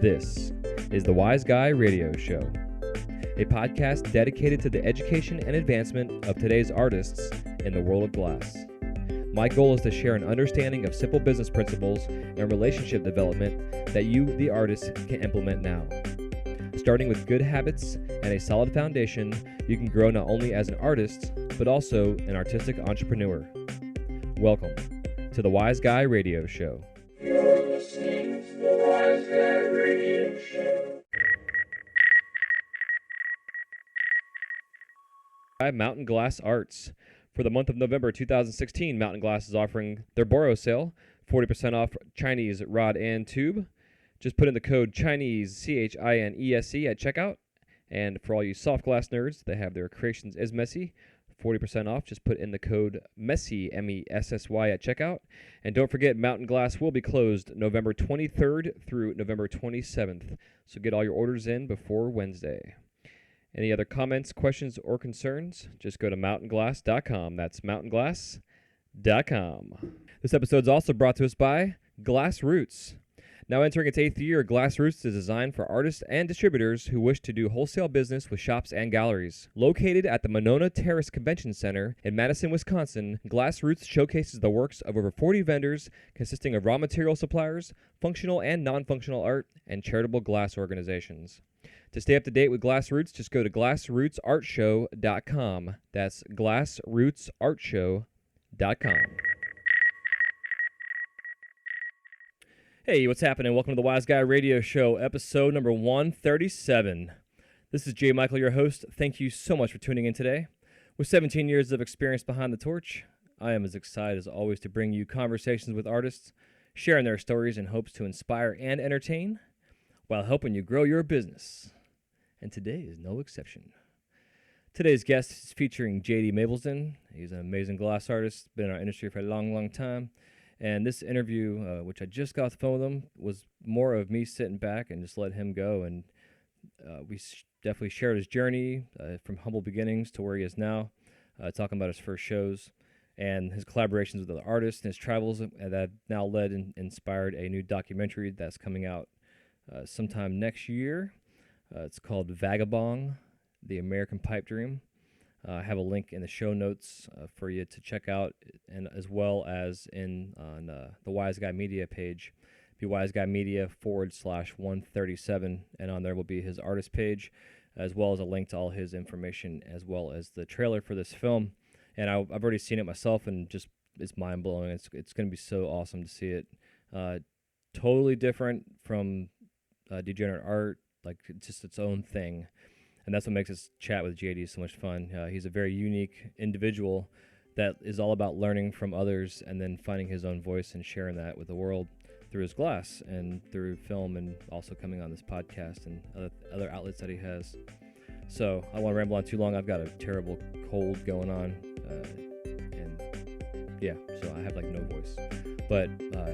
This is the Wise Guy Radio Show, a podcast dedicated to the education and advancement of today's artists in the world of glass. My goal is to share an understanding of simple business principles and relationship development that you, the artist, can implement now. Starting with good habits and a solid foundation, you can grow not only as an artist, but also an artistic entrepreneur. Welcome to the Wise Guy Radio Show. You're listening to the Wise Guy Radio Show. By Mountain Glass Arts. For the month of November 2016, Mountain Glass is offering their Boro sale, 40% off Chinese rod and tube. Just put in the code Chinese, CHINESE at checkout. And for all you soft glass nerds, they have their Creations is Messy, 40% off. Just put in the code MESSY, MESSY at checkout. And don't forget, Mountain Glass will be closed November 23rd through November 27th. So get all your orders in before Wednesday. Any other comments, questions, or concerns? Just go to mountainglass.com. That's mountainglass.com. This episode is also brought to us by Glass Roots. Now entering its 8th year, Glass Roots is designed for artists and distributors who wish to do wholesale business with shops and galleries. Located at the Monona Terrace Convention Center in Madison, Wisconsin, Glass Roots showcases the works of over 40 vendors consisting of raw material suppliers, functional and non-functional art, and charitable glass organizations. To stay up to date with Glass Roots, just go to glassrootsartshow.com. That's glassrootsartshow.com. Hey, what's happening? Welcome to the Wise Guy Radio Show, episode number 137. This is J. Michael, your host. Thank you so much for tuning in today. With 17 years of experience behind the torch, I am as excited as always to bring you conversations with artists, sharing their stories in hopes to inspire and entertain while helping you grow your business. And today is no exception. Today's guest is featuring J.D.Maplesden. He's an amazing glass artist, been in our industry for a long, long time. And this interview, which I just got off the phone with him, was more of me sitting back and just let him go. And we definitely shared his journey from humble beginnings to where he is now, talking about his first shows and his collaborations with other artists and his travels that have now led and inspired a new documentary that's coming out sometime next year. It's called Vagabong, The American Pipe Dream. I have a link in the show notes for you to check out, and as well as on the Wise Guy Media page. Be Wise Guy Media /137, and on there will be his artist page, as well as a link to all his information, as well as the trailer for this film. And I've already seen it myself, and just it's mind blowing. It's going to be so awesome to see it. Totally different from Degenerate Art, like just its own thing. And that's what makes this chat with JD so much fun. He's a very unique individual that is all about learning from others and then finding his own voice and sharing that with the world through his glass and through film, and also coming on this podcast and other outlets that he has. So I won't ramble on too long. I've got a terrible cold going on. And yeah, so I have like no voice. But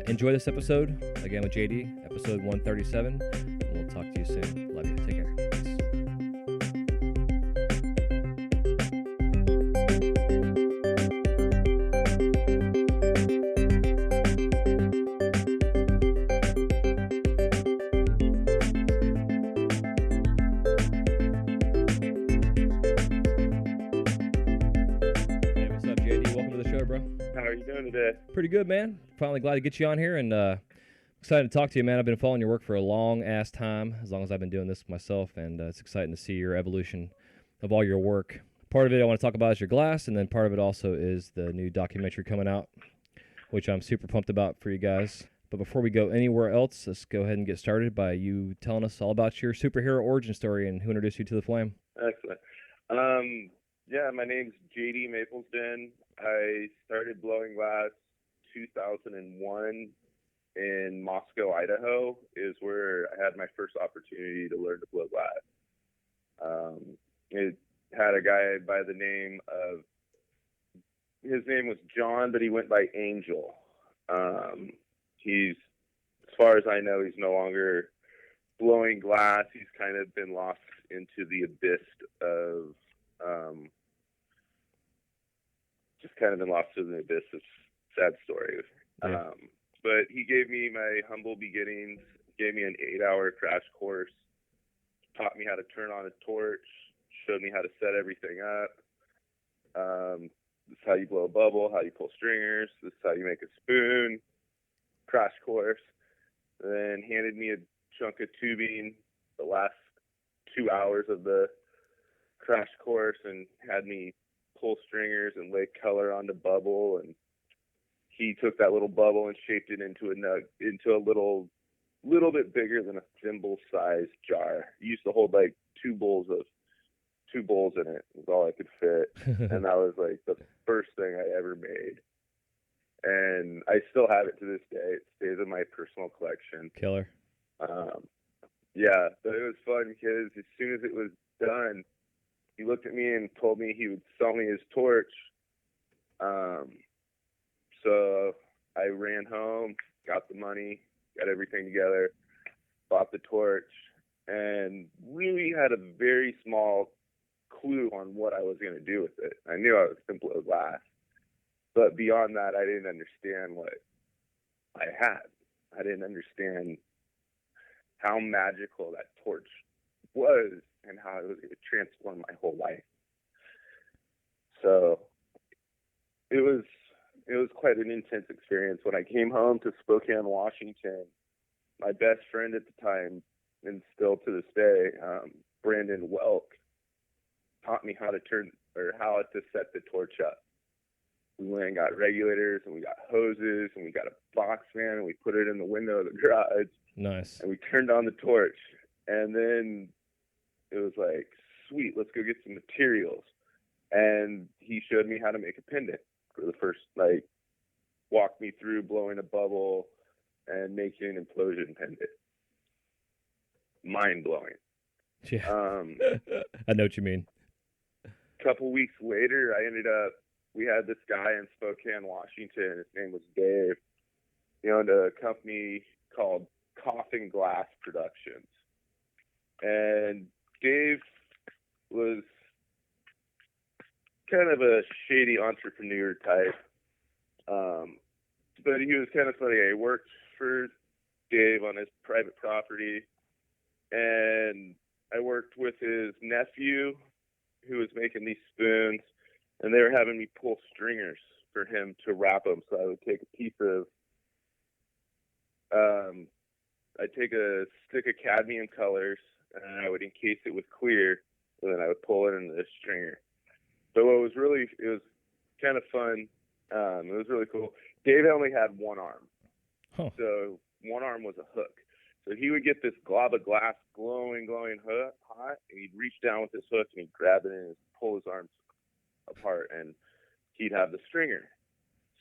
enjoy this episode, again with JD, episode 137. We'll talk to you soon. Love you. Take care. Pretty good, man. Finally glad to get you on here, and excited to talk to you, man. I've been following your work for a long-ass time, as long as I've been doing this myself, and it's exciting to see your evolution of all your work. Part of it I want to talk about is your glass, and then part of it also is the new documentary coming out, which I'm super pumped about for you guys. But before we go anywhere else, let's go ahead and get started by you telling us all about your superhero origin story and who introduced you to the flame. Excellent. Yeah, my name's J.D.Maplesden. I started blowing glass 2001 in Moscow, Idaho, is where I had my first opportunity to learn to blow glass. It had a guy by the name of, his name was John, but he went by Angel. He's, as far as I know, he's no longer blowing glass. He's kind of been lost into the abyss of, sad story. Yeah. But he gave me my humble beginnings gave me an 8-hour crash course, taught me how to turn on a torch, showed me how to set everything up. This is how you blow a bubble, how you pull stringers, this is how you make a spoon, crash course. Then handed me a chunk of tubing the last 2 hours of the crash course and had me pull stringers and lay color on the bubble. And he took that little bubble and shaped it into a little bit bigger than a thimble-sized jar. He used to hold like two bowls in it. Was all I could fit, and that was like the first thing I ever made. And I still have it to this day. It stays in my personal collection. Killer. Yeah, but it was fun because as soon as it was done, he looked at me and told me he would sell me his torch. So I ran home, got the money, got everything together, bought the torch, and really had a very small clue on what I was going to do with it. I knew I was going to blow glass. But beyond that, I didn't understand what I had. I didn't understand how magical that torch was and how it was going to transform my whole life. So it was quite an intense experience. When I came home to Spokane, Washington, my best friend at the time, and still to this day, Brandon Welk, taught me how to set the torch up. We went and got regulators, and we got hoses, and we got a box fan, and we put it in the window of the garage. Nice. And we turned on the torch, and then it was like, sweet, let's go get some materials. And he showed me how to make a pendant for the first, walked me through blowing a bubble and making an implosion pendant. Mind-blowing. Yeah. I know what you mean. A couple weeks later, we had this guy in Spokane, Washington. His name was Dave. He owned a company called Coffin Glass Productions. And Dave was kind of a shady entrepreneur type. But he was kind of funny. I worked for Dave on his private property, and I worked with his nephew who was making these spoons, and they were having me pull stringers for him to wrap them. So I would take a piece of, I'd take a stick of cadmium colors, and I would encase it with clear, and then I would pull it into the stringer. So it was kind of fun. It was really cool. Dave only had one arm. Huh. So one arm was a hook. So he would get this glob of glass glowing hot, and he'd reach down with his hook and he'd grab it and pull his arms apart, and he'd have the stringer.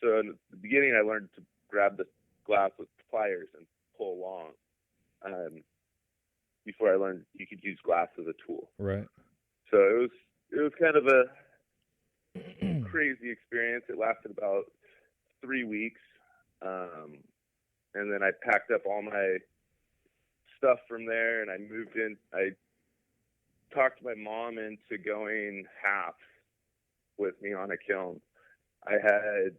So in the beginning, I learned to grab the glass with pliers and pull along. Before I learned you could use glass as a tool. Right. So it was kind of a crazy experience. It lasted about 3 weeks. And then I packed up all my stuff from there and I moved in. I talked my mom into going half with me on a kiln. I had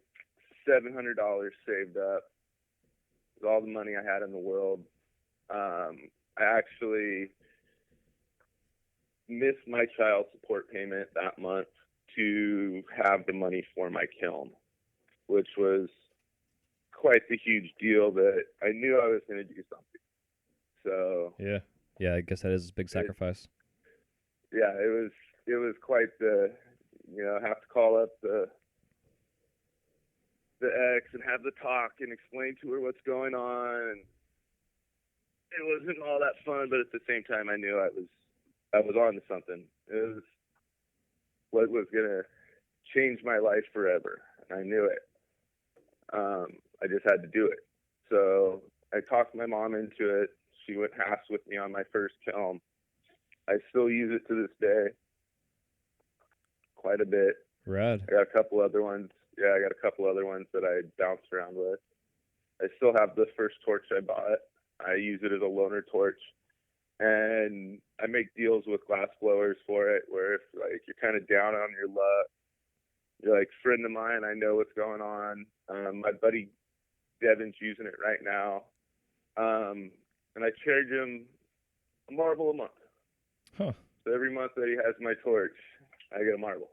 $700 saved up. It was all the money I had in the world. I actually missed my child support payment that month to have the money for my kiln, which was quite the huge deal that I knew I was going to do something. So yeah, I guess that is a big sacrifice. It was quite the, have to call up the ex and have the talk and explain to her what's going on. It wasn't all that fun, but at the same time, I knew I was on to something. It was what was going to change my life forever, and I knew it. I just had to do it. So I talked my mom into it. She went halves with me on my first kiln. I still use it to this day quite a bit. Rad. I got a couple other ones. Yeah, I got a couple other ones that I bounced around with. I still have the first torch I bought. I use it as a loaner torch. And I make deals with glass blowers for it, where if you're kind of down on your luck, you're like, friend of mine, I know what's going on. My buddy Devin's using it right now. and I charge him a marble a month. Huh. So every month that he has my torch, I get a marble.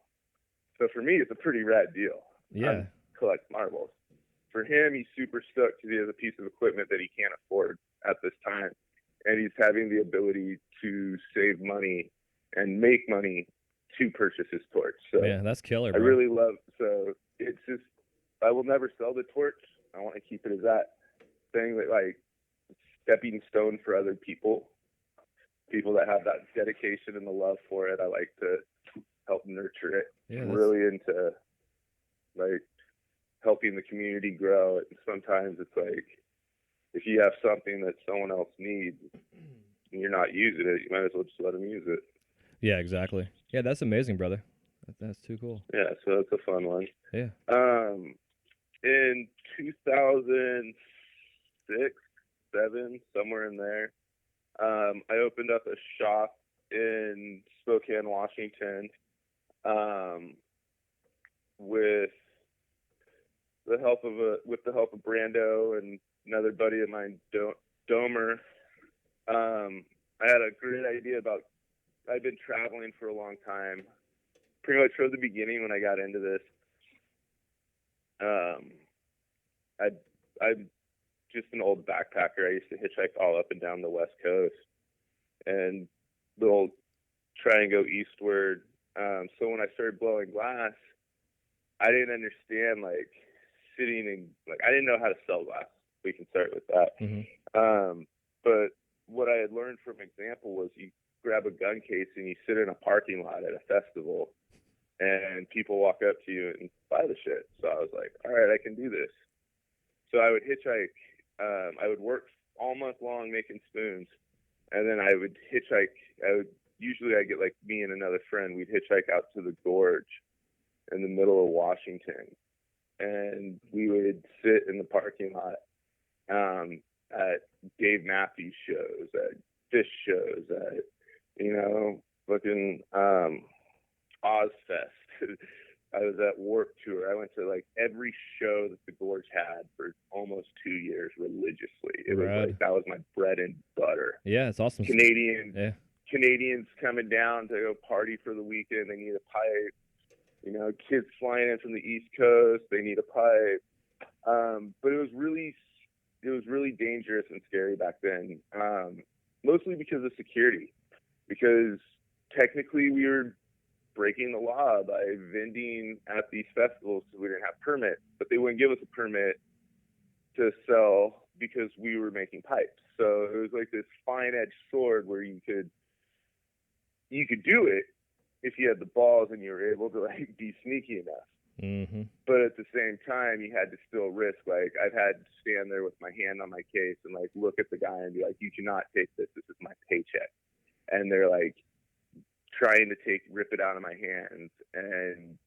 So for me, it's a pretty rad deal. Yeah. I collect marbles. For him, he's super stoked because he has a piece of equipment that he can't afford at this time. And he's having the ability to save money and make money to purchase his torch. So man, that's killer, bro. I really love, so it's just, I will never sell the torch. I want to keep it as that thing that, like, stepping stone for other people that have that dedication and the love for it. I like to help nurture it. Yeah, I'm really into, like, helping the community grow. And sometimes it's like, if you have something that someone else needs and you're not using it, you might as well just let them use it. Yeah, exactly. Yeah, that's amazing, brother. That's too cool. Yeah, so it's a fun one. Yeah. In 2006, 2007, somewhere in there, I opened up a shop in Spokane, Washington, with the help of Brando and another buddy of mine, Domer. I had a great idea about. I'd been traveling for a long time, pretty much from the beginning when I got into this. I'm just an old backpacker. I used to hitchhike all up and down the West Coast, and try and go eastward. So when I started blowing glass, I didn't understand, like, sitting and, like, I didn't know how to sell glass. We can start with that. Mm-hmm. But what I had learned from example was you grab a gun case and you sit in a parking lot at a festival and people walk up to you and buy the shit. So I was like, all right, I can do this. So I would hitchhike. I would work all month long making spoons, and then I would hitchhike. Usually I get, like, me and another friend, we'd hitchhike out to the gorge in the middle of Washington, and we would sit in the parking lot at Dave Matthews shows, at Fish shows, at, fucking Ozfest. I was at Warped Tour. I went to, like, every show that the Gorge had for almost 2 years religiously. It was like, that was my bread and butter. Yeah, it's awesome. Canadians coming down to go party for the weekend. They need a pipe. Kids flying in from the East Coast. They need a pipe. But it was really dangerous and scary back then. Mostly because of security. Because technically we were breaking the law by vending at these festivals because we didn't have permits, but they wouldn't give us a permit to sell because we were making pipes. So it was like this fine-edged sword where you could do it if you had the balls and you were able to, like, be sneaky enough. Mm-hmm. But at the same time, you had to still risk. Like, I've had to stand there with my hand on my case and, like, look at the guy and be like, you cannot take this. This is my paycheck. And they're, like, trying to rip it out of my hands. And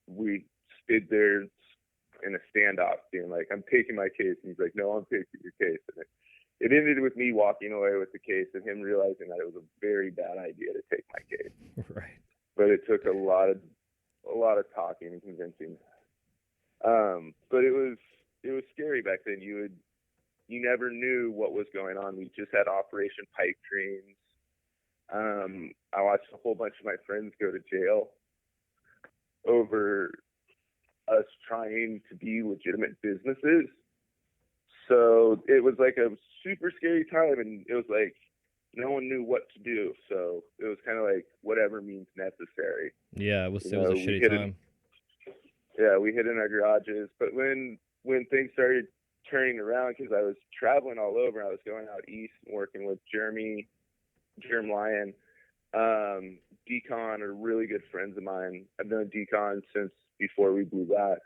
we stood there in a standoff being like, I'm taking my case. And he's like, no, I'm taking your case. And it ended with me walking away with the case and him realizing that it was a very bad idea to take my case. Right. But it took a lot of talking and convincing. But it was scary back then. You never knew what was going on. We just had Operation Pipe Dreams. I watched a whole bunch of my friends go to jail over us trying to be legitimate businesses. So it was like a super scary time, and it was like no one knew what to do. So it was kind of like whatever means necessary. Yeah, it was a shitty time. We hid in our garages. But when things started turning around, because I was traveling all over, I was going out east and working with Germ Lyon. Decon are really good friends of mine. I've known Decon since before we blew glass.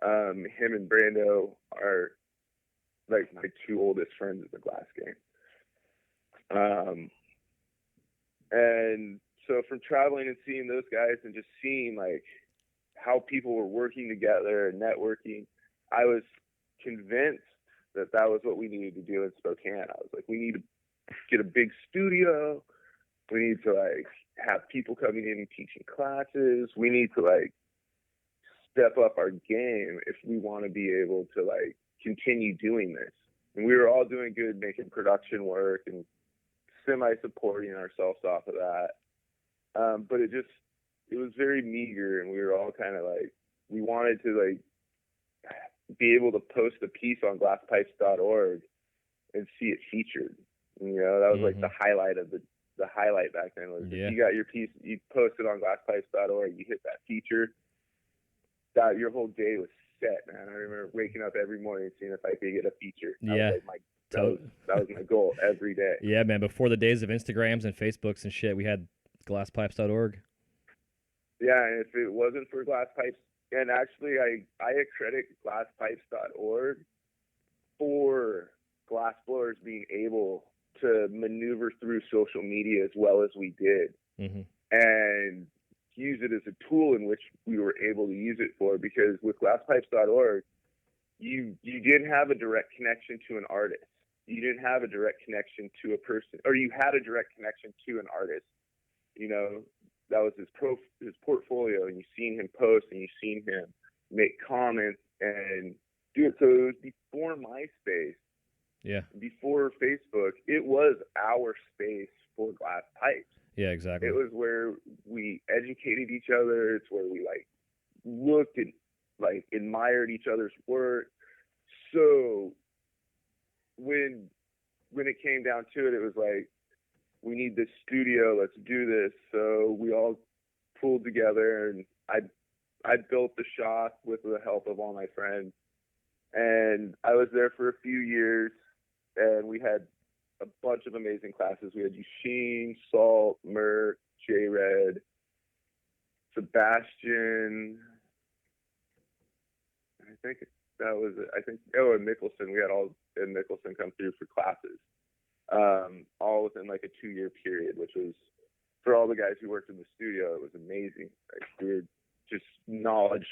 Him and Brando are, like, my two oldest friends in the glass game. And so from traveling and seeing those guys and just seeing, like, how people were working together and networking, I was convinced that was what we needed to do in Spokane. I was like, we need to get a big studio. We need to, like, have people coming in and teaching classes. We need to, like, step up our game if we want to be able to, like, continue doing this. And we were all doing good, making production work and semi-supporting ourselves off of that. But it was very meager, and we were all kind of like, we wanted to like be able to post a piece on glasspipes.org and see it featured. You know, that was like the highlight of the highlight back then was if you got your piece, you posted on glasspipes.org, you hit that feature, that your whole day was set, man. I remember waking up every morning and seeing if I could get a feature. That was my goal every day. Yeah, man. Before the days of Instagrams and Facebooks and shit, we had glasspipes.org. Yeah, and if it wasn't for glasspipes, and actually I accredit glasspipes.org for glassblowers being able to maneuver through social media as well as we did, and use it as a tool in which we were able to use it for. Because with glasspipes.org, you didn't have a direct connection to an artist. You didn't have a direct connection to a person, or you had a direct connection to an artist. You know, that was his portfolio, and you've seen him post, and you've seen him make comments and do it. So it was before MySpace. Yeah. Before Facebook, it was our space for glass pipes. Yeah, exactly. It was where we educated each other. It's where we like looked and like admired each other's work. So when it came down to it, it was like, we need this studio. Let's do this. So we all pulled together, and I built the shop with the help of all my friends. And I was there for a few years, and we had a bunch of amazing classes. We had Yushing, Salt, Mert, J-Red, Sebastian. I think that was it. And Mickelson. We had all in Mickelson come through for classes. All within like a 2-year period, which was, for all the guys who worked in the studio, it was amazing. Like, we were just knowledge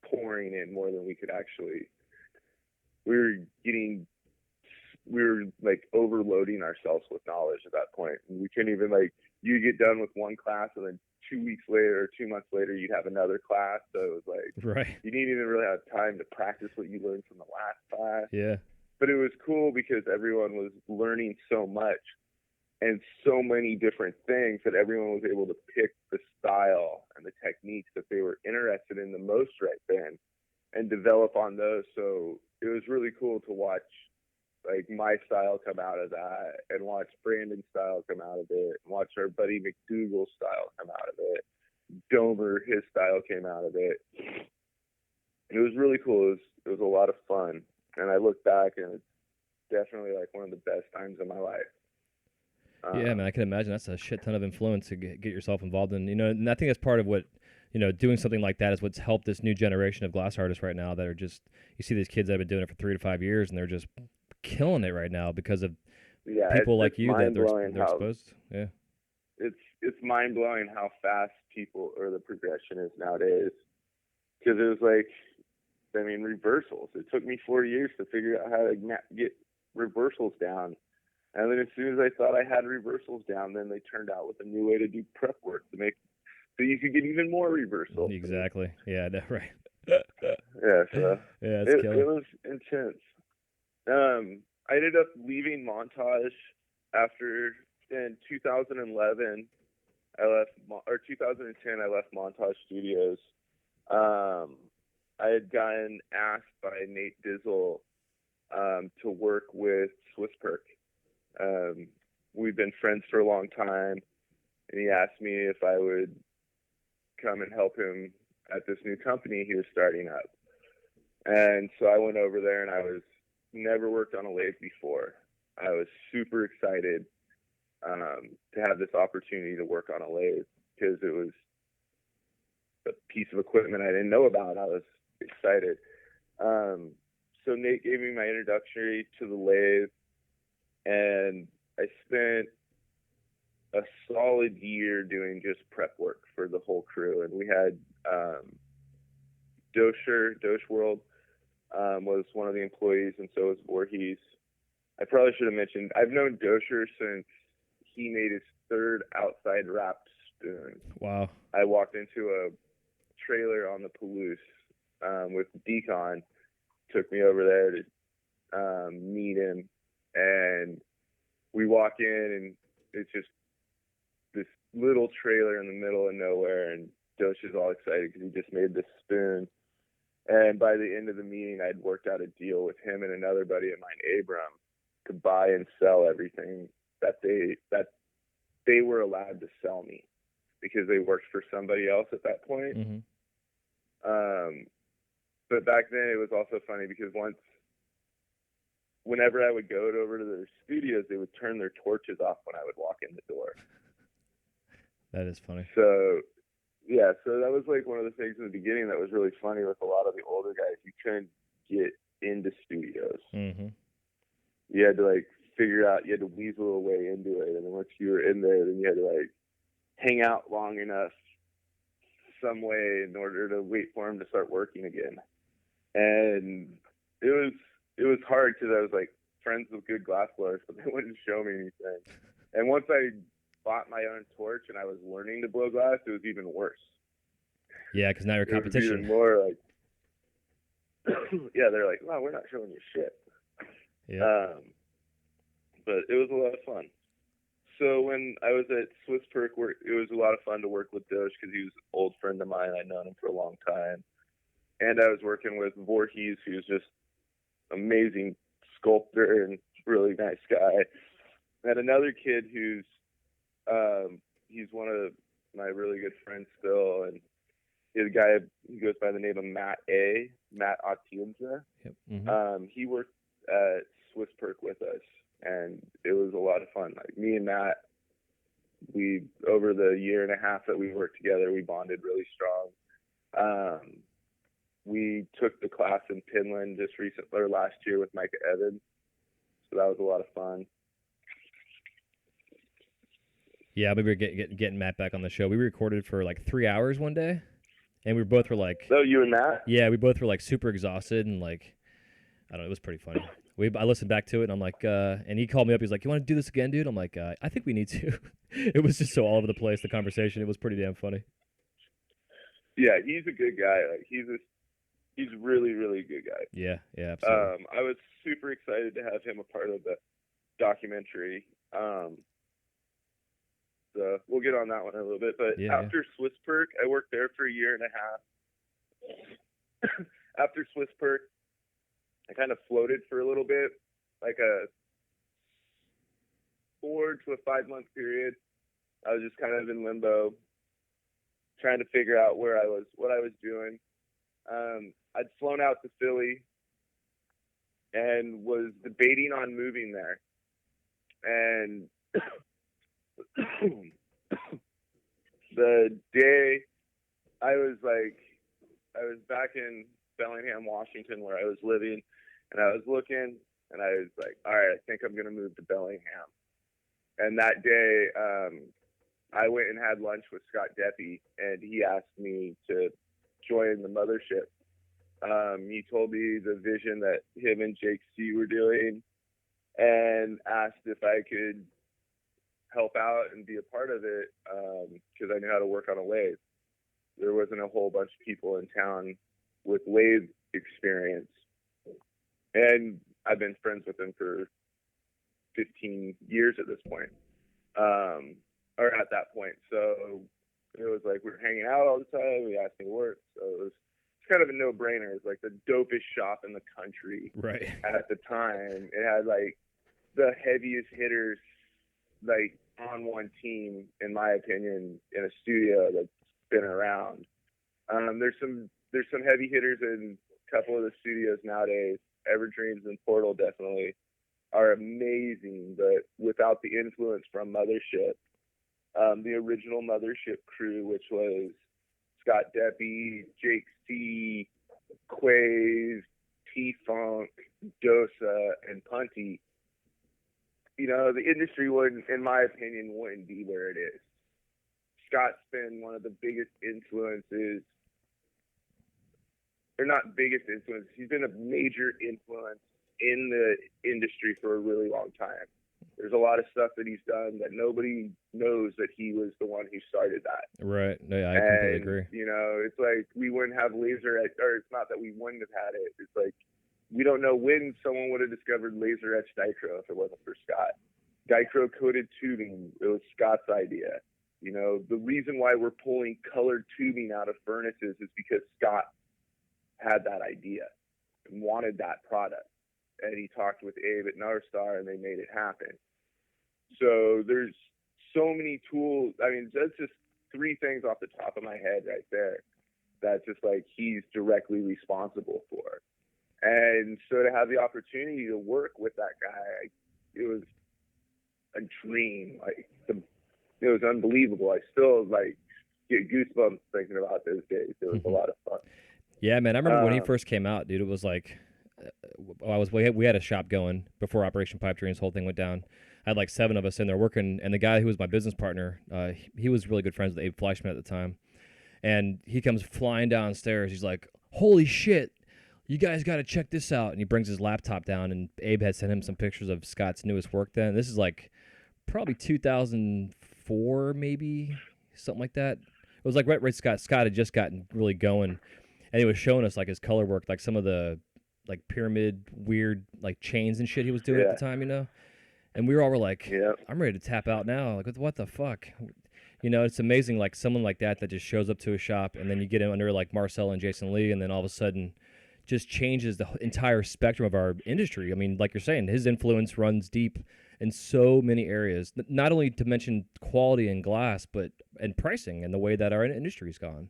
pouring in more than we could actually. We were like overloading ourselves with knowledge at that point. And we couldn't even like, you get done with one class and then 2 weeks later or 2 months later, you'd have another class. So it was like, you didn't even really have time to practice what you learned from the last class. Yeah. But it was cool because everyone was learning so much and so many different things that everyone was able to pick the style and the techniques that they were interested in the most right then and develop on those. So it was really cool to watch like my style come out of that, and watch Brandon's style come out of it, and watch our buddy McDougal's style come out of it. Domer, his style came out of it. It was really cool. It was a lot of fun. And I look back, and it's definitely like one of the best times of my life. Yeah, man, I can imagine that's a shit ton of influence to get yourself involved in. You know, and I think that's part of what, you know, doing something like that is what's helped this new generation of glass artists right now that are just, you see these kids that have been doing it for 3 to 5 years, and they're just killing it right now because of people like you that they're exposed. Yeah. It's mind-blowing how fast people, or the progression is nowadays. Because it was like, I mean, reversals. It took me 4 years to figure out how to get reversals down. And then as soon as I thought I had reversals down, then they turned out with a new way to do prep work to make, so you could get even more reversals. Exactly. Yeah, right. Yeah, so yeah, it was intense. I ended up leaving Montage after, in 2011, I left, or 2010, I left Montage Studios. I had gotten asked by Nate Dizzle to work with Swiss Perk. We've been friends for a long time, and he asked me if I would come and help him at this new company he was starting up. And so I went over there, and I was never worked on a lathe before. I was super excited to have this opportunity to work on a lathe because it was a piece of equipment I didn't know about. I was excited. So Nate gave me my introductory to the lathe, and I spent a solid year doing just prep work for the whole crew. And we had Dosh World was one of the employees, and so was Voorhees. I probably should have mentioned, I've known Dosher since he made his third outside wrapped spoon. Wow. I walked into a trailer on the Palouse with Decon, took me over there to meet him, and we walk in, and it's just this little trailer in the middle of nowhere, and Dosh is all excited because he just made this spoon. And by the end of the meeting, I'd worked out a deal with him and another buddy of mine, Abram, to buy and sell everything that they were allowed to sell me, because they worked for somebody else at that point. Mm-hmm. But back then it was also funny because whenever I would go over to their studios, they would turn their torches off when I would walk in the door. That is funny. So yeah, so that was like one of the things in the beginning that was really funny with a lot of the older guys. You couldn't get into studios. Mm-hmm. You had to like figure out, you had to weasel a way into it, and then once you were in there, then you had to like hang out long enough some way in order to wait for them to start working again. And it was hard because I was like friends with good glassblowers, but they wouldn't show me anything. And once I bought my own torch and I was learning to blow glass, it was even worse. Yeah, because now you're competition. It was even more like, yeah, they're like, "Wow, we're not showing you shit." Yeah. But it was a lot of fun. So when I was at Swiss Perk, it was a lot of fun to work with Dosh because he was an old friend of mine. I'd known him for a long time. And I was working with Voorhees, who's just amazing sculptor and really nice guy. And another kid who's he's one of my really good friends still, and he's a guy, he goes by the name of Matt Atienza. Yep. Mm-hmm. He worked at Swiss Perk with us, and it was a lot of fun. Like me and Matt, we over the year and a half that we worked together, we bonded really strong. We took the class in Pinland just recently, or last year, with Micah Evans, so that was a lot of fun. Yeah, we were getting Matt back on the show. We recorded for like 3 hours one day, and we both were like, "Oh, you and Matt?" Yeah, we both were like super exhausted, and like, I don't know, it was pretty funny. I listened back to it, and I'm like, and he called me up. He's like, "You want to do this again, dude?" I'm like, "I think we need to." It was just so all over the place, the conversation. It was pretty damn funny. Yeah, he's a good guy. Like he's really, really good guy. Yeah, absolutely. I was super excited to have him a part of the documentary. So we'll get on that one in a little bit. But after Swiss Perk, I worked there for a year and a half. After Swiss Perk, I kind of floated for a little bit, like a 4 to a 5 month period. I was just kind of in limbo, trying to figure out what I was doing. I'd flown out to Philly and was debating on moving there. And the day I was back in Bellingham, Washington, where I was living, and I was looking, and I was like, all right, I think I'm going to move to Bellingham. And that day, I went and had lunch with Scott Deppy, and he asked me to join the mothership. He told me the vision that him and Jake C were doing, and asked if I could help out and be a part of it, because I knew how to work on a lathe. There wasn't a whole bunch of people in town with lathe experience, and I've been friends with him for 15 years at this point, or at that point. So it was like we were hanging out all the time. He asked me to work, so it's kind of a no-brainer. It was like the dopest shop in the country, right? At the time, it had like the heaviest hitters, like on one team, in my opinion, in a studio that's been around. There's some heavy hitters in a couple of the studios nowadays. Everdreams and Portal definitely are amazing, but without the influence from Mothership, the original Mothership crew, which was Scott Deppy, Jake C, Quays, T-Funk, Dosa, and Punty, the industry wouldn't, in my opinion, wouldn't be where it is. Scott's been one of the biggest influences, or not biggest influence, he's been a major influence in the industry for a really long time. There's a lot of stuff that he's done that nobody knows that he was the one who started that. Right. No, I completely agree. It's like we wouldn't have laser, or it's not that we wouldn't have had it. It's like we don't know when someone would have discovered laser etched Dicro if it wasn't for Scott. Dicro coated tubing, it was Scott's idea. You know, the reason why we're pulling colored tubing out of furnaces is because Scott had that idea and wanted that product. And he talked with Abe at Narstar and they made it happen. So there's so many tools. I mean, that's just 3 things off the top of my head right there. That's just like he's directly responsible for. And so to have the opportunity to work with that guy, it was a dream. Like it was unbelievable. I still like get goosebumps thinking about those days. It was a lot of fun. Yeah, man. I remember when he first came out, dude. It was like we had a shop going before Operation Pipe Dream. This whole thing went down. I had like 7 of us in there working, and the guy who was my business partner, he was really good friends with Abe Fleischman at the time. And he comes flying downstairs. He's like, "Holy shit, you guys got to check this out." And he brings his laptop down, and Abe had sent him some pictures of Scott's newest work then. This is like probably 2004, maybe, something like that. It was like right Scott had just gotten really going, and he was showing us like his color work, like some of the like pyramid weird like chains and shit he was doing at the time, you know? And we were like, I'm ready to tap out now. Like, what the fuck? You know, it's amazing, like someone like that just shows up to a shop, and then you get him under like Marcel and Jason Lee, and then all of a sudden just changes the entire spectrum of our industry. I mean, like you're saying, his influence runs deep in so many areas, not only to mention quality and glass, but and pricing and the way that our industry's gone.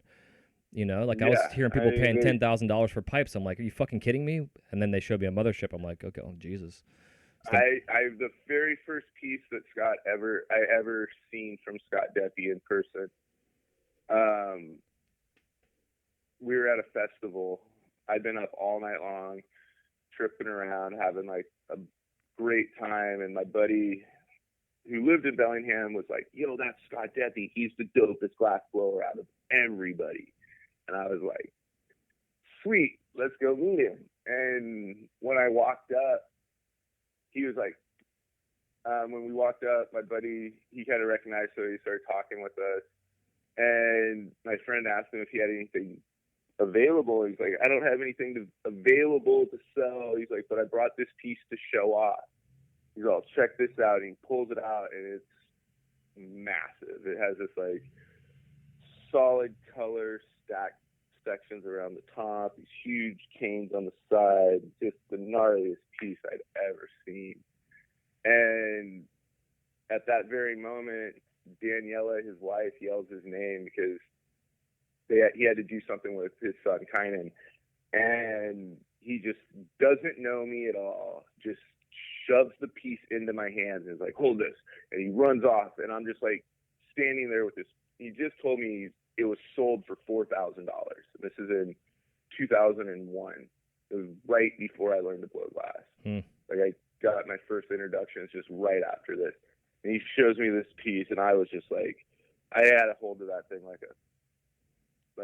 You know, like I was hearing people paying $10,000 for pipes. I'm like, are you fucking kidding me? And then they showed me a mothership. I'm like, okay, oh, Jesus. I the very first piece that I ever seen from Scott Deppie in person. We were at a festival. I'd been up all night long, tripping around, having like a great time. And my buddy who lived in Bellingham was like, "Yo, that's Scott Deppie. He's the dopest glass blower out of everybody." And I was like, "Sweet, let's go meet him." And when I walked up, he was like, when we walked up, my buddy, he kind of recognized, so he started talking with us. And my friend asked him if he had anything available. He's like, "I don't have anything available to sell." He's like, "But I brought this piece to show off." He's all, "Check this out." And he pulls it out, and it's massive. It has this like solid color stacked sections around the top, these huge canes on the side, just the gnarliest piece I'd ever seen. And at that very moment, Daniela, his wife, yells his name because he had to do something with his son Kynan, and he just doesn't know me at all, just shoves the piece into my hands and is like, "Hold this," and he runs off, and I'm just like standing there with this. He just told me it was sold for $4,000. This is in 2001. It was right before I learned to blow glass. Like I got my first introductions just right after this. And he shows me this piece, and I was just like, I had a hold of that thing like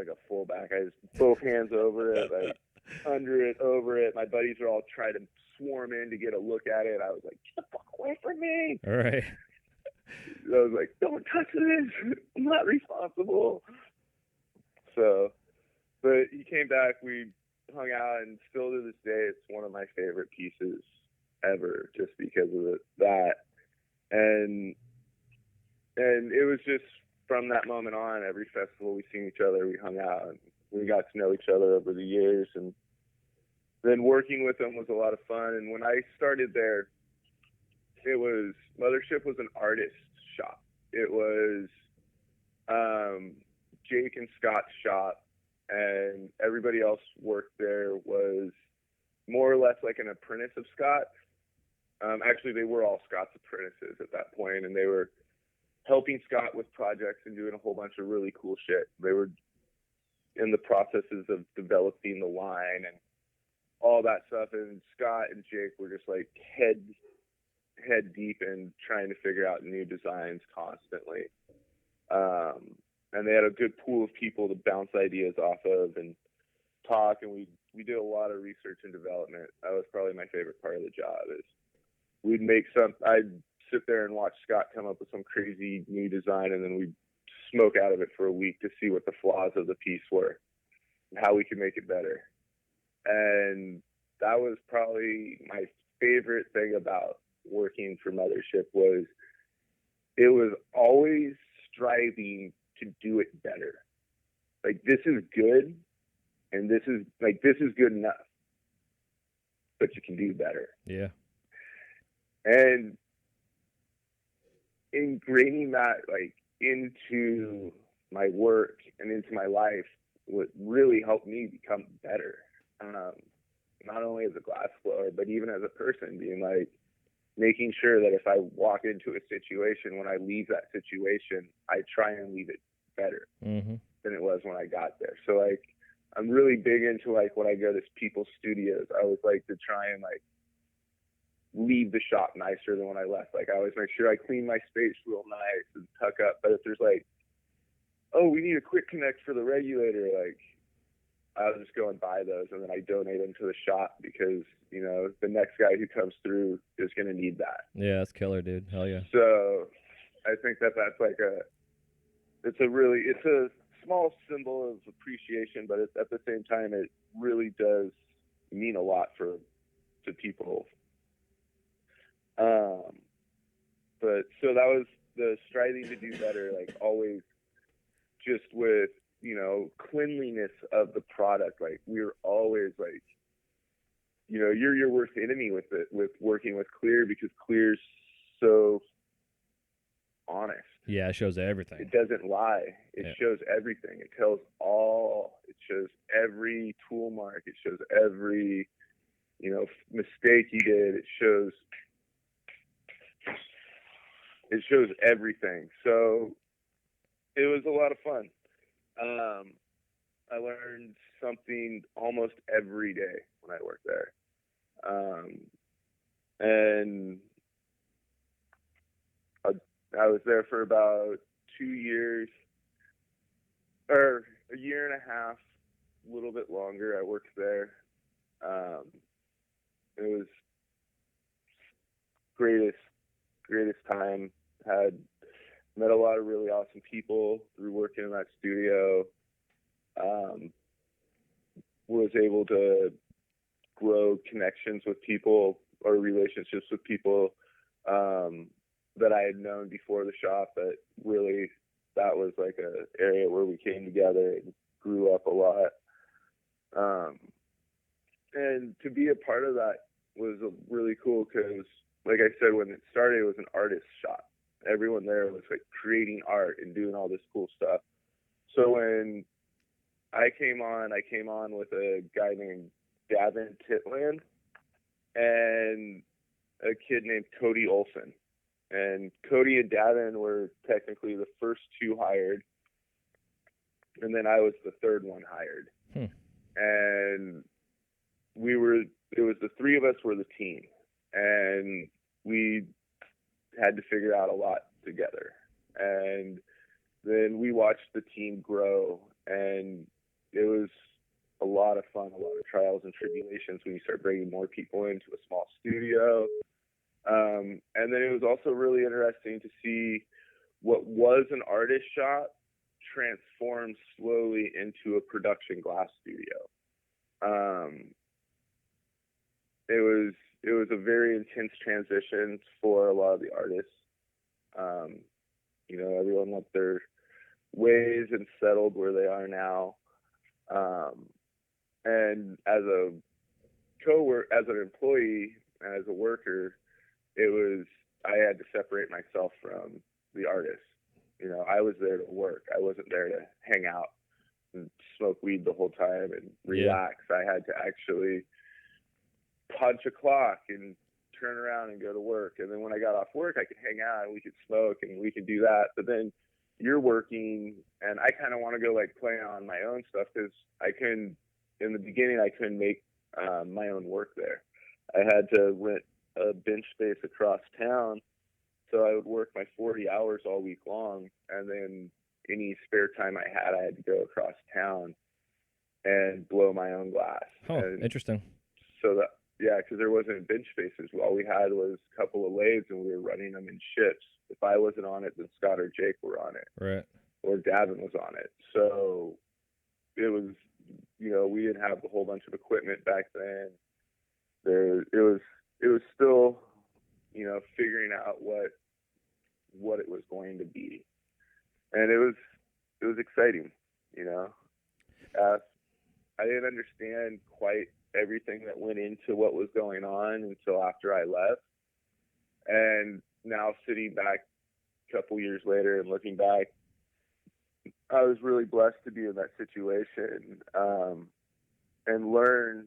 a fullback. I just both hands over it, like under it, over it. My buddies are all trying to swarm in to get a look at it. I was like, "Get the fuck away from me!" All right. I was like, "Don't touch this. I'm not responsible." So, but he came back. We hung out, and still to this day, it's one of my favorite pieces ever, just because of that. And it was just from that moment on, every festival we seen each other, we hung out, and we got to know each other over the years. And then working with him was a lot of fun. And when I started there, Mothership was an artist shop. It was Jake and Scott's shop, and everybody else worked there was more or less like an apprentice of Scott. Actually, they were all Scott's apprentices at that point, and they were helping Scott with projects and doing a whole bunch of really cool shit. They were in the processes of developing the line and all that stuff, and Scott and Jake were just like head deep in trying to figure out new designs constantly. And they had a good pool of people to bounce ideas off of and talk, and we did a lot of research and development. That was probably my favorite part of the job. Is I'd sit there and watch Scott come up with some crazy new design, and then we'd smoke out of it for a week to see what the flaws of the piece were and how we could make it better. And that was probably my favorite thing about working for Mothership was it was always striving to do it better. Like, this is good, and this is good enough, but you can do better. Yeah. And ingraining that, like, into my work and into my life would really help me become better. Not only as a glass blower, but even as a person, being like, making sure that if I walk into a situation, when I leave that situation, I try and leave it better than it was when I got there. So, like, I'm really big into, like, when I go to people's studios, I always like to try and, like, leave the shop nicer than when I left. Like, I always make sure I clean my space real nice and tuck up. But if there's like, oh, we need a quick connect for the regulator, like, I'll just go and buy those, and then I donate them to the shop because, you know, the next guy who comes through is going to need that. Yeah, that's killer, dude. Hell yeah. So I think that that's like it's a small symbol of appreciation, but at the same time, it really does mean a lot to people. But so that was the striving to do better, like, always just with, you know, cleanliness of the product. Like, we were always like, you know, you're your worst enemy with working with Clear, because Clear's so honest. Yeah, it shows everything. It doesn't lie. It shows everything. It shows every tool mark. It shows every, you know, mistake you did. It shows everything. So it was a lot of fun. I learned something almost every day when I worked there. And I was there for about 2 years, or a year and a half, a little bit longer. I worked there. It was greatest time. Met a lot of really awesome people through working in that studio. Was able to grow connections with people, or relationships with people that I had known before the shop. But really, that was like an area where we came together and grew up a lot. And to be a part of that was really cool, because, like I said, when it started, it was an artist shop. Everyone there was like creating art and doing all this cool stuff. So when I came on with a guy named Davin Titland and a kid named Cody Olson. And Cody and Davin were technically the first two hired, and then I was the third one hired. And it was the three of us were the team, and we had to figure out a lot together. And then we watched the team grow, and it was a lot of fun, a lot of trials and tribulations when you start bringing more people into a small studio. And then it was also really interesting to see what was an artist shop transform slowly into a production glass studio. It was a very intense transition for a lot of the artists. You know, everyone left their ways and settled where they are now. And as an employee and as a worker, I had to separate myself from the artists. You know, I was there to work. I wasn't there to hang out and smoke weed the whole time and relax. Yeah. I had to actually punch a clock and turn around and go to work. And then when I got off work, I could hang out and we could smoke and we could do that. But then you're working, and I kind of want to go like play on my own stuff, because in the beginning, I couldn't make my own work there. I had to rent a bench space across town, so I would work my 40 hours all week long, and then any spare time I had to go across town and blow my own glass. Oh, interesting. So because there wasn't bench spaces. All we had was a couple of lathes, and we were running them in shifts. If I wasn't on it, then Scott or Jake were on it. Right. Or Davin was on it. So it was, you know, we didn't have a whole bunch of equipment back then. it was still, figuring out what it was going to be, and it was exciting. I didn't understand quite everything that went into what was going on until after I left, and now sitting back a couple years later and looking back, I was really blessed to be in that situation, and learn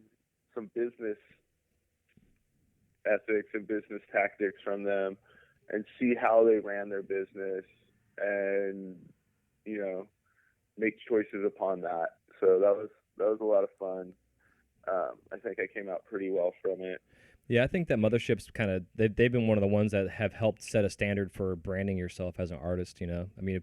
some business ethics and business tactics from them, and see how they ran their business, and make choices upon that. So that was a lot of fun. I think I came out pretty well from it. Yeah, I think that Mothership's kind of they've been one of the ones that have helped set a standard for branding yourself as an artist. I mean,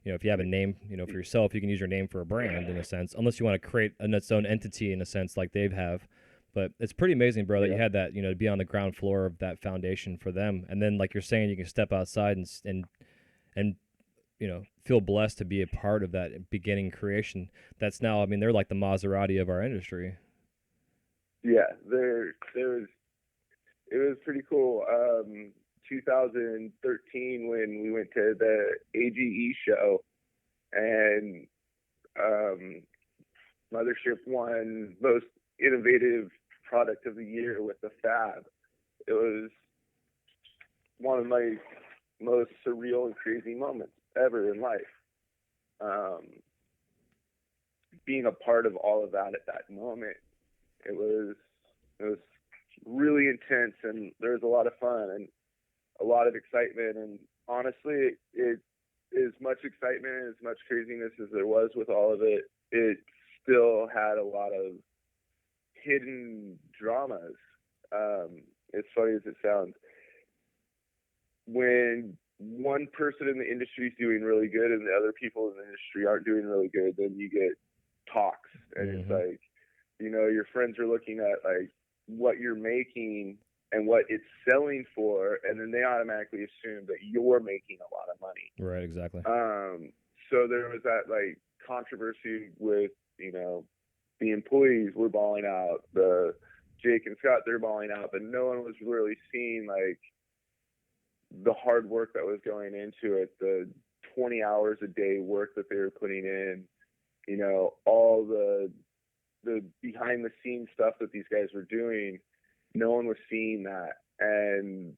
if you have a name, for yourself, you can use your name for a brand in a sense, unless you want to create its own entity in a sense like they have. But it's pretty amazing, bro, that you had that, to be on the ground floor of that foundation for them. And then, like you're saying, you can step outside and feel blessed to be a part of that beginning creation. That's now, I mean, they're like the Maserati of our industry. Yeah, it was pretty cool. 2013 when we went to the AGE show, and Mothership won most innovative product of the year with the Fab. It was one of my most surreal and crazy moments ever in life. Being a part of all of that at that moment, it was really intense, and there was a lot of fun and a lot of excitement. And honestly, it as much excitement and as much craziness as there was with all of it, it still had a lot of hidden dramas. As funny as it sounds, when one person in the industry is doing really good and the other people in the industry aren't doing really good, then you get talks, and it's like, your friends are looking at like what you're making and what it's selling for, and then they automatically assume that you're making a lot of money. Right, exactly. So there was that like controversy with, the employees were balling out, the Jake and Scott, they're balling out, but no one was really seeing like the hard work that was going into it, the 20 hours a day work that they were putting in, all the behind the scenes stuff that these guys were doing. No one was seeing that. And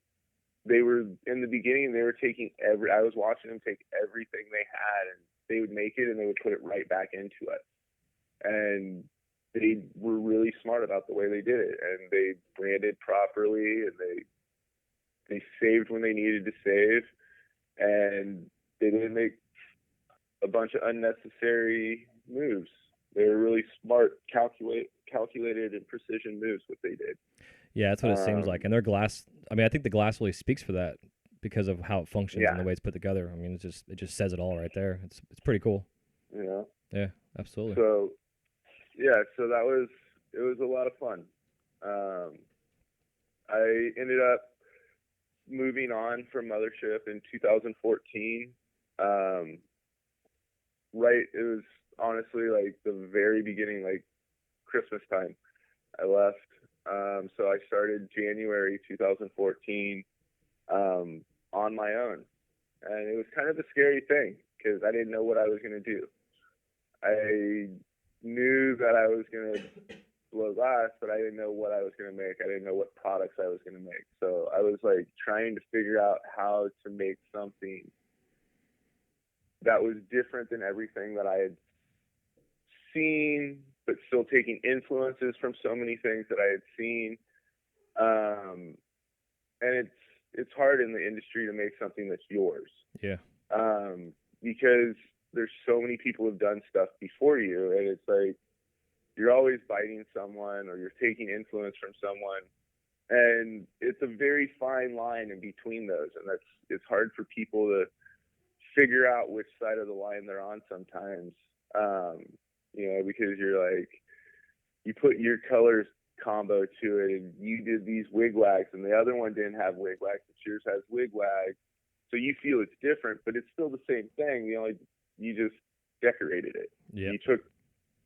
they were, in the beginning, they were taking I was watching them take everything they had, and they would make it and they would put it right back into it. And they were really smart about the way they did it, and they branded properly, and they saved when they needed to save, and they didn't make a bunch of unnecessary moves. They were really smart, calculated and precision moves what they did. Yeah, that's what it seems like. And their glass, I mean, I think the glass really speaks for that because of how it functions and the way it's put together. I mean, it just says it all right there. It's pretty cool. Yeah, absolutely. So it was a lot of fun. I ended up moving on from Mothership in 2014. It was honestly like the very beginning, like Christmas time, I left. So I started January 2014 on my own, and it was kind of a scary thing because I didn't know what I was going to do. I knew that I was going to blow glass, but I didn't know what I was going to make. I didn't know what products I was going to make. So I was like trying to figure out how to make something that was different than everything that I had seen, but still taking influences from so many things that I had seen. And it's hard in the industry to make something that's yours. Yeah. Because there's so many people who've done stuff before you, and it's like you're always biting someone or you're taking influence from someone, and it's a very fine line in between those, and it's hard for people to figure out which side of the line they're on sometimes. Because you're like, you put your colors combo to it, and you did these wig wags, and the other one didn't have wig wags, but yours has wig wags. So you feel it's different, but it's still the same thing. You just decorated it. Yep. You took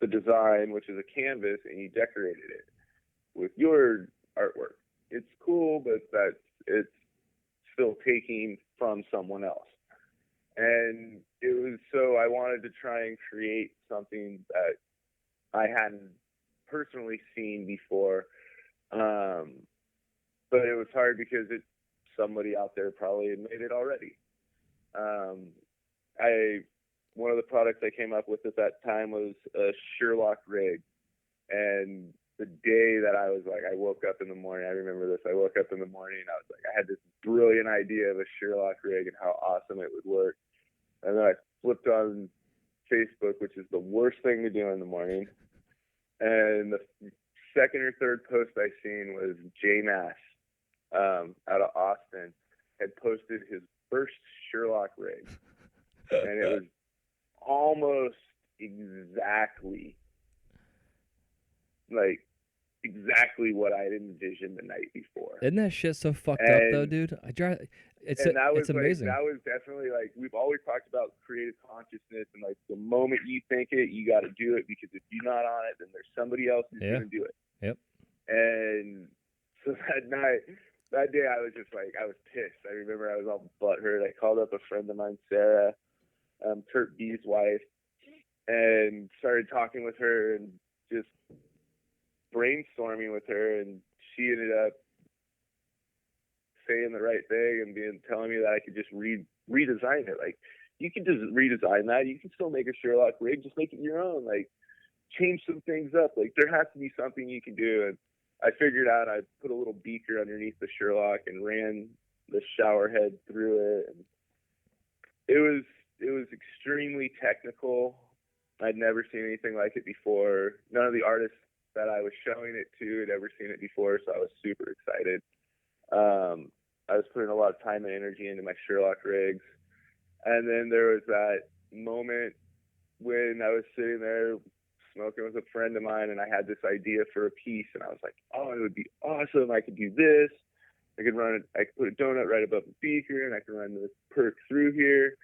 the design, which is a canvas, and you decorated it with your artwork. It's cool, but it's still taking from someone else. And it was, so I wanted to try and create something that I hadn't personally seen before. But it was hard because somebody out there probably had made it already. One of the products I came up with at that time was a Sherlock rig. And the day that I was like, I woke up in the morning, I remember this, I woke up in the morning and I was like, I had this brilliant idea of a Sherlock rig and how awesome it would work. And then I flipped on Facebook, which is the worst thing to do in the morning. And the second or third post I seen was J.D.Maplesden out of Austin had posted his first Sherlock rig. And it was almost exactly what I had envisioned the night before. Isn't that shit so fucked up though, dude? It's amazing. That was definitely we've always talked about creative consciousness and the moment you think it, you got to do it, because if you're not on it, then there's somebody else who's going to do it. Yep. And so that day I was just I was pissed. I remember I was all butthurt. I called up a friend of mine, Sarah, Kurt B's wife, and started talking with her and just brainstorming with her, and she ended up saying the right thing and telling me that I could just redesign it. You can just redesign that. You can still make a Sherlock rig, just make it your own. Change some things up. There has to be something you can do. And I figured out, I put a little beaker underneath the Sherlock and ran the shower head through it. And it was extremely technical. I'd never seen anything like it before. None of the artists that I was showing it to had ever seen it before, so I was super excited. I was putting a lot of time and energy into my Sherlock rigs. And then there was that moment when I was sitting there smoking with a friend of mine, and I had this idea for a piece, and I was like, oh, it would be awesome. I could do this. I could put a donut right above the beaker, and I could run this perk through here.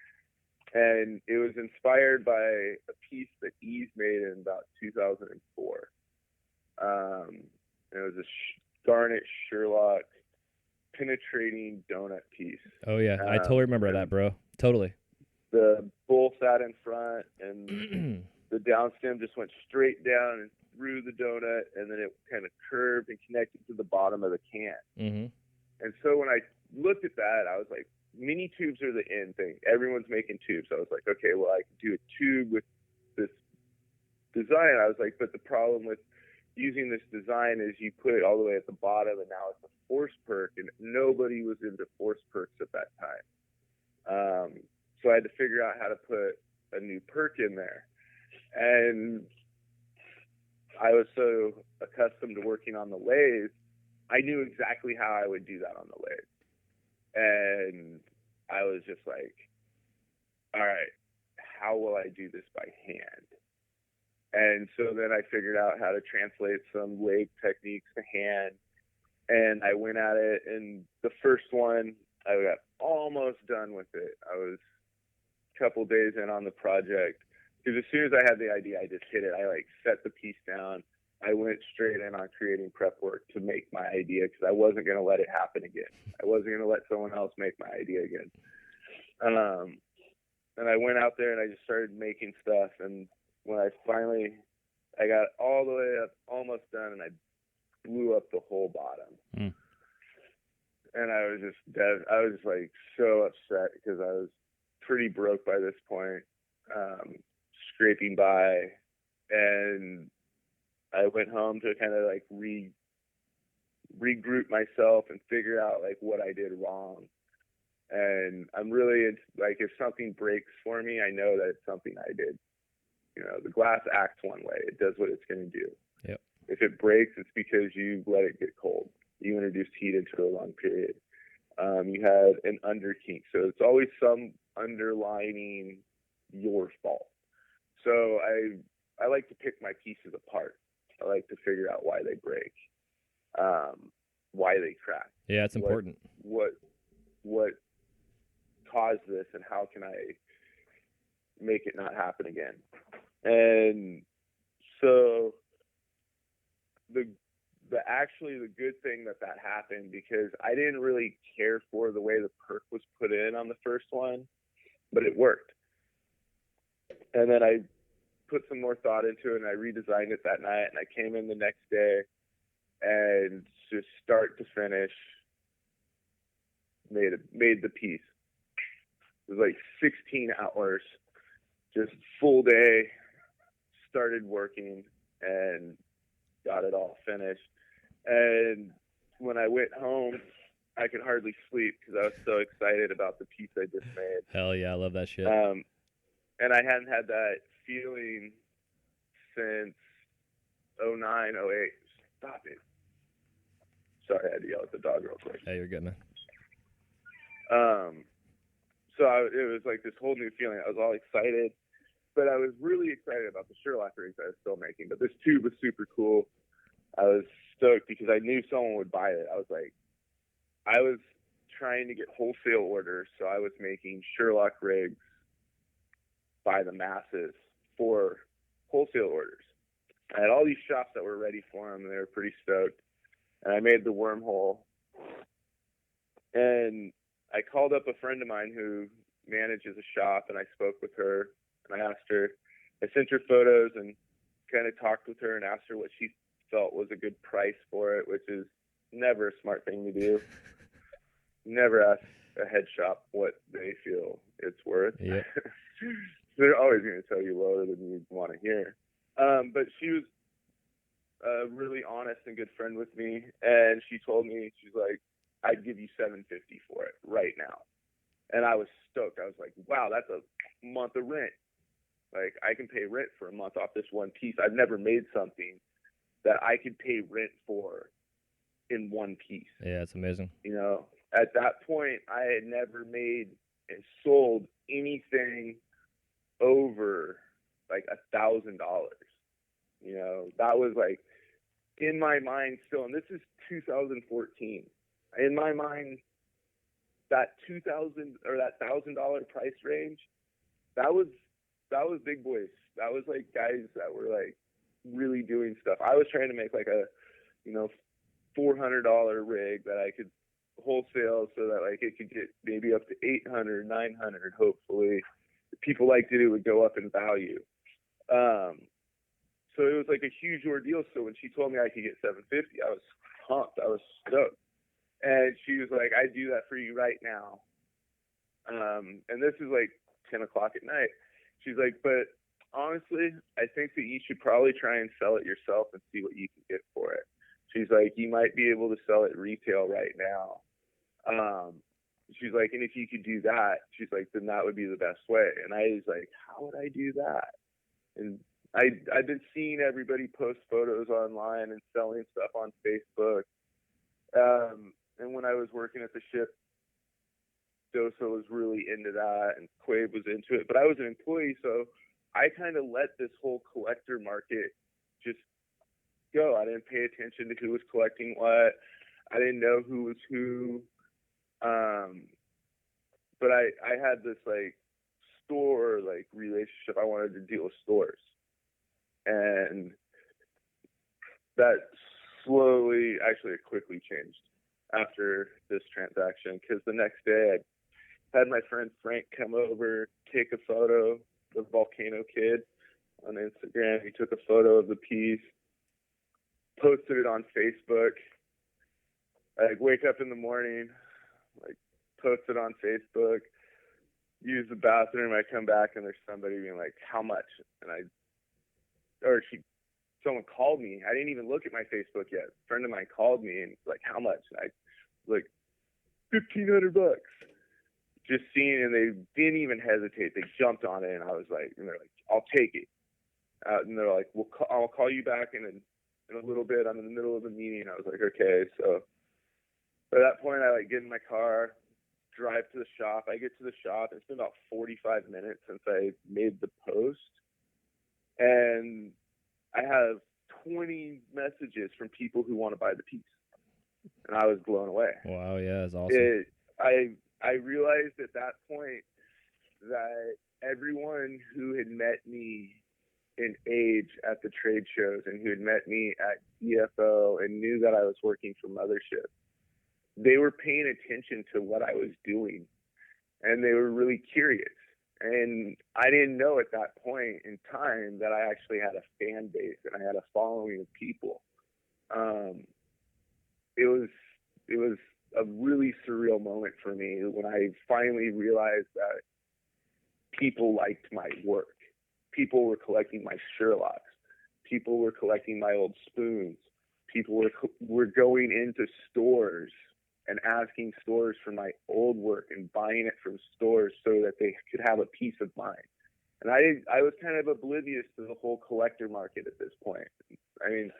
And it was inspired by a piece that Eve made in about 2004. It was a garnet Sherlock penetrating donut piece. Oh yeah, I totally remember that, bro. Totally. The bull sat in front, and the down stem just went straight down and through the donut, and then it kind of curved and connected to the bottom of the can. Mm-hmm. And so when I looked at that, I was like, mini tubes are the end thing. Everyone's making tubes. So I was like, okay, well, I could do a tube with this design. I was like, but the problem with using this design is you put it all the way at the bottom, and now it's a force perk, and nobody was into force perks at that time. So I had to figure out how to put a new perk in there. And I was so accustomed to working on the lathe, I knew exactly how I would do that on the lathe. And I was just like, all right, how will I do this by hand? And so then I figured out how to translate some lathe techniques to hand. And I went at it, and the first one, I got almost done with it. I was a couple days in on the project, because as soon as I had the idea, I just hit it. I set the piece down. I went straight in on creating prep work to make my idea, because I wasn't going to let it happen again. I wasn't going to let someone else make my idea again. And I went out there and I just started making stuff. And when I got all the way up, almost done, and I blew up the whole bottom. Mm. And I was just so upset, because I was pretty broke by this point, scraping by. And I went home to kind of regroup myself and figure out what I did wrong. And I'm really if something breaks for me, I know that it's something I did. The glass acts one way. It does what it's going to do. Yep. If it breaks, it's because you let it get cold. You introduced heat into a long period. You had an underkink. So it's always some underlining your fault. So I like to pick my pieces apart. I like to figure out why they break, why they crack. Yeah, it's important. What caused this, and how can I make it not happen again? And so the actually the good thing that happened, because I didn't really care for the way the perk was put in on the first one, but it worked. And then I put some more thought into it, and I redesigned it that night, and I came in the next day and just start to finish made the piece. It was like 16 hours, just full day, started working and got it all finished. And when I went home, I could hardly sleep because I was so excited about the piece I just made. Hell yeah, I love that shit. And I hadn't had that feeling since 09, 08. Stop it. Sorry, I had to yell at the dog real quick. Hey, you're good, man. It was like this whole new feeling. I was all excited, but I was really excited about the Sherlock rigs I was still making. But this tube was super cool. I was stoked because I knew someone would buy it. I was trying to get wholesale orders, so I was making Sherlock rigs by the masses for wholesale orders. I had all these shops that were ready for them, and they were pretty stoked. And I made the wormhole. And I called up a friend of mine who manages a shop, and I spoke with her, and I asked her, I sent her photos and kind of talked with her and asked her what she felt was a good price for it, which is never a smart thing to do. Never ask a head shop what they feel it's worth. Yeah. They're always going to tell you lower than you want to hear. But she was a really honest and good friend with me, and she told me, she's like, I'd give you $750 for it right now. And I was stoked. I was like, wow, that's a month of rent. Like, I can pay rent for a month off this one piece. I've never made something that I could pay rent for in one piece. Yeah, it's amazing. You know, at that point, I had never made and sold anything over like $1,000. You know, that was like in my mind still, and this is 2014. In my mind, that $2,000 or that $1,000 price range, that was big boys. That was like guys that were like really doing stuff. I was trying to make like a, $400 rig that I could wholesale so that like it could get maybe up to 800, 900, hopefully. If people liked it, it would go up in value. So it was like a huge ordeal. So when she told me I could get $750, I was pumped. I was stoked. And she was like, I do that for you right now. And this is like 10 o'clock at night. She's like, but honestly, I think that you should probably try and sell it yourself and see what you can get for it. She's like, you might be able to sell it retail right now. She's like, and if you could do that, she's like, then that would be the best way. And I was like, how would I do that? And I've been seeing everybody post photos online and selling stuff on Facebook. And when I was working at the ship, Dosa was really into that, and Quabe was into it. But I was an employee, so I kind of let this whole collector market just go. I didn't pay attention to who was collecting what. I didn't know who was who. But I had this like store like relationship. I wanted to deal with stores, and that it quickly changed after this transaction, because the next day I had my friend Frank come over, take a photo, the Volcano Kid on Instagram. He took a photo of the piece, posted it on Facebook. I wake up in the morning, post it on Facebook, use the bathroom. I come back and there's somebody being like, how much? And someone called me. I didn't even look at my Facebook yet. A friend of mine called me and like, how much? And I was like, $1,500. Just seeing, and they didn't even hesitate. They jumped on it, and I was like, and they're like, I'll take it. And they're like, I'll call you back in a little bit. I'm in the middle of a meeting. I was like, okay. So at that point, I get in my car, drive to the shop. I get to the shop. It's been about 45 minutes since I made the post, and I have 20 messages from people who want to buy the piece, and I was blown away. Wow, yeah, that's awesome. I realized at that point that everyone who had met me in age at the trade shows and who had met me at DFO and knew that I was working for Mothership, they were paying attention to what I was doing, and they were really curious. And I didn't know at that point in time that I actually had a fan base and I had a following of people. It was a really surreal moment for me when I finally realized that people liked my work. People were collecting my Sherlocks. People were collecting my old spoons. People were going into stores and asking stores for my old work and buying it from stores so that they could have a peace of mind. And I was kind of oblivious to the whole collector market at this point. I mean,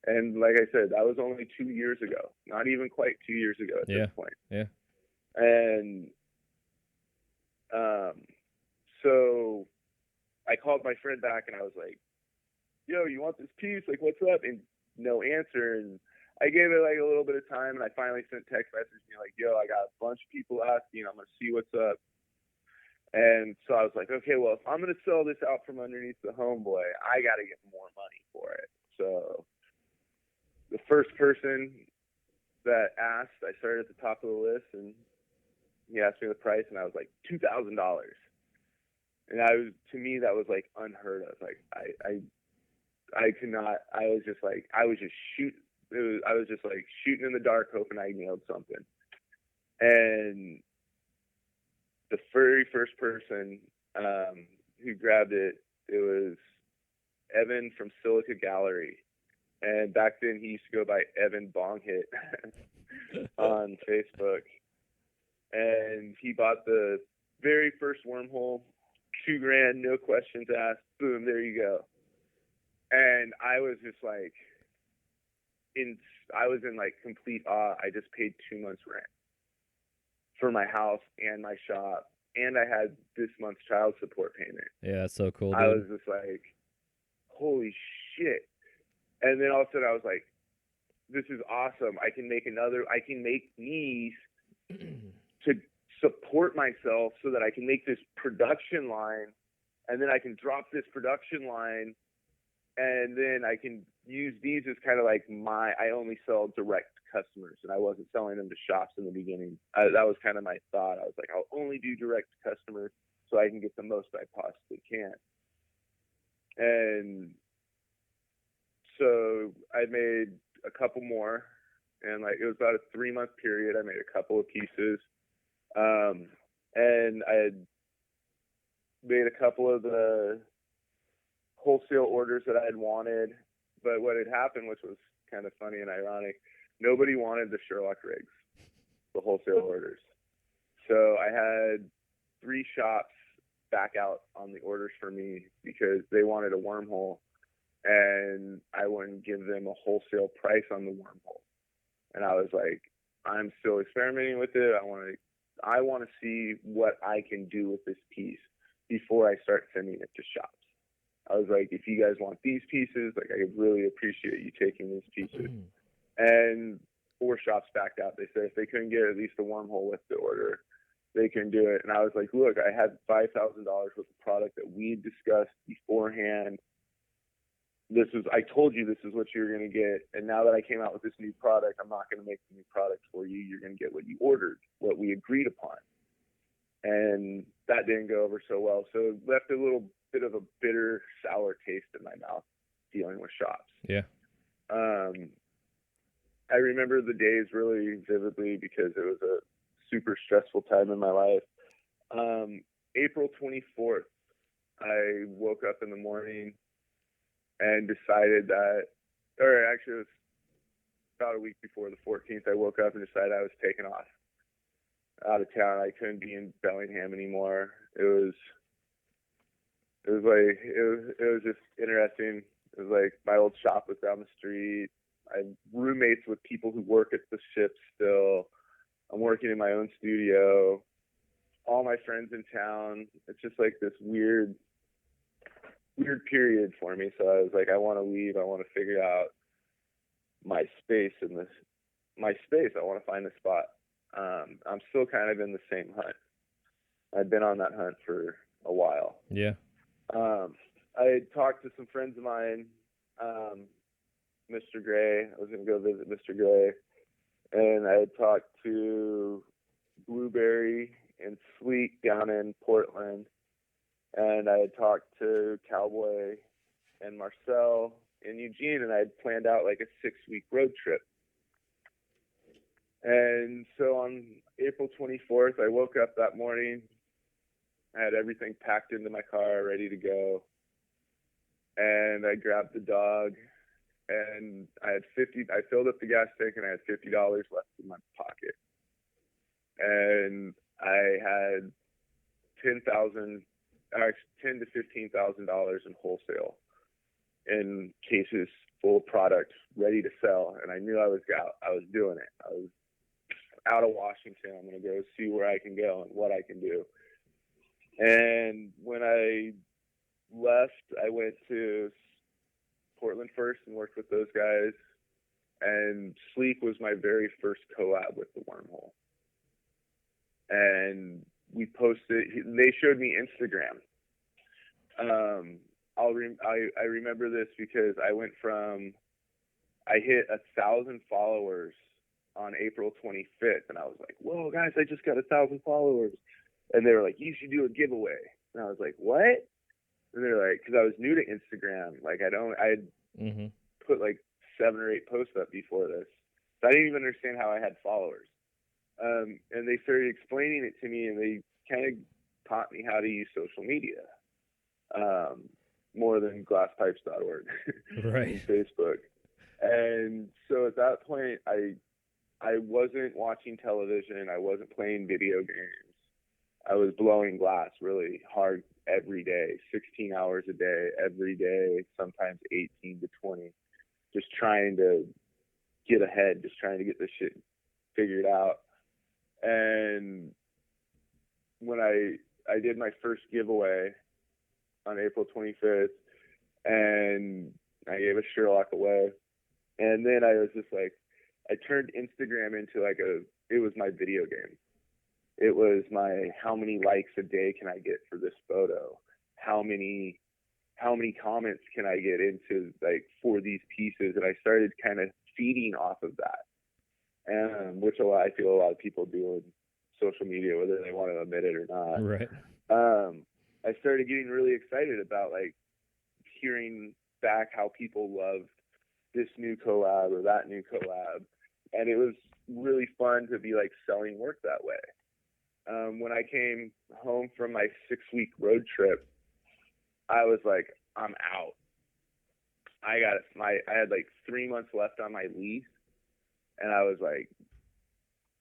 and like I said, that was only 2 years ago, not even quite 2 years ago at this point. Yeah. And so I called my friend back and I was like, yo, you want this piece? Like, what's up? And no answer. And I gave it like a little bit of time, and I finally sent text message being like, yo, I got a bunch of people asking. I'm going to see what's up. And so I was like, okay, well, if I'm going to sell this out from underneath the homeboy, I got to get more money for it. So the first person that asked, I started at the top of the list, and he asked me the price, and I was like, $2,000. And to me, that was like unheard of. Like I could not, I was just shooting in the dark, hoping I nailed something. And the very first person who grabbed it, it was Evan from Silica Gallery. And back then he used to go by Evan Bonghit on Facebook. And he bought the very first wormhole, $2,000, no questions asked. Boom, there you go. And I was just like, I was in like complete awe. I just paid 2 months rent for my house and my shop, and I had this month's child support payment. Yeah, that's so cool, dude. I was just like, holy shit. And then all of a sudden I was like, this is awesome. I can make these to support myself so that I can make this production line, and then I can drop this production line, and then I can use these as kind of like I only sell direct customers, and I wasn't selling them to shops in the beginning. That was kind of my thought. I was like, I'll only do direct customers so I can get the most I possibly can. And so I made a couple more, and like it was about a 3-month period. I made a couple of pieces. And I had made a couple of the wholesale orders that I had wanted, but what had happened, which was kind of funny and ironic, nobody wanted the Sherlock rigs, the wholesale orders. So I had 3 shops back out on the orders for me because they wanted a wormhole, and I wouldn't give them a wholesale price on the wormhole. And I was like, I'm still experimenting with it. I want to see what I can do with this piece before I start sending it to shops. I was like, if you guys want these pieces, like I really appreciate you taking these pieces. And 4 shops backed out. They said if they couldn't get at least a wormhole with the order, they couldn't do it. And I was like, look, I had $5,000 worth of product that we discussed beforehand. I told you this is what you're going to get. And now that I came out with this new product, I'm not going to make the new product for you. You're going to get what you ordered, what we agreed upon. And that didn't go over so well. So it left a little bit of a bitter, sour taste in my mouth dealing with shops. Yeah. I remember the days really vividly because it was a super stressful time in my life. April 24th, I woke up in the morning and decided that, or actually it was about a week before the 14th, I woke up and decided I was taking off out of town. I couldn't be in Bellingham anymore. It was just interesting. It was like my old shop was down the street. I had roommates with people who work at the ship still. I'm working in my own studio. All my friends in town. It's just like this weird period for me. So I was like, I want to leave. I want to figure out my space in this. My space. I want to find a spot. I'm still kind of in the same hunt. I've been on that hunt for a while. Yeah. I had talked to some friends of mine, Mr. Gray. I was going to go visit Mr. Gray. And I had talked to Blueberry and Sleek down in Portland. And I had talked to Cowboy and Marcel in Eugene, and I had planned out like a 6-week road trip. And so on April 24th, I woke up that morning. I had everything packed into my car, ready to go. And I grabbed the dog, and I filled up the gas tank, and I had $50 left in my pocket. And I had $10,000 to $15,000 in wholesale in cases full of product ready to sell. And I knew I was doing it. I was out of Washington. I'm going to go see where I can go and what I can do. And when I left, I went to Portland first and worked with those guys. And Sleek was my very first collab with the Wormhole. And we posted, they showed me Instagram. I remember this because I hit 1,000 followers on April 25th, and I was like, whoa, guys, I just got 1,000 followers. And they were like, you should do a giveaway. And I was like, what? And they're like, because I was new to Instagram. Like, I had put like 7 or 8 posts up before this. So I didn't even understand how I had followers. And they started explaining it to me, and they kind of taught me how to use social media, more than glasspipes.org right. and Facebook. And so at that point, I wasn't watching television. I wasn't playing video games. I was blowing glass really hard every day, 16 hours a day, every day, sometimes 18 to 20, just trying to get ahead, just trying to get this shit figured out. And when I did my first giveaway on April 25th, and I gave a Sherlock away, and then I was just like, I turned Instagram into it was my video game. It was my, how many likes a day can I get for this photo? How many comments can I get into, like, for these pieces? And I started kind of feeding off of that, which I feel a lot of people do in social media, whether they want to admit it or not. Right. I started getting really excited about, like, hearing back how people loved this new collab or that new collab. And it was really fun to be, like, selling work that way. When I came home from my 6-week road trip, I was like, I'm out. I had like 3 months left on my lease, and I was like,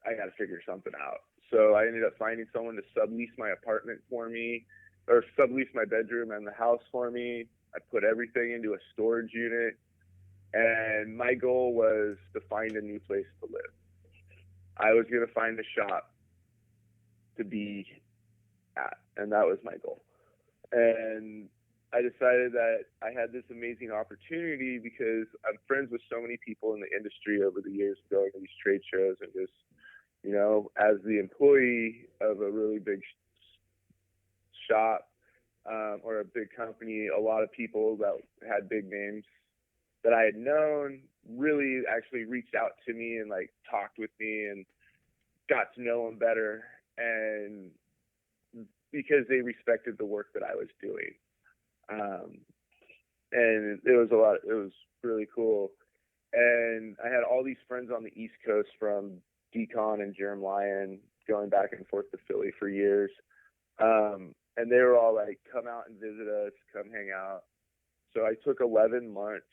I got to figure something out. So I ended up finding someone to sublease my apartment for me, or sublease my bedroom and the house for me. I put everything into a storage unit, and my goal was to find a new place to live. I was going to find a shop to be at, and that was my goal. And I decided that I had this amazing opportunity because I'm friends with so many people in the industry over the years, going to these trade shows, and just, you know, as the employee of a really big shop or a big company, a lot of people that had big names that I had known really actually reached out to me and, like, talked with me and got to know them better. And because they respected the work that I was doing. And it was really cool. And I had all these friends on the East Coast, from Decon and Germ Lion, going back and forth to Philly for years. And they were all like, come out and visit us, come hang out. So I took 11 months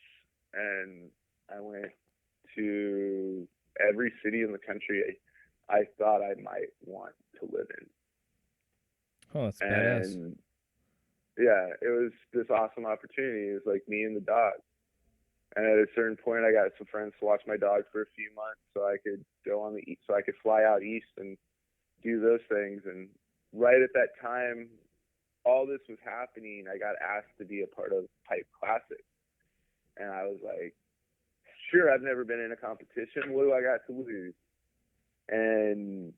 and I went to every city in the country I thought I might want to live in. Oh, that's badass. And yeah, it was this awesome opportunity. It was like me and the dog. And at a certain point, I got some friends to watch my dog for a few months, so I could so I could fly out east and do those things. And right at that time, all this was happening. I got asked to be a part of Pipe Classic, and I was like, "Sure, I've never been in a competition. What do I got to lose?" And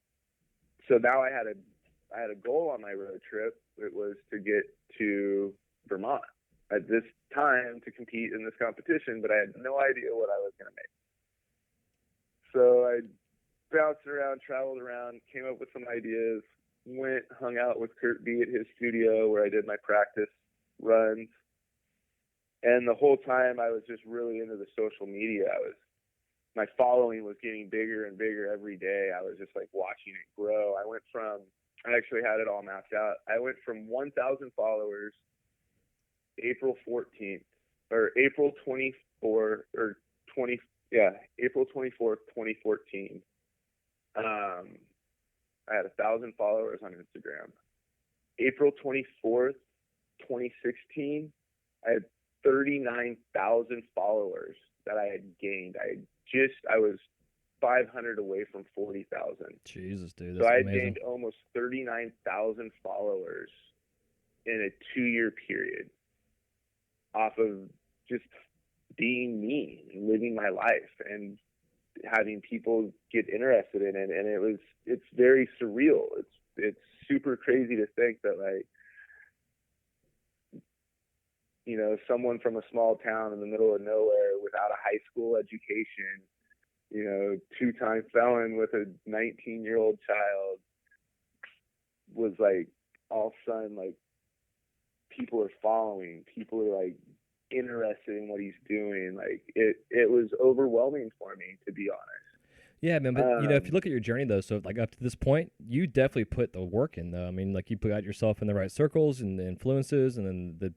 so now I had a goal on my road trip. It was to get to Vermont. at this time to compete in this competition, but I had no idea what I was going to make. So I bounced around, traveled around, came up with some ideas, went, hung out with Kurt B at his studio where I did my practice runs. And the whole time I was just really into the social media. My following was getting bigger and bigger every day. I was just like watching it grow. I actually had it all mapped out. I went from 1,000 followers April 24th, 2014. I had 1,000 followers on Instagram. April 24th, 2016, I had 39,000 followers that I had gained. I was 500 away from 40,000. Jesus, dude. So I amazing. gained almost 39,000 followers in a 2-year period off of just being me and living my life and having people get interested in it. And it's very surreal. It's super crazy to think that, like, you know, someone from a small town in the middle of nowhere without a high school education, you know, 2-time felon with a 19-year-old child, was like, all of a sudden, like, people are following, people are like interested in what he's doing. Like, it was overwhelming for me, to be honest. Yeah, man, but you know, if you look at your journey though, so like up to this point, you definitely put the work in though. I mean, like you put out yourself in the right circles and the influences, and then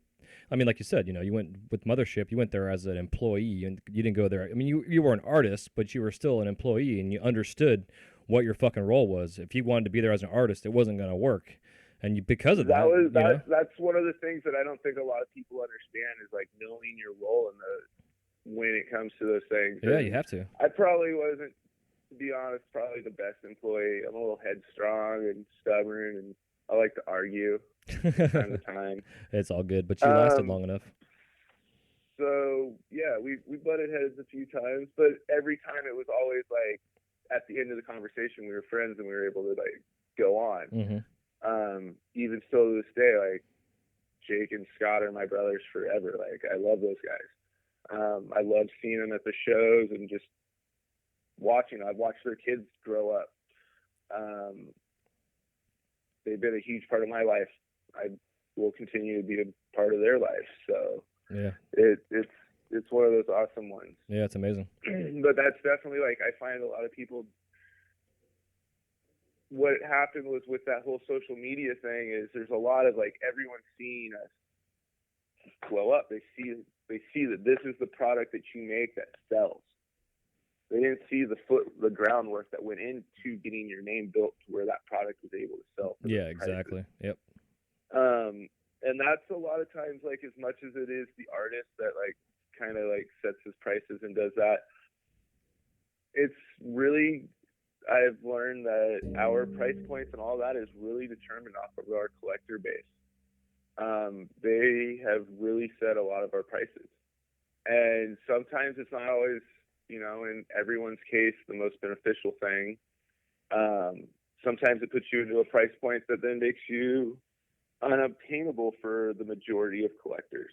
like you said, you know, you went with Mothership, you went there as an employee, and you didn't go there. I mean, you were an artist, but you were still an employee, and you understood what your fucking role was. If you wanted to be there as an artist, it wasn't going to work, and because of that, that's one of the things that I don't think a lot of people understand is like knowing your role when it comes to those things. Yeah, you have to. I probably wasn't, to be honest, probably the best employee. I'm a little headstrong and stubborn, and I like to argue from time to time. It's all good, but you lasted long enough. So yeah, we butted heads a few times, but every time it was always like at the end of the conversation we were friends and we were able to like go on. Mm-hmm. Even still to this day, like Jake and Scott are my brothers forever. Like, I love those guys. I love seeing them at the shows and just watching. I've watched their kids grow up. They've been a huge part of my life. I will continue to be a part of their life. So yeah, it's one of those awesome ones. Yeah, it's amazing. But that's definitely, like, I find a lot of people, what happened was with that whole social media thing is there's a lot of, like, everyone seeing us blow up. They see that this is the product that you make that sells. They didn't see the groundwork that went into getting your name built to where that product was able to sell. Yeah, exactly. Yep. And that's a lot of times, like, as much as it is the artist that, like, kind of, like, sets his prices and does that, it's really, I've learned that our price points and all that is really determined off of our collector base. They have really set a lot of our prices. And sometimes it's not always, you know, in everyone's case, the most beneficial thing. Sometimes it puts you into a price point that then makes you unobtainable for the majority of collectors.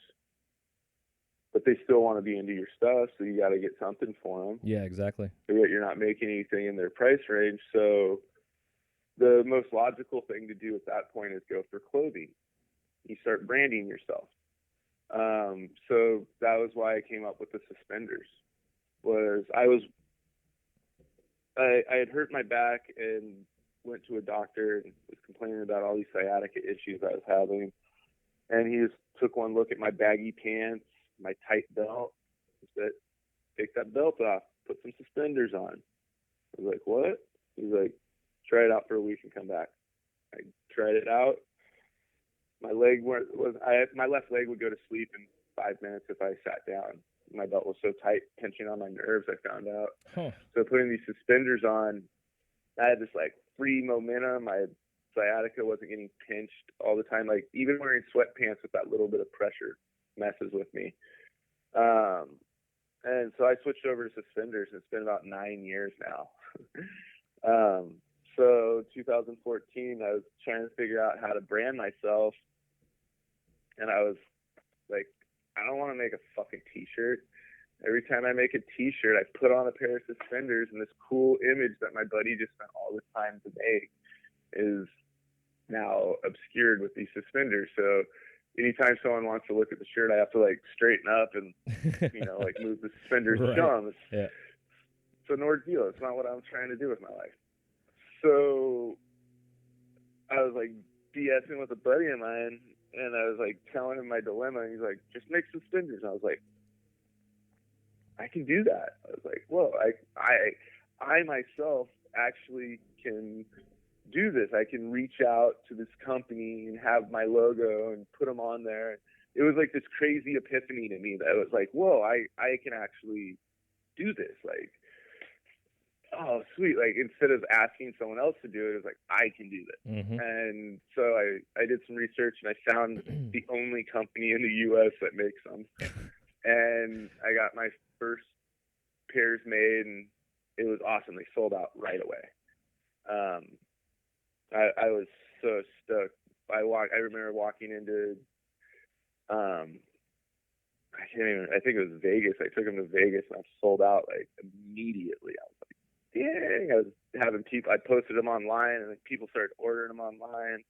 But they still want to be into your stuff, so you got to get something for them. Yeah, exactly. But yet you're not making anything in their price range. So the most logical thing to do at that point is go for clothing. You start branding yourself. So that was why I came up with the suspenders. I had hurt my back and went to a doctor and was complaining about all these sciatica issues I was having. And he just took one look at my baggy pants, my tight belt, and said, take that belt off, put some suspenders on. I was like, what? He's like, try it out for a week and come back. I tried it out. My left leg would go to sleep in 5 minutes if I sat down. My belt was so tight, pinching on my nerves, I found out. Huh. So putting these suspenders on, I had this, like, free momentum. My sciatica wasn't getting pinched all the time. Like, even wearing sweatpants with that little bit of pressure messes with me. And so I switched over to suspenders, and it's been about 9 years now. So 2014, I was trying to figure out how to brand myself, and I was like, I don't want to make a fucking t-shirt. Every time I make a t-shirt, I put on a pair of suspenders, and this cool image that my buddy just spent all this time to make is now obscured with these suspenders. So anytime someone wants to look at the shirt, I have to like straighten up and, like move the suspenders Right. down. Yeah. It's an ordeal. It's not what I'm trying to do with my life. So I was like BSing with a buddy of mine, and I was like telling him my dilemma, and he's like, just make suspenders. And I was like, I can do that. I was like, whoa, I myself actually can do this. I can reach out to this company and have my logo and put them on there. It was like this crazy epiphany to me that it was like, whoa, I can actually do this. Like, oh, sweet. Like, instead of asking someone else to do it, it was like, I can do this. Mm-hmm. And so I did some research, and I found the only company in the U.S. that makes them. And I got my first pairs made, and it was awesome. They sold out right away. I was so stoked. I remember walking into, I think it was Vegas. I took them to Vegas, and I sold out like immediately. I was like, dang. I was having people, I posted them online, and like, people started ordering them online.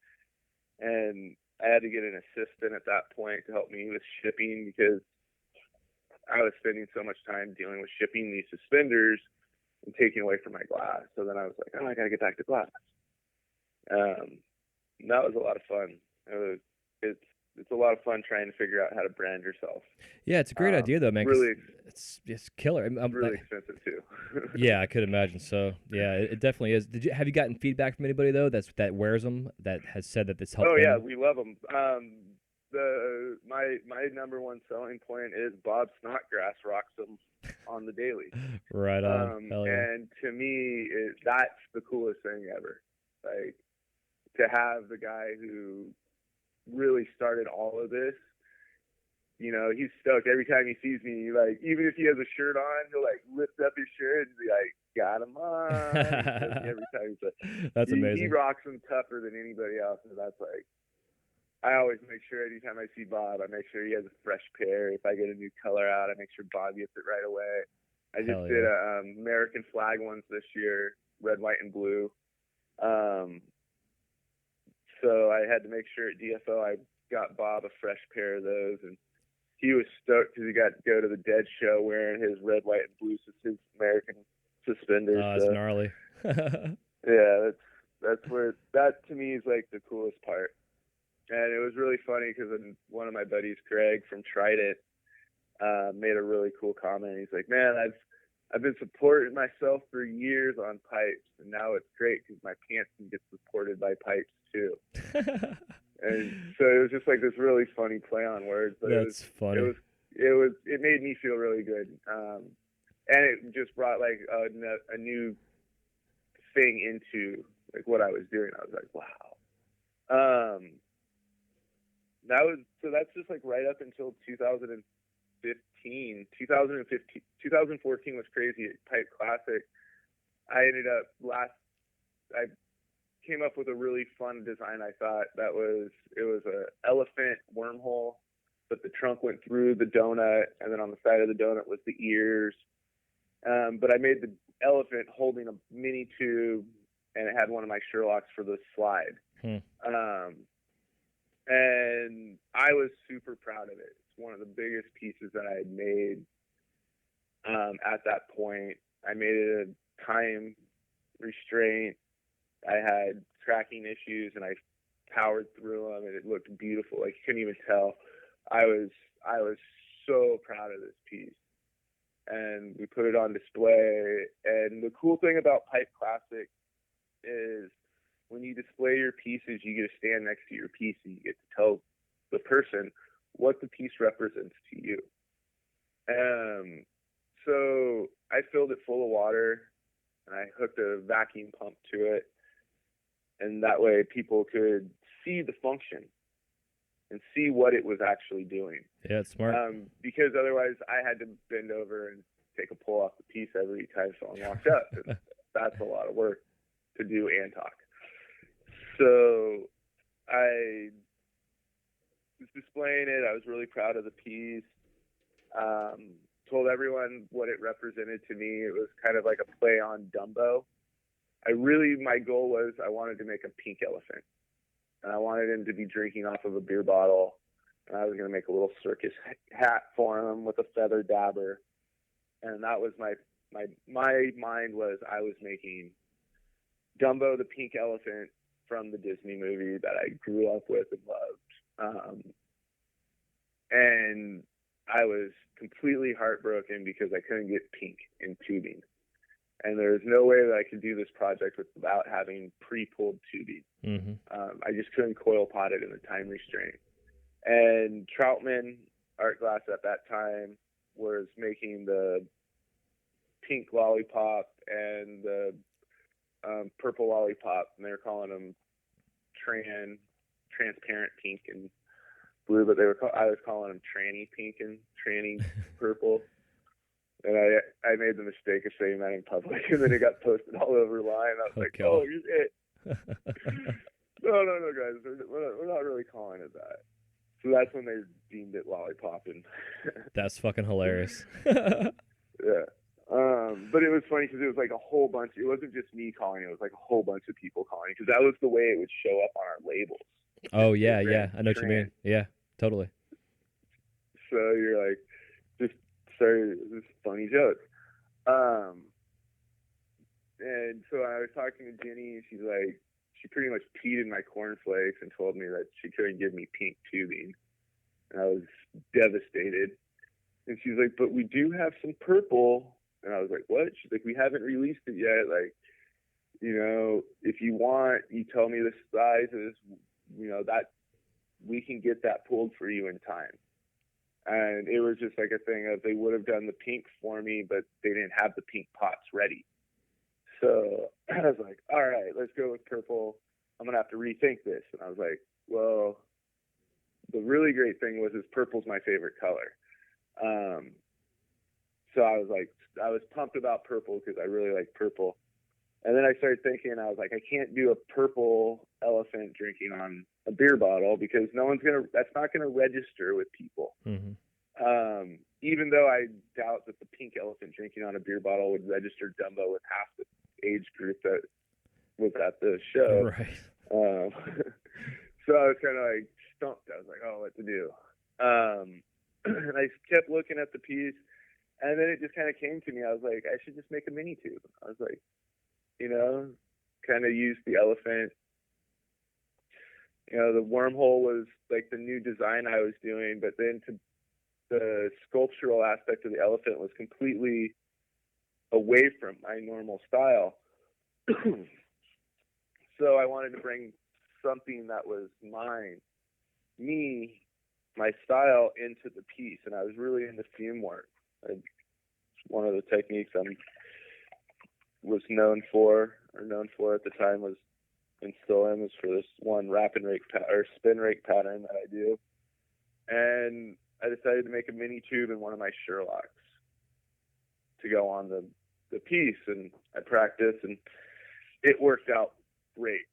And I had to get an assistant at that point to help me with shipping, because I was spending so much time dealing with shipping these suspenders and taking away from my glass. So then I was like, oh, I got to get back to glass. That was a lot of fun. It's a lot of fun trying to figure out how to brand yourself. Yeah, it's a great idea though, man. Really, it's killer. really expensive too. Yeah, I could imagine. So yeah, it definitely is. Have you gotten feedback from anybody though that wears them, that has said that this helped? Oh them? yeah, we love them. My number one selling point is Bob Snodgrass rocks them on the daily. Right on. Hell yeah. And to me, that's the coolest thing ever. Like, to have the guy who really started all of this, he's stoked every time he sees me. Like, even if he has a shirt on, he'll like lift up his shirt and be like, got him on. Every time that's amazing. He rocks them tougher than anybody else. And that's like, I always make sure anytime I see Bob, I make sure he has a fresh pair. If I get a new color out, I make sure Bob gets it right away. I just did American flag ones this year, red, white, and blue. So I had to make sure at DFO I got Bob a fresh pair of those, and he was stoked because he got to go to the Dead show wearing his red, white, and blue, his American suspenders. That's gnarly. Yeah, that's where, that to me is like the coolest part. And it was really funny because one of my buddies, Greg from Trident, made a really cool comment. He's like, man, I've been supporting myself for years on pipes, and now it's great because my pants can get supported by pipes too. And so it was just like this really funny play on words. But that's funny. It made me feel really good, and it just brought like a new thing into like what I was doing. I was like, wow. That's just like right up until 2015. 2014 was crazy at Pipe Classic. I came up with a really fun design. I thought it was a elephant wormhole, but the trunk went through the donut, and then on the side of the donut was the ears. But I made the elephant holding a mini tube, and it had one of my Sherlocks for the slide. And I was super proud of it. It's one of the biggest pieces that I had made at that point. I made it a time restraint. I had tracking issues, and I powered through them, and it looked beautiful. Like, you couldn't even tell. I was so proud of this piece. And we put it on display. And the cool thing about Pipe Classic is when you display your pieces, you get to stand next to your piece, and you get to tell the person what the piece represents to you. So I filled it full of water, and I hooked a vacuum pump to it. And that way people could see the function and see what it was actually doing. Yeah, it's smart. Because otherwise I had to bend over and take a pull off the piece every time someone walked up. And that's a lot of work to do and talk. So I was displaying it. I was really proud of the piece. Told everyone what it represented to me. It was kind of like a play on Dumbo. My goal was I wanted to make a pink elephant. And I wanted him to be drinking off of a beer bottle. And I was going to make a little circus hat for him with a feather dabber. And that was my mind was I was making Dumbo the pink elephant from the Disney movie that I grew up with and loved. And I was completely heartbroken because I couldn't get pink in tubing. And there was no way that I could do this project without having pre-pulled tubing. Mm-hmm. I just couldn't coil pot it in the time restraint. And Troutman Art Glass at that time was making the pink lollipop and the purple lollipop, and they were calling them transparent pink and blue, but I was calling them tranny pink and tranny purple. And I made the mistake of saying that in public, and then it got posted all over line. I was like, God. "Oh, you're it." No, guys, we're not really calling it that. So that's when they deemed it lollipopping. That's fucking hilarious. Yeah. But it was funny because it was like a whole bunch. It wasn't just me calling it. It was like a whole bunch of people calling it because that was the way it would show up on our labels. Oh, yeah. I know what you mean. Yeah, totally. So you're like, just started this funny joke. And so I was talking to Jenny, and she pretty much peed in my cornflakes and told me that she couldn't give me pink tubing. And I was devastated. And she's like, but we do have some purple. And I was like, what? She's like, we haven't released it yet. Like, if you want, you tell me the sizes, that we can get that pulled for you in time. And it was just like a thing of they would have done the pink for me, but they didn't have the pink pots ready. So I was like, all right, let's go with purple. I'm going to have to rethink this. And I was like, well, the really great thing was purple's my favorite color. So I was pumped about purple because I really like purple. And then I started thinking, I was like, I can't do a purple elephant drinking on a beer bottle because that's not going to register with people. Mm-hmm. Even though I doubt that the pink elephant drinking on a beer bottle would register Dumbo with half the age group that was at the show. Right. So I was kind of like stumped. I was like, oh, what to do? And I kept looking at the piece, and then it just kind of came to me. I was like, I should just make a mini tube. I was like, kind of use the elephant. The wormhole was like the new design I was doing, but then the sculptural aspect of the elephant was completely away from my normal style. So I wanted to bring something that was my style into the piece, and I was really into fume work. One of the techniques I was known for at the time was, and still am, is for this one spin rake pattern that I do. And I decided to make a mini tube in one of my Sherlocks to go on the piece, and I practiced, and it worked out great.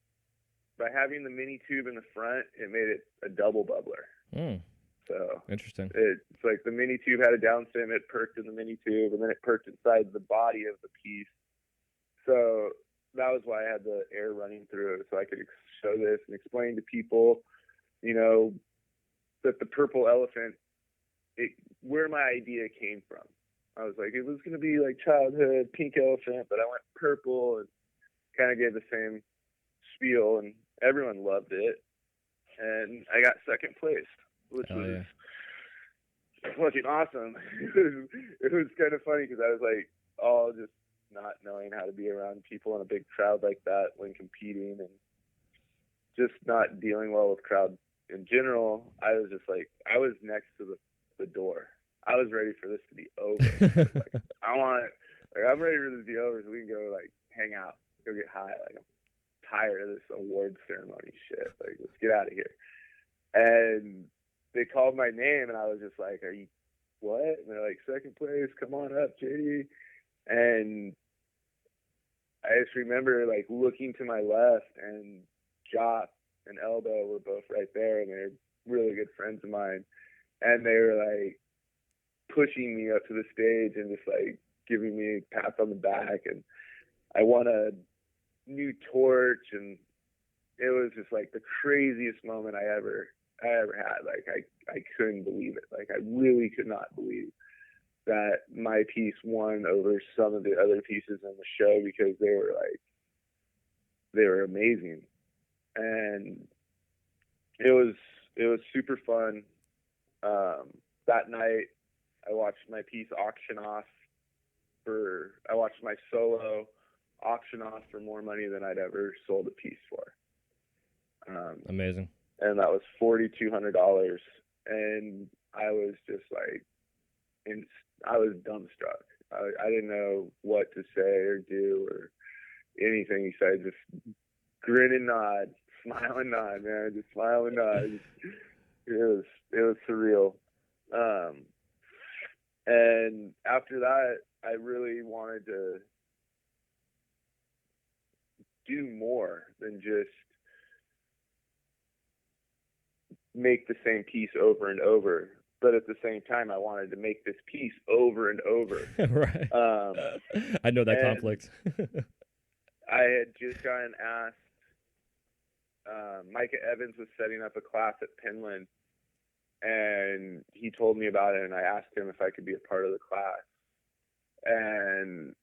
By having the mini tube in the front, it made it a double bubbler. So interesting. It's like the mini tube had a down stem, it perked in the mini tube, and then it perked inside the body of the piece. So that was why I had the air running through it, so I could show this and explain to people, that the purple elephant, where my idea came from. I was like, it was going to be like childhood pink elephant, but I went purple and kind of gave the same spiel, and everyone loved it. And I got second place, which was fucking awesome. It was kind of funny because I was like, just not knowing how to be around people in a big crowd like that when competing, and just not dealing well with crowd in general. I was just like, I was next to the door. I was ready for this to be over. I'm ready for this to be over so we can go hang out, go get high. I'm tired of this award ceremony shit. Let's get out of here. And they called my name, and I was just like, are you what? And they're like, second place, come on up, JD. And I just remember looking to my left, and Jock and Elbow were both right there, and they're really good friends of mine. And they were like, pushing me up to the stage and just like giving me pats on the back, and I won a new torch, and it was just like the craziest moment I ever had. Like I couldn't believe it. Like I really could not believe that my piece won over some of the other pieces in the show, because they were amazing. And it was super fun. That night I watched my piece auction off I watched my solo auction off for more money than I'd ever sold a piece for. Amazing. And that was $4,200. And I was just like, I was dumbstruck. I didn't know what to say or do or anything besides just grin and nod, smile and nod, man. Just smile and nod. It was surreal. And after that, I really wanted to do more than just make the same piece over and over. But at the same time, I wanted to make this piece over and over. Right. I know that conflict. I had just gotten asked, Micah Evans was setting up a class at Penland, and he told me about it, and I asked him if I could be a part of the class. And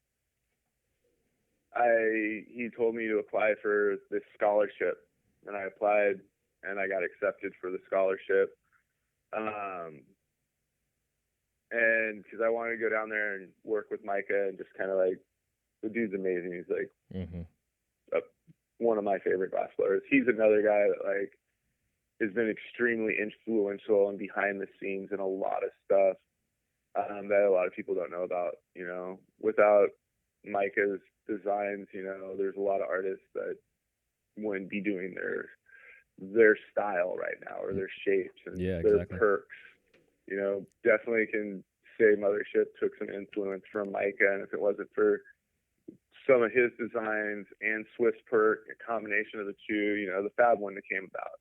he told me to apply for this scholarship, and I applied, and I got accepted for the scholarship. And because I wanted to go down there and work with Micah, and just kind of like, the dude's amazing. He's like one of my favorite glass blowers. He's another guy that like has been extremely influential and behind the scenes in a lot of stuff that a lot of people don't know about. You know, without Micah's designs, you know, there's a lot of artists that wouldn't be doing their style right now, or their shapes and their perks. You know, definitely can say Mothership took some influence from Micah, and if it wasn't for some of his designs and Swiss perk, a combination of the two, you know, the Fab wouldn't have came about.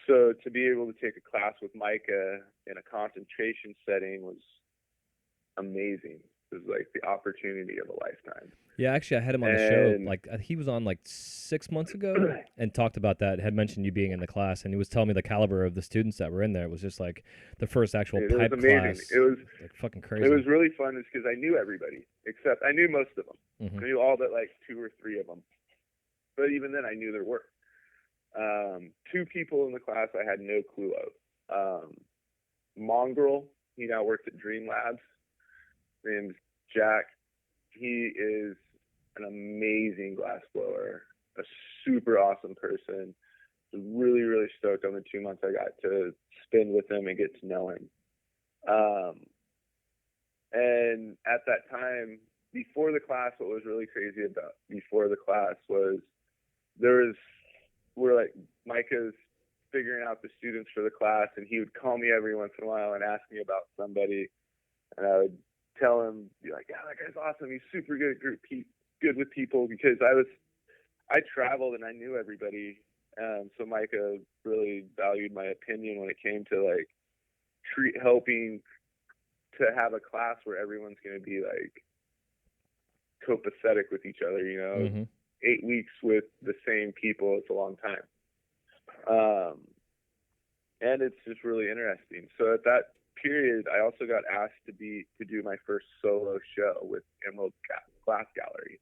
So to be able to take a class with Micah in a concentration setting was amazing. It was like the opportunity of a lifetime. Yeah, actually, I had him on the show. Like he was on like 6 months ago and talked about that. Had mentioned you being in the class, and he was telling me the caliber of the students that were in there. It was just like the first actual pipe class. It was like fucking crazy. It was really fun, just because I knew everybody, except I knew most of them. I knew all but like 2 or 3 of them. But even then, I knew their work. 2 people in the class I had no clue of. Mongrel, he now works at Dream Labs. His name's Jack. He is an amazing glass blower, a super awesome person. Really, really stoked on the 2 months I got to spend with him and get to know him. And at that time, before the class, what was really crazy about before the class was we're like, Micah's figuring out the students for the class, and he would call me every once in a while and ask me about somebody, and I would tell him, be like, yeah, that guy's awesome. He's super good at good with people, because I traveled and I knew everybody. So Micah really valued my opinion when it came to like helping to have a class where everyone's going to be like copacetic with each other, you know. 8 weeks with the same people, it's a long time. And it's just really interesting. So at that period, I also got asked to do my first solo show with Emerald Glass Gallery,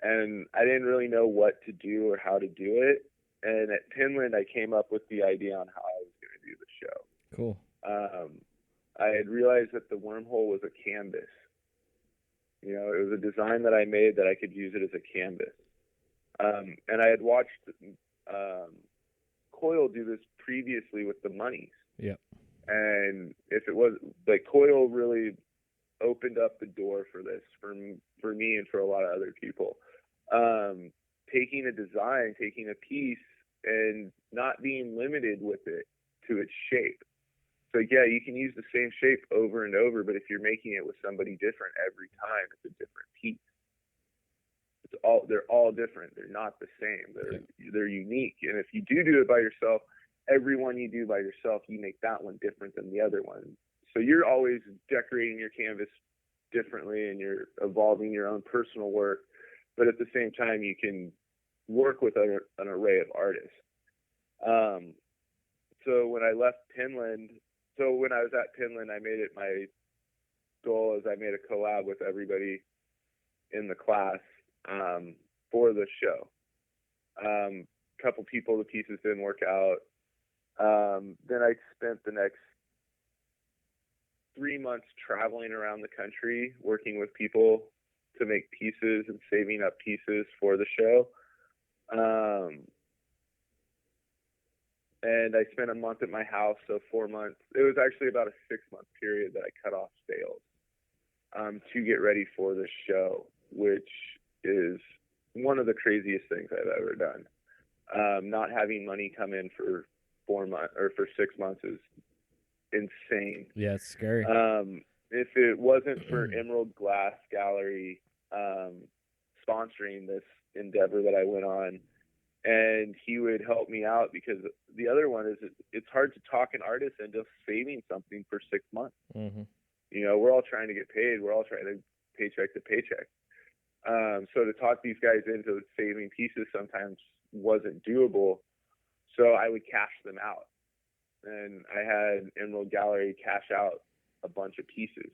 and I didn't really know what to do or how to do it. And at Penland, I came up with the idea on how I was going to do the show. Cool. I had realized that the wormhole was a canvas. You know, it was a design that I made that I could use it as a canvas. And I had watched Coil do this previously with the Moneys. Yeah. And if it was like, Coil really opened up the door for this for me and for a lot of other people. Taking a design, taking a piece, and not being limited with it to its shape. So yeah, you can use the same shape over and over, but if you're making it with somebody different every time, it's a different piece. They're all different. They're not the same. They're unique. And if you do it by yourself, every one you do by yourself, you make that one different than the other one. So you're always decorating your canvas differently, and you're evolving your own personal work. But at the same time, you can work with an array of artists. So when I left Pinland, when I was at Pinland, I made it my goal as I made a collab with everybody in the class for the show. Couple people, the pieces didn't work out. Then I spent the next 3 months traveling around the country, working with people to make pieces and saving up pieces for the show. And I spent a month at my house, so 4 months. It was actually about a 6-month period that I cut off sales to get ready for the show, which is one of the craziest things I've ever done. Not having money come in for 4 months or for 6 months is insane. Yeah, it's scary. If it wasn't for Emerald Glass Gallery sponsoring this endeavor that I went on, and he would help me out, because the other one is it's hard to talk an artist into saving something for 6 months. Mm-hmm. You know, we're all trying to get paid. We're all trying to paycheck to paycheck. So to talk these guys into saving pieces sometimes wasn't doable. So I would cash them out. And I had Emerald Gallery cash out a bunch of pieces.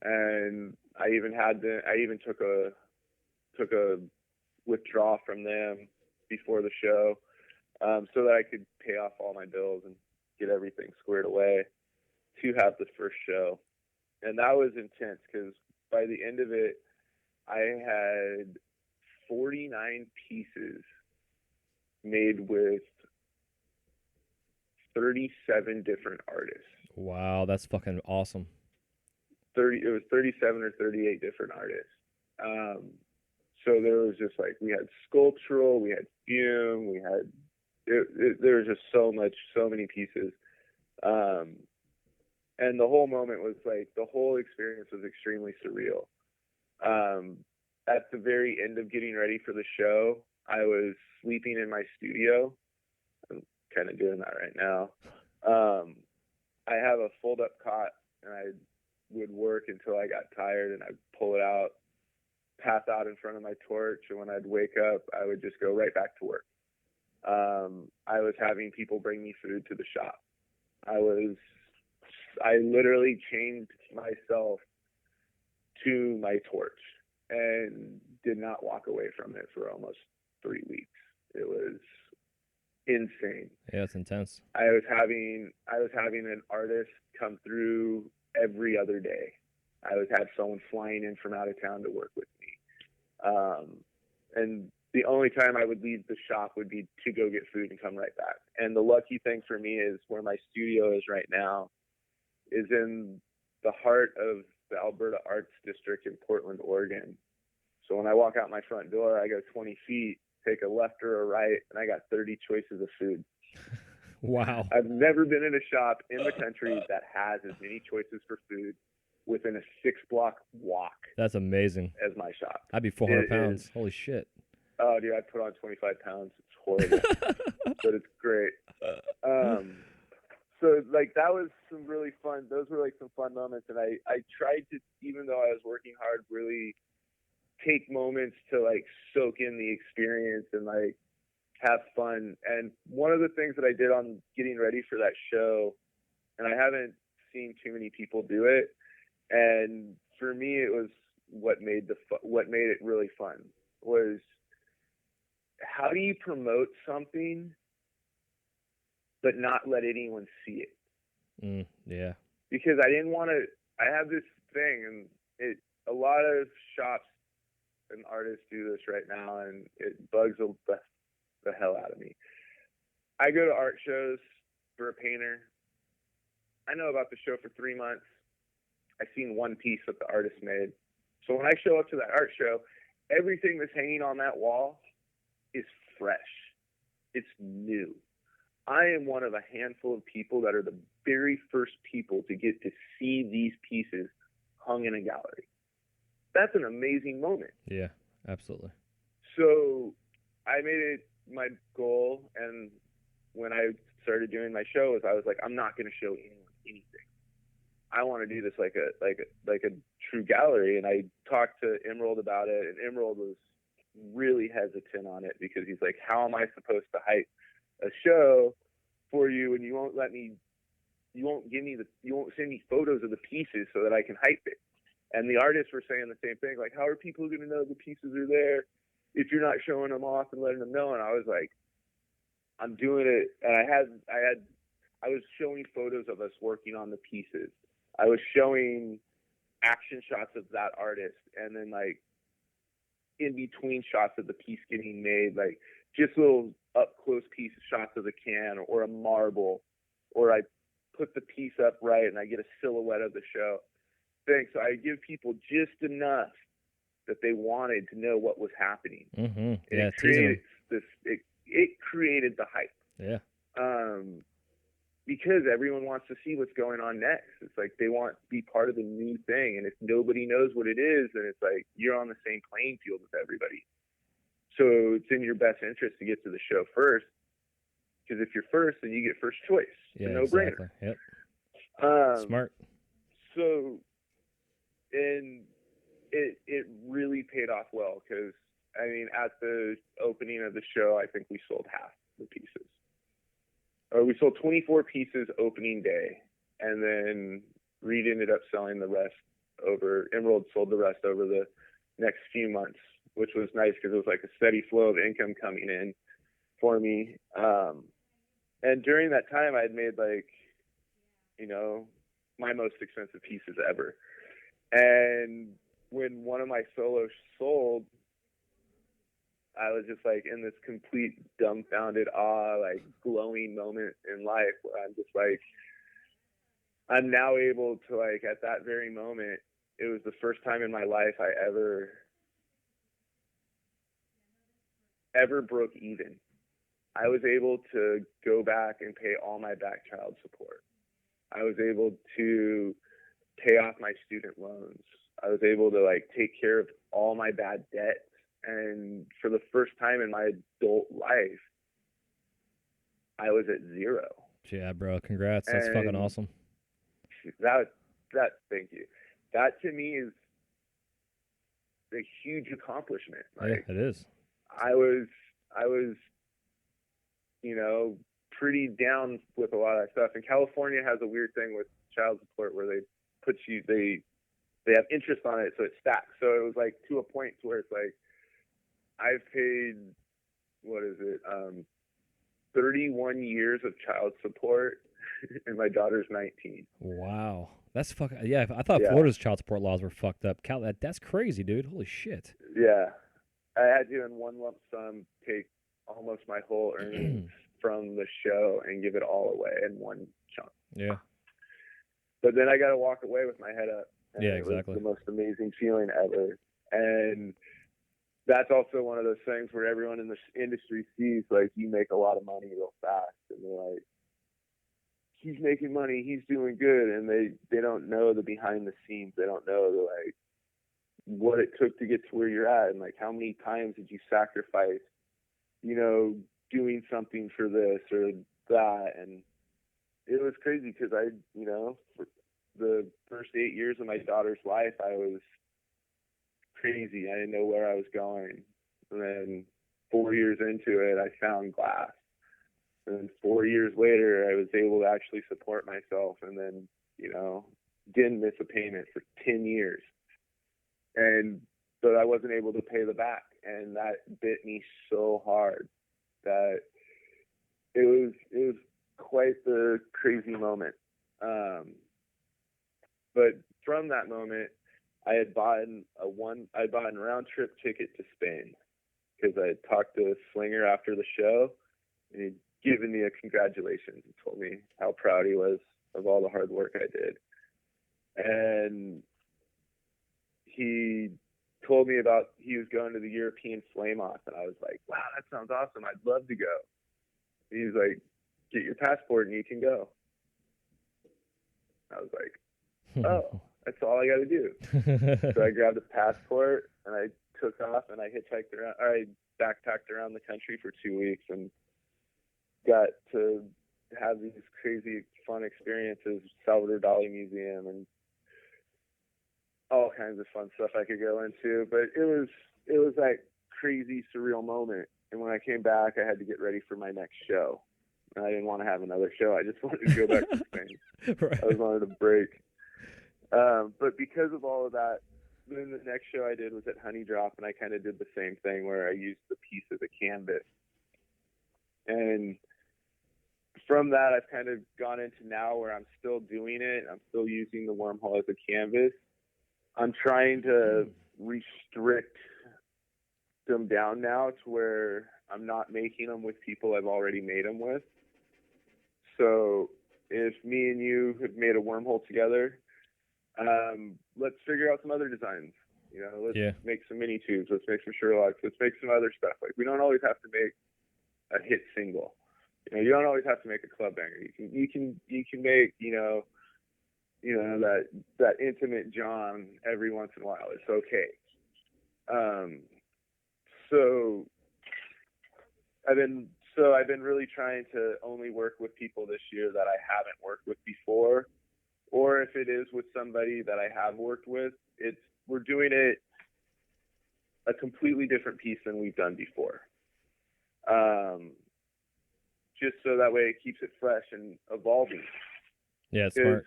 And I even took a withdrawal from them before the show, so that I could pay off all my bills and get everything squared away to have the first show. And that was intense, because by the end of it, I had 49 pieces made with 37 different artists. Wow, that's fucking awesome. It was 37 or 38 different artists. So there was just like, we had sculptural, we had fume, we had, there was just so many pieces. And the whole moment was like, the whole experience was extremely surreal. At the very end of getting ready for the show, I was sleeping in my studio. I'm kind of doing that right now. I have a fold-up cot, and I would work until I got tired, and I'd pull it out, pass out in front of my torch, and when I'd wake up, I would just go right back to work. I was having people bring me food to the shop. I literally chained myself to my torch and did not walk away from it for almost 3 weeks. It was insane. Yeah, it's intense. I was having an artist come through every other day. I would have someone flying in from out of town to work with me. And the only time I would leave the shop would be to go get food and come right back. And the lucky thing for me is where my studio is right now is in the heart of the Alberta Arts District in Portland, Oregon. So when I walk out my front door, I go 20 feet, take a left or a right, and I got 30 choices of food. Wow. I've never been in a shop in the country that has as many choices for food within a 6-block walk. That's amazing. As my shop. I'd be 400 pounds. Holy shit. Oh, dude, I put on 25 pounds. It's horrible, but it's great. So, like, that was some really fun. Those were, like, some fun moments. And I tried to, even though I was working hard, really take moments to, like, soak in the experience and, like, have fun. And one of the things that I did on getting ready for that show, and I haven't seen too many people do it, and for me, it was what made it really fun, was how do you promote something but not let anyone see it? Yeah. Because I didn't want to. I have this thing, and a lot of shops and artists do this right now, and it bugs the hell out of me. I go to art shows for a painter. I know about the show for 3 months. I've seen one piece that the artist made. So when I show up to that art show, everything that's hanging on that wall is fresh. It's new. I am one of a handful of people that are the very first people to get to see these pieces hung in a gallery. That's an amazing moment. Yeah, absolutely. So I made it my goal, and when I started doing my shows, I was like, I'm not going to show anyone anything. I want to do this like a true gallery. And I talked to Emerald about it, and Emerald was really hesitant on it because he's like, how am I supposed to hype a show for you and you won't send me photos of the pieces so that I can hype it? And the artists were saying the same thing, like, how are people going to know the pieces are there if you're not showing them off and letting them know? And I was like, I'm doing it. And I was showing photos of us working on the pieces. I was showing action shots of that artist, and then like in between shots of the piece getting made, like just little up close piece shots of the can or a marble, or I put the piece up right and I get a silhouette of the show thing. So I give people just enough that they wanted to know what was happening. Mm-hmm. Yeah, it created it created the hype. Yeah. Because everyone wants to see what's going on next. It's like they want to be part of the new thing. And if nobody knows what it is, then it's like you're on the same playing field with everybody. So it's in your best interest to get to the show first. Because if you're first, then you get first choice. Yeah, no brainer. Exactly. Yep. Smart. So, and it really paid off well because, I mean, at the opening of the show, I think we sold half the pieces. We sold 24 pieces opening day, and then Reed ended up selling the rest Emerald sold the rest over the next few months, which was nice because it was like a steady flow of income coming in for me. And during that time, I'd made like, my most expensive pieces ever. And when one of my solos sold, I was just like in this complete dumbfounded awe, like glowing moment in life where I'm just like, I'm now able to like, at that very moment, it was the first time in my life I ever broke even. I was able to go back and pay all my back child support. I was able to pay off my student loans. I was able to like take care of all my bad debts. And for the first time in my adult life, I was at zero. Yeah, bro. Congrats. That's fucking awesome. That, thank you. That to me is a huge accomplishment. Like, yeah, it is. I was, pretty down with a lot of that stuff. And California has a weird thing with child support where they have interest on it, so it stacks. So it was like to a point to where it's like, I've paid, 31 years of child support, and my daughter's 19. Wow. That's fucking, yeah, I thought Florida's child support laws were fucked up. That's crazy, dude. Holy shit. Yeah. I had to, in one lump sum, take almost my whole earnings from the show and give it all away in one chunk. Yeah. But then I got to walk away with my head up. And yeah, exactly. It was the most amazing feeling ever. And that's also one of those things where everyone in this industry sees, like, you make a lot of money real fast. And they're like, he's making money, he's doing good. And they don't know the behind the scenes. They don't know like what it took to get to where you're at. And like, how many times did you sacrifice, doing something for this or that? And it was crazy because for the first 8 years of my daughter's life, I was crazy. I didn't know where I was going. And then 4 years into it, I found glass. And then 4 years later, I was able to actually support myself, and then, didn't miss a payment for 10 years. But I wasn't able to pay the back. And that bit me so hard that it was quite the crazy moment. But from that moment, I had bought a round trip ticket to Spain because I had talked to Slinger after the show, and he'd given me a congratulations and told me how proud he was of all the hard work I did. And he told me about he was going to the European Flame-Off, and I was like, wow, that sounds awesome. I'd love to go. And he was like, get your passport and you can go. I was like, oh, that's all I got to do. So I grabbed a passport and I took off and I backpacked around the country for 2 weeks and got to have these crazy fun experiences, Salvador Dali Museum and all kinds of fun stuff I could go into. But it was that crazy surreal moment. And when I came back, I had to get ready for my next show. And I didn't want to have another show. I just wanted to go back to Spain. Right. I was wanted to break. But because of all of that, then the next show I did was at Honey Drop, and I kind of did the same thing where I used the piece as a canvas. And from that, I've kind of gone into now where I'm still doing it. I'm still using the wormhole as a canvas. I'm trying to restrict them down now to where I'm not making them with people I've already made them with. So if me and you have made a wormhole together, let's figure out some other designs. Let's make some mini tubes. Let's make some Sherlocks. Let's make some other stuff. Like, we don't always have to make a hit single. You don't always have to make a club banger. You can make that intimate John every once in a while. It's okay. So I've been really trying to only work with people this year that I haven't worked with before, or if it is with somebody that I have worked with, we're doing it a completely different piece than we've done before. Just so that way it keeps it fresh and evolving. Yeah, it's smart.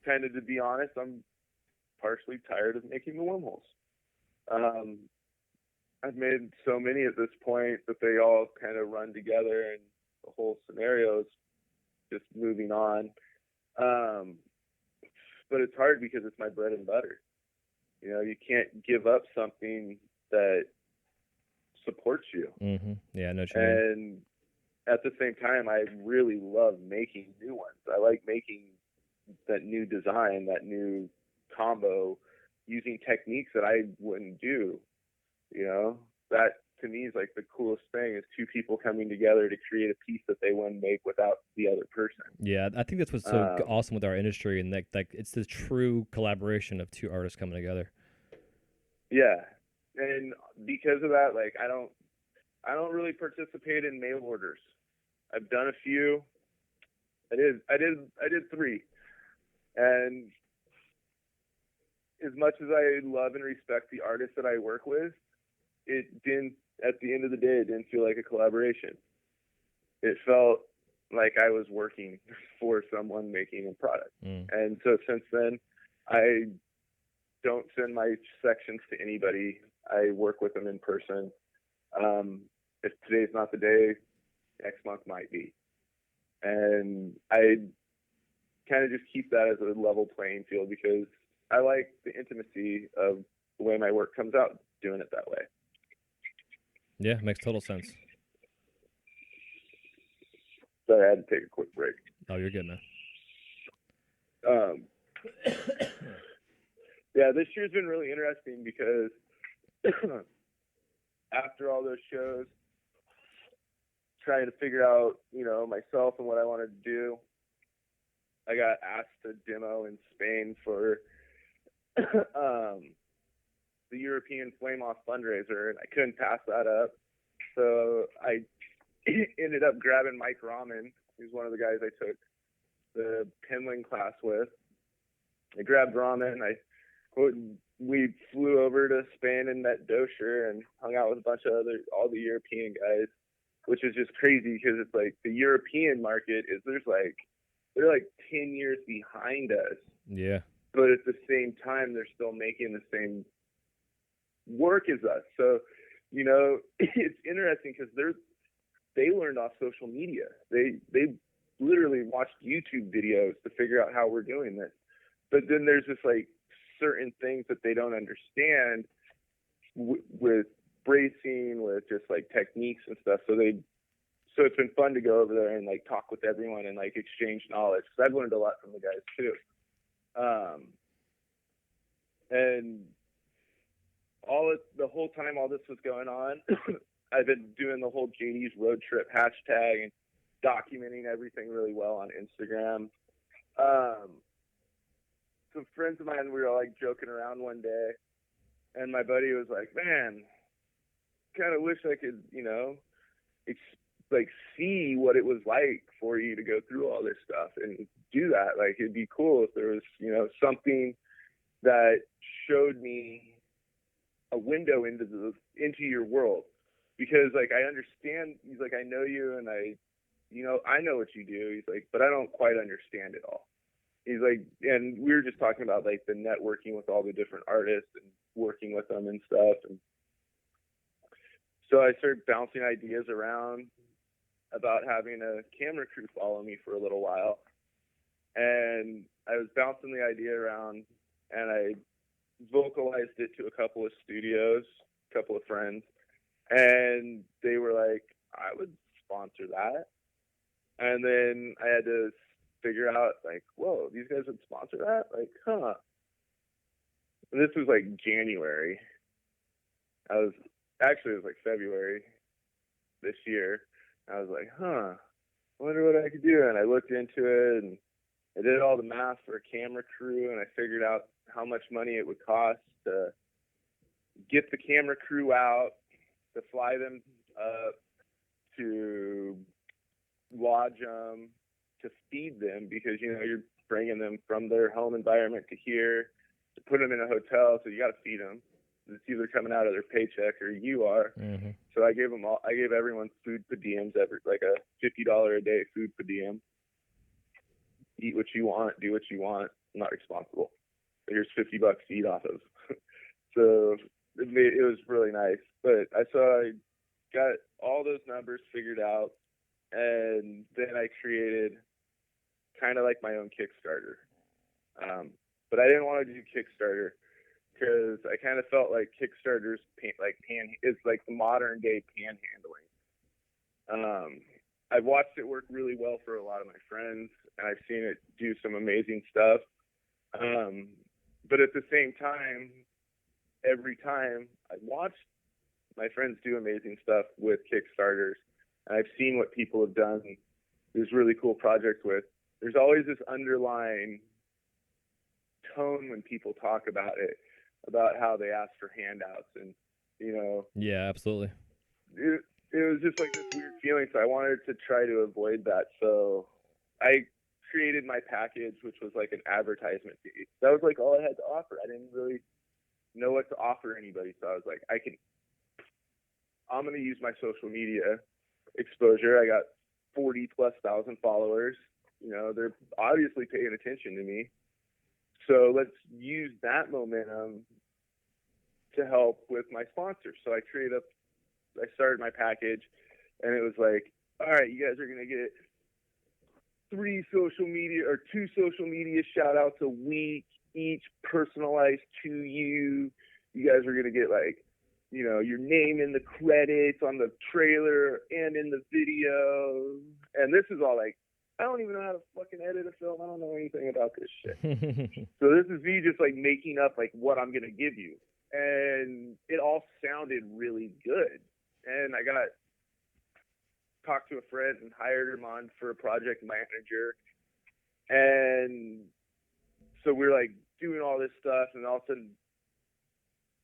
Kind of, to be honest, I'm partially tired of making the wormholes. I've made so many at this point that they all kind of run together, and the whole scenario is just moving on. But it's hard because it's my bread and butter. You can't give up something that supports you. Mm-hmm. Yeah, I know what you mean. And at the same time, I really love making new ones. I like making that new design, that new combo, using techniques that I wouldn't do. That to me is like the coolest thing, is two people coming together to create a piece that they wouldn't make without the other person. Yeah, I think that's what's so awesome with our industry, and like it's the true collaboration of two artists coming together. Yeah, and because of that, like I don't really participate in mail orders. I've done a few. I did 3, and as much as I love and respect the artists that I work with, it didn't. At the end of the day, it didn't feel like a collaboration. It felt like I was working for someone making a product. And so since then, I don't send my sections to anybody. I work with them in person. If today's not the day, next month might be. And I kind of just keep that as a level playing field, because I like the intimacy of the way my work comes out, doing it that way. Yeah, makes total sense. So I had to take a quick break. Oh, you're good, man. Yeah, this year's been really interesting because after all those shows, trying to figure out, myself and what I wanted to do, I got asked to demo in Spain for the European Flame Off fundraiser, and I couldn't pass that up. So I ended up grabbing Mike Rahman, who's one of the guys I took the Penland class with. I grabbed Rahman. We flew over to Spain and met Dosher and hung out with a bunch of all the European guys, which is just crazy because it's like the European market they're like 10 years behind us. Yeah. But at the same time, they're still making the same work as us. So, it's interesting because they learned off social media. They literally watched YouTube videos to figure out how we're doing this. But then there's just like certain things that they don't understand with bracing, with just like techniques and stuff. So it's been fun to go over there and like talk with everyone and like exchange knowledge, because I've learned a lot from the guys too. And the whole time all this was going on, I've been doing the whole JD's road trip hashtag and documenting everything really well on Instagram. Some friends of mine, we were like joking around one day, and my buddy was like, "Man, kind of wish I could, like see what it was like for you to go through all this stuff and do that. Like, it'd be cool if there was, you know, something that showed me a window into your world, because like I understand. He's like, I know you, and I know what you do. He's like, but I don't quite understand it all. He's like, and we were just talking about like the networking with all the different artists and working with them and stuff. And so I started bouncing ideas around about having a camera crew follow me for a little while. And I was bouncing the idea around, and I vocalized it to a couple of studios, a couple of friends, and they were like, I would sponsor that. And then I had to figure out, like, whoa, these guys would sponsor that? Like, huh. And this was like January. It was like February this year. I was like, huh, I wonder what I could do. And I looked into it, and I did all the math for a camera crew, and I figured out how much money it would cost to get the camera crew out, to fly them up, to lodge them, to feed them, because, you know, you're bringing them from their home environment to here, to put them in a hotel, so you got to feed them. It's either coming out of their paycheck or you are. Mm-hmm. So I gave everyone food per diems, like a $50 a day food per diem. Eat what you want, do what you want. I'm not responsible. But here's $50 to eat off of. So it was really nice. But I got all those numbers figured out, and then I created kind of like my own Kickstarter. But I didn't want to do Kickstarter because I kind of felt like Kickstarter's is like the modern day panhandling. I've watched it work really well for a lot of my friends, and I've seen it do some amazing stuff. But at the same time, every time I watched my friends do amazing stuff with Kickstarters, and I've seen what people have done these really cool projects with, there's always this underlying tone when people talk about it, about how they ask for handouts, and, you know. Yeah, absolutely. It was just like this weird feeling, so I wanted to try to avoid that. So I created my package, which was like an advertisement fee. That was like all I had to offer. I didn't really know what to offer anybody, so I was like, I'm going to use my social media exposure. I got 40,000+ followers. You know, they're obviously paying attention to me. So let's use that momentum to help with my sponsors. So I started my package, and it was like, all right, you guys are going to get 2 social media shout outs a week, each personalized to you. You guys are going to get, like, you know, your name in the credits on the trailer and in the video. And this is all like, I don't even know how to fucking edit a film. I don't know anything about this shit. So this is me just like making up like what I'm going to give you. And it all sounded really good. And I talked to a friend and hired him on for a project manager. And so we're like doing all this stuff, and all of a sudden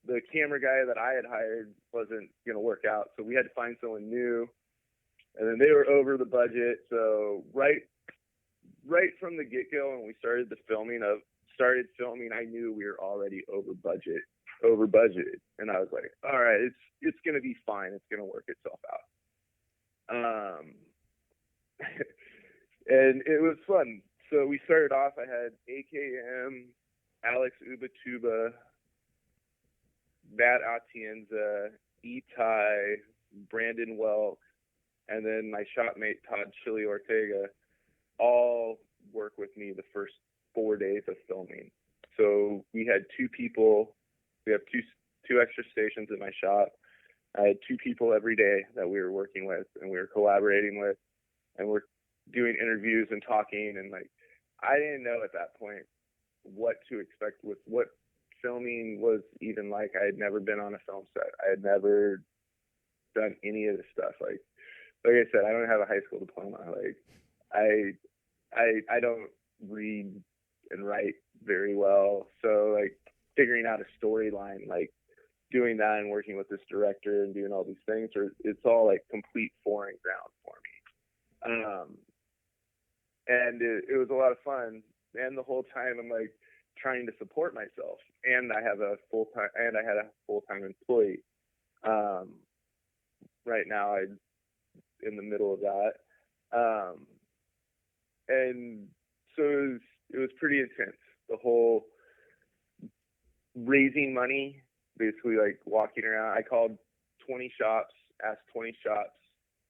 the camera guy that I had hired wasn't going to work out. So we had to find someone new. And then they were over the budget. So right from the get-go, when we started filming, I knew we were already over budget. And I was like, all right, it's going to be fine. It's going to work itself out. And it was fun. So we started off, I had AKM, Alex Ubatuba, Matt Atienza, Itai, Brandon Welk, and then my shopmate Todd Chili Ortega all work with me the first 4 days of filming. So we had 2 people. We have two extra stations in my shop. I had 2 people every day that we were working with and we were collaborating with, and we're doing interviews and talking. And like, I didn't know at that point what to expect with what filming was even like. I had never been on a film set. I had never done any of this stuff. Like I said, I don't have a high school diploma. Like I don't read and write very well. So like figuring out a storyline, like doing that and working with this director and doing all these things, or it's all like complete foreign ground for me. And it was a lot of fun. And the whole time I'm like trying to support myself, and I had a full-time employee. Right now I'm in the middle of that. And so it was pretty intense. The whole raising money, basically like walking around. I called 20 shops, asked 20 shops.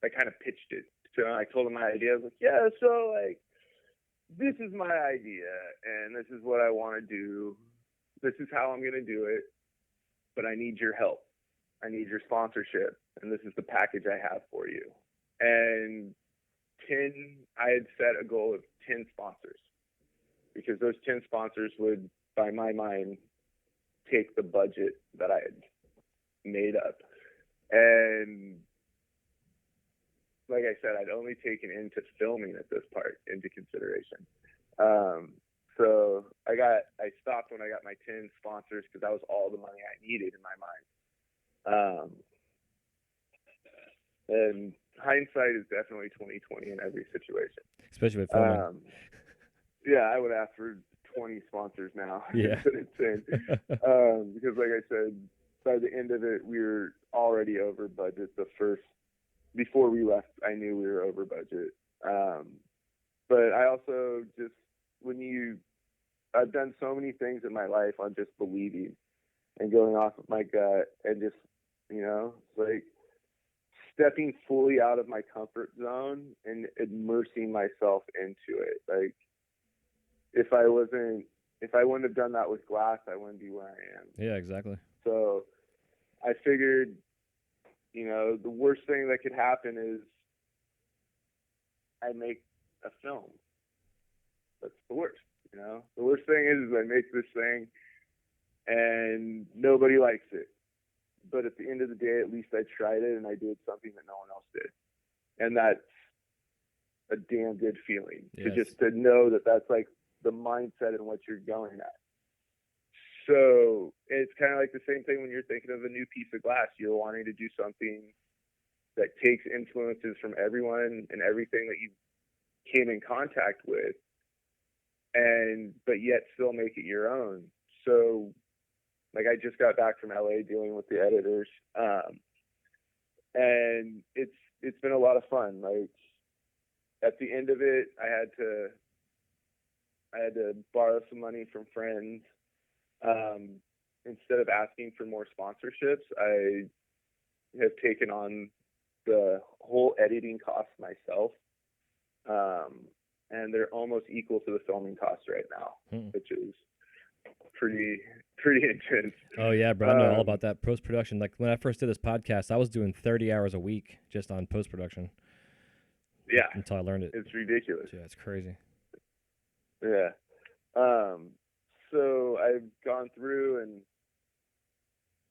I kind of pitched it. So I told them my idea. I was like, yeah, so like, this is my idea, and this is what I want to do. This is how I'm going to do it, but I need your help. I need your sponsorship, and this is the package I have for you. And I had set a goal of 10 sponsors, because those 10 sponsors would, by my mind, take the budget that I had made up. And like I said, I'd only taken into filming at this part into consideration. So I stopped when I got my 10 sponsors, because that was all the money I needed in my mind. And hindsight is definitely 20/20 in every situation. Especially with filming. Yeah, I would ask for 20 sponsors now. Yeah. It's insane. Because like I said, by the end of it, we were already over budget. Before we left, I knew we were over budget. But I also just, I've done so many things in my life on just believing and going off of my gut, and just, like stepping fully out of my comfort zone and immersing myself into it. Like, if I wouldn't have done that with glass, I wouldn't be where I am. Yeah, exactly. So I figured, the worst thing that could happen is I make a film. That's the worst, The worst thing is I make this thing and nobody likes it. But at the end of the day, at least I tried it and I did something that no one else did. And that's a damn good feeling. Yes. To know that that's like the mindset and what you're going at. So it's kind of like the same thing when you're thinking of a new piece of glass. You're wanting to do something that takes influences from everyone and everything that you came in contact with, but yet still make it your own. So like, I just got back from LA dealing with the editors, and it's been a lot of fun. Like, at the end of it, I had to borrow some money from friends. Instead of asking for more sponsorships, I have taken on the whole editing costs myself. And they're almost equal to the filming costs right now, which is pretty intense. Oh yeah, bro. I know all about that post-production. Like, when I first did this podcast, I was doing 30 hours a week just on post-production. Yeah. Until I learned it. It's ridiculous. Yeah, it's crazy. Yeah. So I've gone through and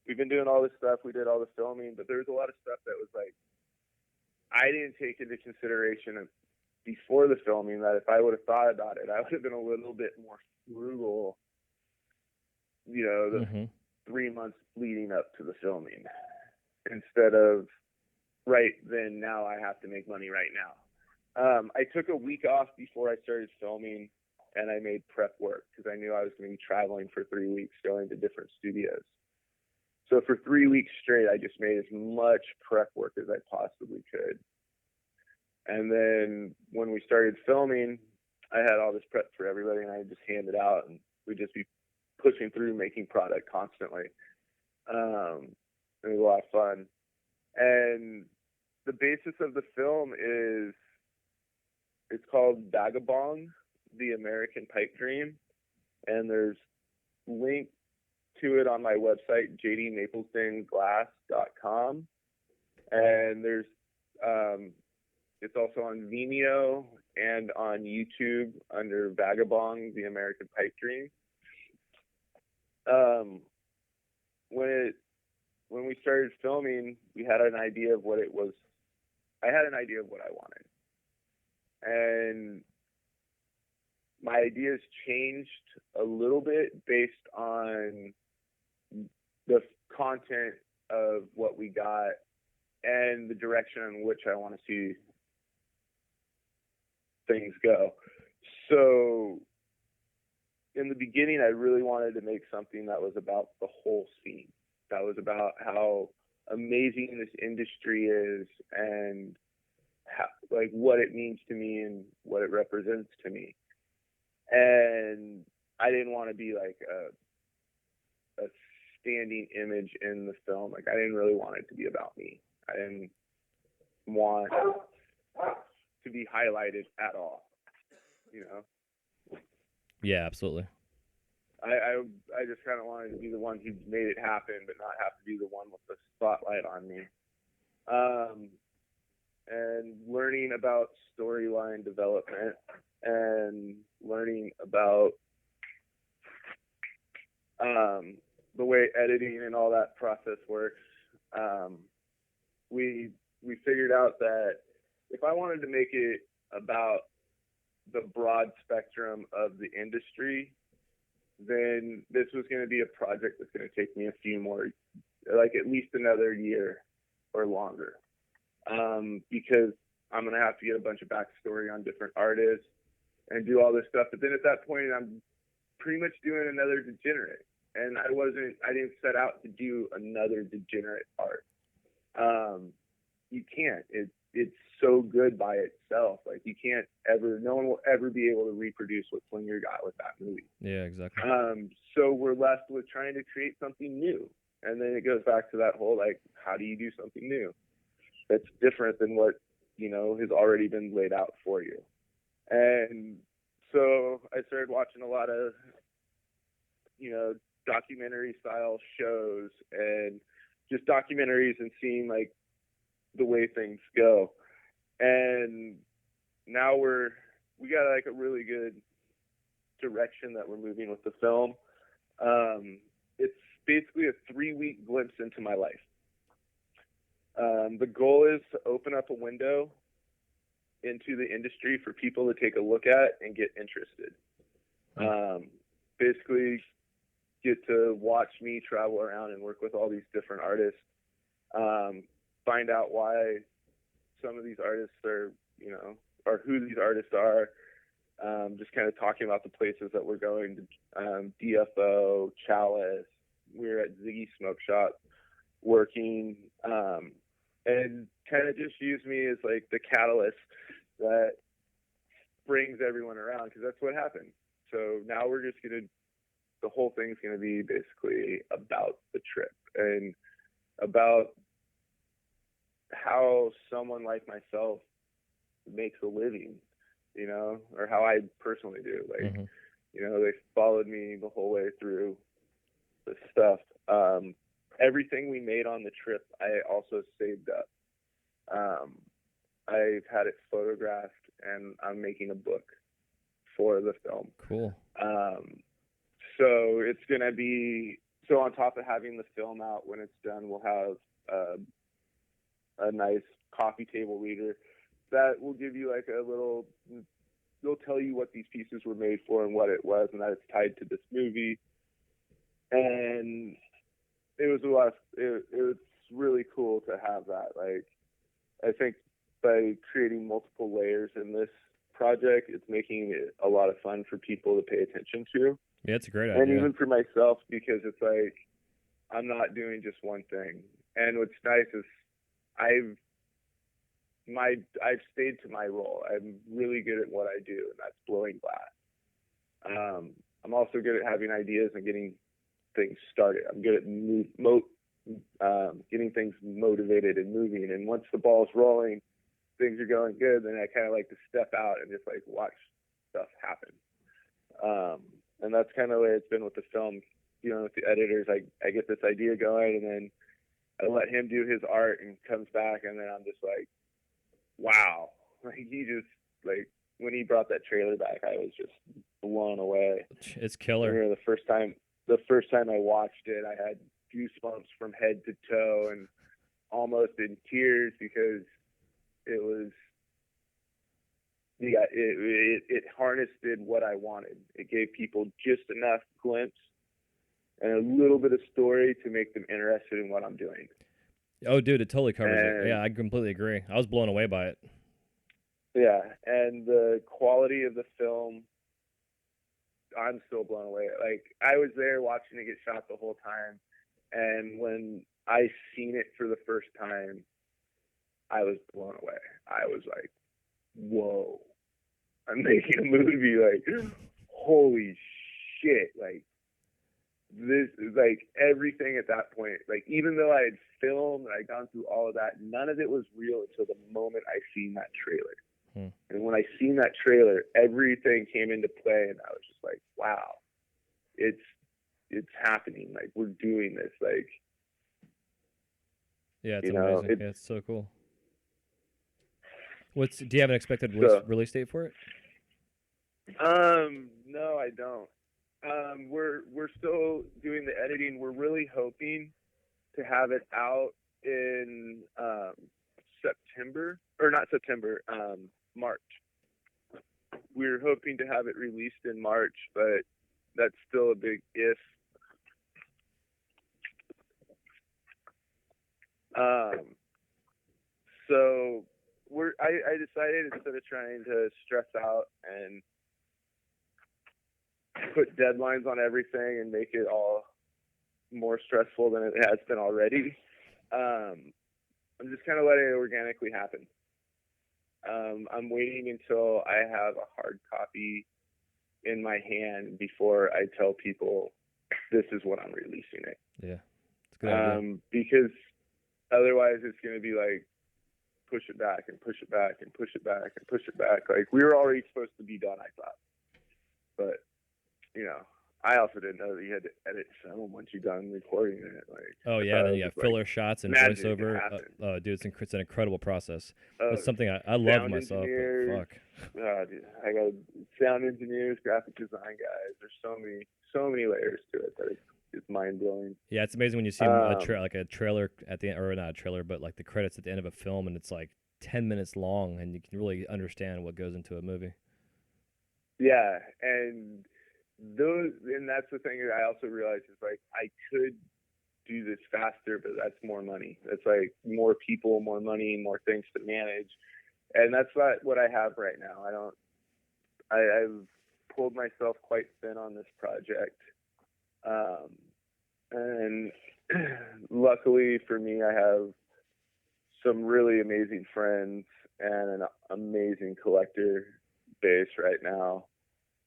we've been doing all this stuff. We did all the filming, but there's a lot of stuff that was like, I didn't take into consideration before the filming, that if I would have thought about it, I would have been a little bit more frugal, the 3 months leading up to the filming, instead of right then, now I have to make money right now. I took a week off before I started filming, and I made prep work, because I knew I was going to be traveling for 3 weeks, going to different studios. So for 3 weeks straight, I just made as much prep work as I possibly could. And then when we started filming, I had all this prep for everybody, and I just hand it out, and we'd just be pushing through, making product constantly. It was a lot of fun. And the basis of the film it's called Vagabong, the American Pipe Dream. And there's link to it on my website, J.D.Maplesden.com. And there's, it's also on Vimeo and on YouTube under Vagabong, the American Pipe Dream. When we started filming, we had an idea of what it was. I had an idea of what I wanted. And my ideas changed a little bit based on content of what we got and the direction in which I want to see things go. So in the beginning, I really wanted to make something that was about the whole scene, that was about how amazing this industry is and how, like, what it means to me and what it represents to me. And I didn't want to be like a standing image in the film. Like, I didn't really want it to be about me. I didn't want to be highlighted at all, you know? Yeah, absolutely. I just kind of wanted to be the one who made it happen, but not have to be the one with the spotlight on me. And learning about storyline development and learning about the way editing and all that process works, we figured out that if I wanted to make it about the broad spectrum of the industry, then this was going to be a project that's going to take me a few more, like at least another year or longer, because I'm going to have to get a bunch of backstory on different artists and do all this stuff. But then at that point, I'm pretty much doing another Degenerate, and I didn't set out to do another Degenerate art. You can't. It's so good by itself. Like, you can't ever, no one will ever be able to reproduce what Slinger got with that movie. Yeah, exactly. So we're left with trying to create something new. And then it goes back to that whole, like, how do you do something new that's different than what, you know, has already been laid out for you? And so I started watching a lot of, you know, documentary style shows and just documentaries and seeing, like, the way things go. And now we got like a really good direction that we're moving with the film. It's basically a 3-week glimpse into my life. The goal is to open up a window into the industry for people to take a look at and get interested. Basically get to watch me travel around and work with all these different artists, find out why some of these artists are, you know, or who these artists are, just kind of talking about the places that we're going to, DFO, Chalice, we're at Ziggy Smoke Shop working, and kind of just use me as like the catalyst that brings everyone around, because that's what happened. So now we're just the whole thing's going to be basically about the trip and about how someone like myself makes a living, you know, or how I personally do. Like, you know, they followed me the whole way through the stuff. Everything we made on the trip, I also saved up. I've had it photographed, and I'm making a book for the film. Cool. So it's going to be, so on top of having the film out, when it's done, we'll have a nice coffee table reader that will give you like a little, they'll tell you what these pieces were made for and what it was, and that it's tied to this movie. And it was really cool to have that. Like, I think by creating multiple layers in this project, it's making it a lot of fun for people to pay attention to. Yeah, it's a great idea. And even for myself, because it's like, I'm not doing just one thing. And what's nice is I've stayed to my role. I'm really good at what I do, and that's blowing glass. I'm also good at having ideas and getting things started. I'm good at getting things motivated and moving. And once the ball's rolling, things are going good, then I kind of like to step out and just like watch stuff happen. And that's kind of the way it's been with the film. You know, with the editors, I get this idea going, and then I let him do his art, and comes back, and then I'm just like, wow. Like, he just, like, when he brought that trailer back, I was just blown away. It's killer. You know, the first time I watched it, I had goosebumps from head to toe and almost in tears, because it was, yeah, it harnessed what I wanted. It gave people just enough glimpse and a little bit of story to make them interested in what I'm doing. Oh, dude, it totally covers it. And Yeah, I completely agree. I was blown away by it. yeah, and the quality of the film, I'm still blown away. Like, I was there watching it get shot the whole time, and when I seen it for the first time, I was blown away. I was like, whoa, I'm making a movie. Like, holy shit. Like, this is like everything at that point. Like, even though I had filmed and I'd gone through all of that, none of it was real until the moment I seen that trailer. And when I seen that trailer, everything came into play, and I was just like, wow, it's happening. Like, we're doing this. Like, yeah, it's amazing. Yeah, it's so cool. Do you have an expected release date for it? No, I don't. We're still doing the editing. We're really hoping to have it out in March. We're hoping to have it released in March, but that's still a big if. So I decided, instead of trying to stress out and put deadlines on everything and make it all more stressful than it has been already, I'm just kind of letting it organically happen. I'm waiting until I have a hard copy in my hand before I tell people this is when I'm releasing it. Yeah, it's a good idea. Because otherwise it's going to be like, push it back and push it back and push it back and push it back. Like, we were already supposed to be done, I thought. But, you know, I also didn't know that you had to edit film once you're done recording it. Like, oh yeah, then you have filler shots and voiceover. Oh, dude, it's an incredible process. It's something I love myself. But fuck. Dude, I got sound engineers, graphic design guys. There's so many layers to it that it's mind blowing. Yeah, it's amazing when you see a trailer at the end, or not a trailer, but like the credits at the end of a film, and it's like 10 minutes long, and you can really understand what goes into a movie. Yeah, and that's the thing that I also realized is, like, I could do this faster, but that's more money. That's like more people, more money, more things to manage, and that's not what I have right now. I've pulled myself quite thin on this project. And luckily for me, I have some really amazing friends and an amazing collector base right now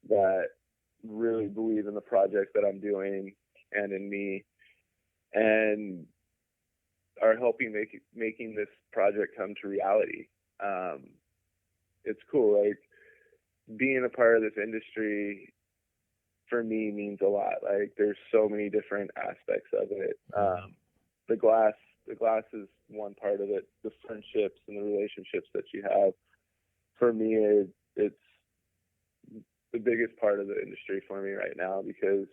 that really believe in the project that I'm doing and in me, and are helping making this project come to reality. It's cool. Like, being a part of this industry for me means a lot. Like, there's so many different aspects of it. The glass is one part of it. The friendships and the relationships that you have, for me, it's the biggest part of the industry for me right now, because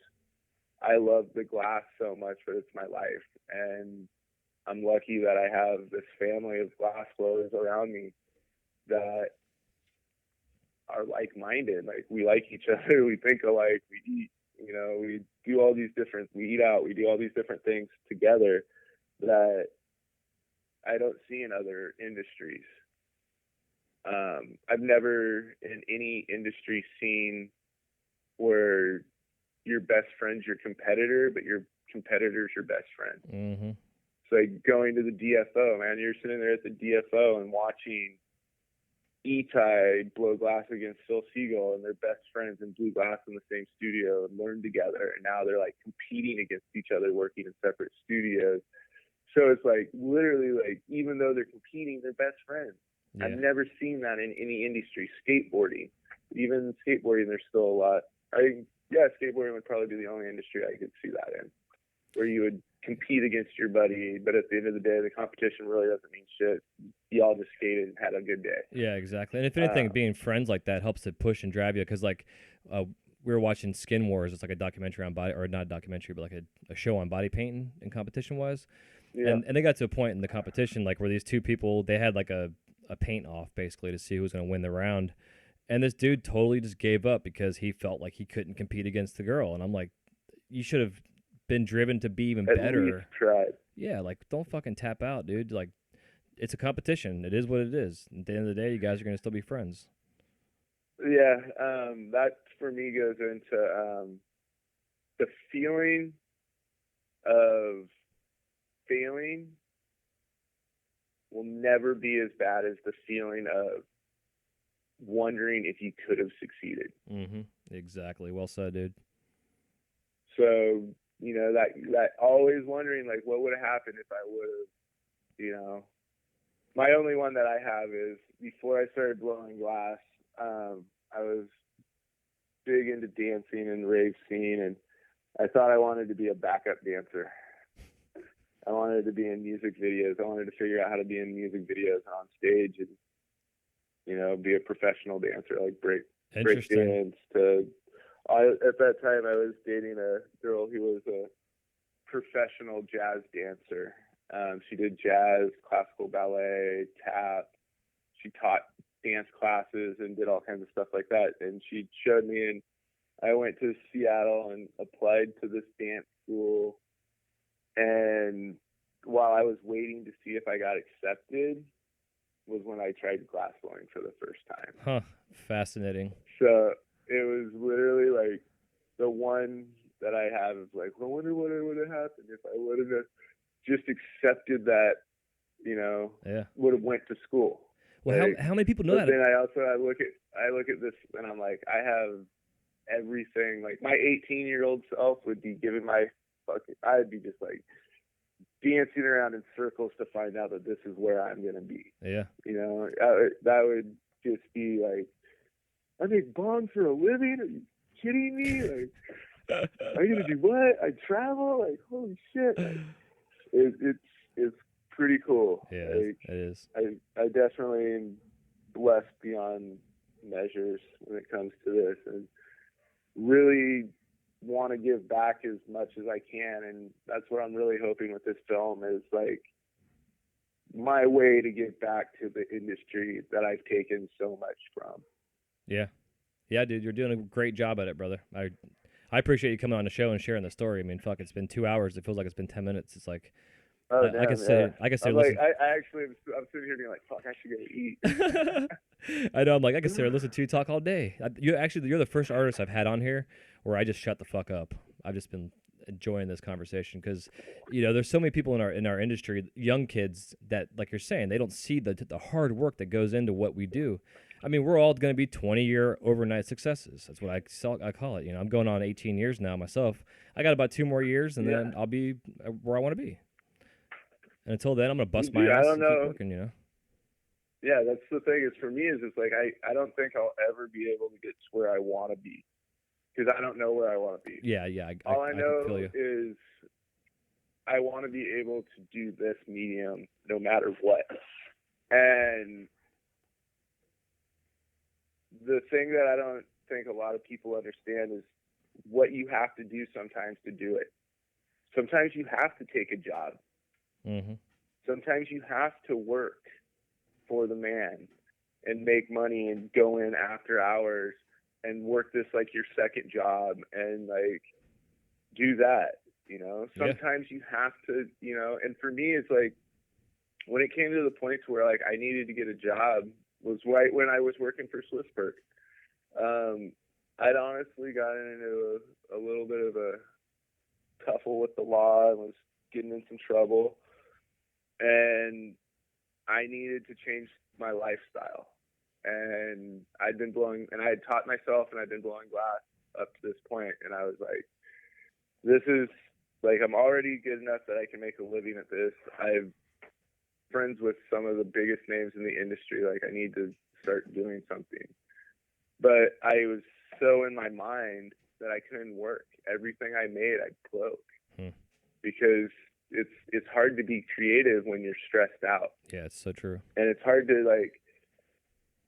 I love the glass so much, but it's my life. And I'm lucky that I have this family of glass blowers around me that are like-minded. Like, we like each other, we think alike, we eat, we do all these different, we eat out, we do all these different things together that I don't see in other industries. I've never in any industry seen where your best friend's your competitor, but your competitor's your best friend. Mm-hmm. It's like going to the DFO, man. You're sitting there at the DFO and watching E-Tide blow glass against Phil Siegel, and they're best friends and blew glass in the same studio and learned together, and now they're like competing against each other, working in separate studios. So it's like, literally, like, even though they're competing, they're best friends. Yeah. I've never seen that in any industry. Skateboarding, even skateboarding, there's still a lot. Skateboarding would probably be the only industry I could see that in, where you would compete against your buddy, but at the end of the day, the competition really doesn't mean shit. Y'all just skated and had a good day. Yeah, exactly. And if anything, being friends like that helps to push and drive you, because like we were watching Skin Wars. It's like a documentary on body, or not a documentary, but like a show on body painting and competition wise. Yeah. And they got to a point in the competition like where these two people, they had like a paint off basically to see who was going to win the round. And this dude totally just gave up because he felt like he couldn't compete against the girl. And I'm like, you should have been driven to be even at better. least tried. Yeah, like don't fucking tap out, dude. Like it's a competition. It is what it is. At the end of the day, you guys are gonna still be friends. Yeah, that for me goes into the feeling of failing will never be as bad as the feeling of wondering if you could have succeeded. Mm-hmm. Exactly. Well said, dude. So, you know, that always wondering, like, what would have happened if I would have, you know. My only one that I have is before I started blowing glass, I was big into dancing and rave scene, and I thought I wanted to be a backup dancer. I wanted to be in music videos. I wanted to figure out how to be in music videos and on stage and, you know, be a professional dancer, like break dance. At that time, I was dating a girl who was a professional jazz dancer. She did jazz, classical ballet, tap. She taught dance classes and did all kinds of stuff like that. And she showed me, and I went to Seattle and applied to this dance school. And while I was waiting to see if I got accepted was when I tried glass blowing for the first time. Huh. Fascinating. So it was literally like the one that I have is like, I wonder what would have happened if I would have just accepted that, you know, would have went to school. Well, like, how many people know that? Then I look at this and I'm like, I have everything. Like my 18-year-old self would be giving I'd be just like dancing around in circles to find out that this is where I'm going to be. Yeah. You know, that would just be like, I make bongs for a living? Are you kidding me? Like, are you going to do what? I travel? Like, holy shit. Like, it's pretty cool. Yeah, like, it is. I definitely am blessed beyond measures when it comes to this, and really want to give back as much as I can. And that's what I'm really hoping with this film is like my way to give back to the industry that I've taken so much from. Yeah. Yeah, dude, you're doing a great job at it, brother. I appreciate you coming on the show and sharing the story. I mean, fuck, it's been 2 hours. It feels like it's been 10 minutes. It's like, I can say, I'm sitting here being like, fuck, I should go eat. I know. I'm like, I can sit here and listen to you talk all day. You're the first artist I've had on here where I just shut the fuck up. I've just been enjoying this conversation because, you know, there's so many people in our industry, young kids that, like you're saying, they don't see the hard work that goes into what we do. I mean, we're all going to be 20-year overnight successes. That's what I call it. You know, I'm going on 18 years now myself. I got about 2 more years, and then I'll be where I want to be. And until then, I'm going to bust my ass and keep working, you know? Yeah, that's the thing is for me is it's like I don't think I'll ever be able to get to where I want to be because I don't know where I want to be. Yeah. All I know is I want to be able to do this medium no matter what. And the thing that I don't think a lot of people understand is what you have to do sometimes to do it. Sometimes you have to take a job. Mm-hmm. Sometimes you have to work for the man and make money and go in after hours and work this like your second job and like do that, you know. Sometimes you have to, you know, and for me it's like when it came to the point where like I needed to get a job was right when I was working for Swissberg. I'd honestly gotten into a little bit of a tuffle with the law and was getting in some trouble. And I needed to change my lifestyle. And I had taught myself and I'd been blowing glass up to this point. And I was like, this is like, I'm already good enough that I can make a living at this. I'm friends with some of the biggest names in the industry. Like I need to start doing something. But I was so in my mind that I couldn't work. Everything I made, I broke because it's hard to be creative when you're stressed out. Yeah, it's so true. And it's hard to like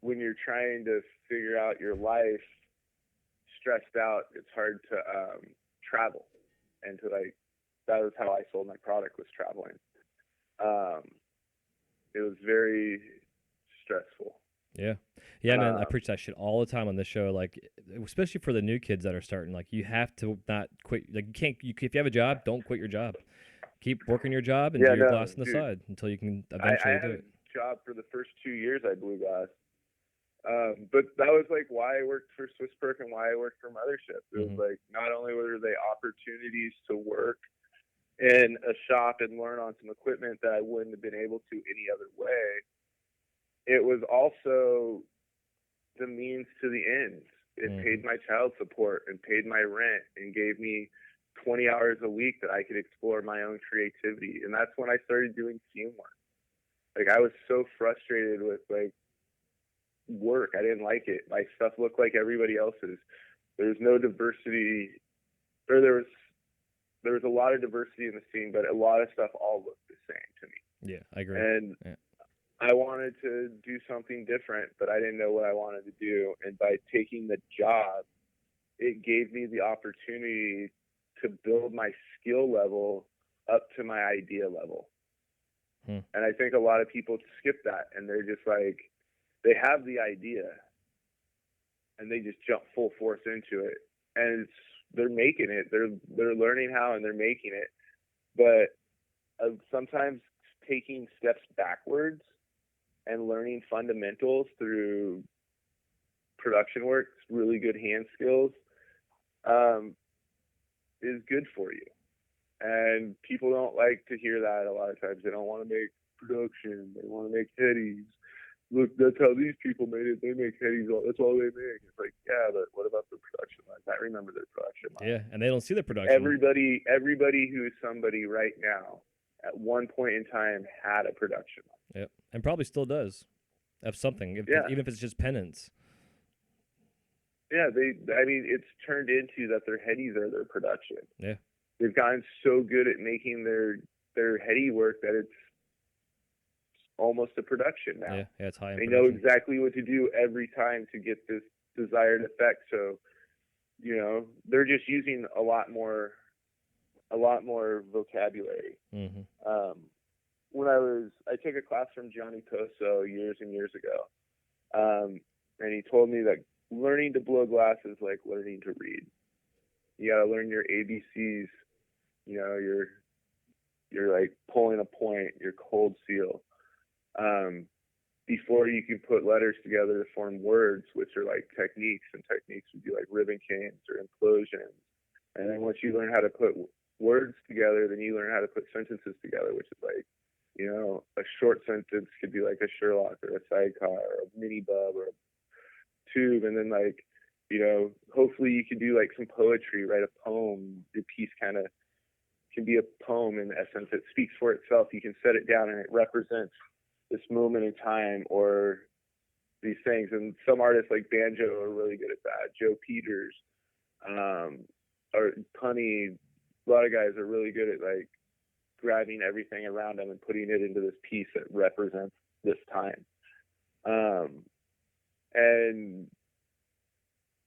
when you're trying to figure out your life stressed out, it's hard to travel and to like that was how I sold my product was traveling. It was very stressful. Yeah. Yeah, man, I Um, preach that shit all the time on this show. Like, especially for the new kids that are starting. Like, you have to not quit. Like, you can't. If you have a job, don't quit your job. Keep working your job and do yeah, your no, glass on the dude. side until you can I eventually had do a it. job for the first 2 years I blew glass. But that was like why I worked for Swiss Perk and why I worked for Mothership. It was Mhm. like not only were they opportunities to work in a shop and learn on some equipment that I wouldn't have been able to any other way, it was also the means to the ends. It paid my child support and paid my rent and gave me 20 hours a week that I could explore my own creativity. And that's when I started doing teamwork. Like I was so frustrated with like work. I didn't like it. My stuff looked like everybody else's. There was no diversity, or there was a lot of diversity in the scene, but a lot of stuff all looked the same to me. Yeah, I agree. And Yeah. I wanted to do something different, but I didn't know what I wanted to do. And by taking the job, it gave me the opportunity to build my skill level up to my idea level. And I think a lot of people skip that, and they're just like, they have the idea and they just jump full force into it, and they're making it. They're learning how and they're making it, but sometimes taking steps backwards and learning fundamentals through production work, really good hand skills, is good for you. And people don't like to hear that a lot of times. They don't want to make production. They want to make headies. Look, that's how these people made it. They make headies. That's all they make. It's like, yeah, but what about the production lines? I remember their production lines. Yeah, and they don't see the production. Everybody who is somebody right now, at one point in time, had a production line. Yep, and probably still does. Of something, even if it's just penance. Yeah, I mean, it's turned into that their headies are their production. Yeah. They've gotten so good at making their heady work that it's almost a production now. Yeah, it's high. They know exactly what to do every time to get this desired effect. So, you know, they're just using a lot more vocabulary. When I took a class from Johnny Coso years and years ago, and he told me that learning to blow glass is like learning to read. You got to learn your ABCs. You know, you're like pulling a point, your cold seal, before you can put letters together to form words, which are like techniques, and techniques would be like ribbon canes or implosions. And then once you learn how to put words together, then you learn how to put sentences together, which is like, you know, a short sentence could be like a Sherlock or a sidecar or a mini bub or a tube. And then like, you know, hopefully you can do like some poetry, write a poem. Your piece kind of can be a poem in essence. It speaks for itself. You can set it down and it represents this moment in time or these things. And some artists like Banjo are really good at that. Joe Peters, or Punny, a lot of guys are really good at like grabbing everything around them and putting it into this piece that represents this time. And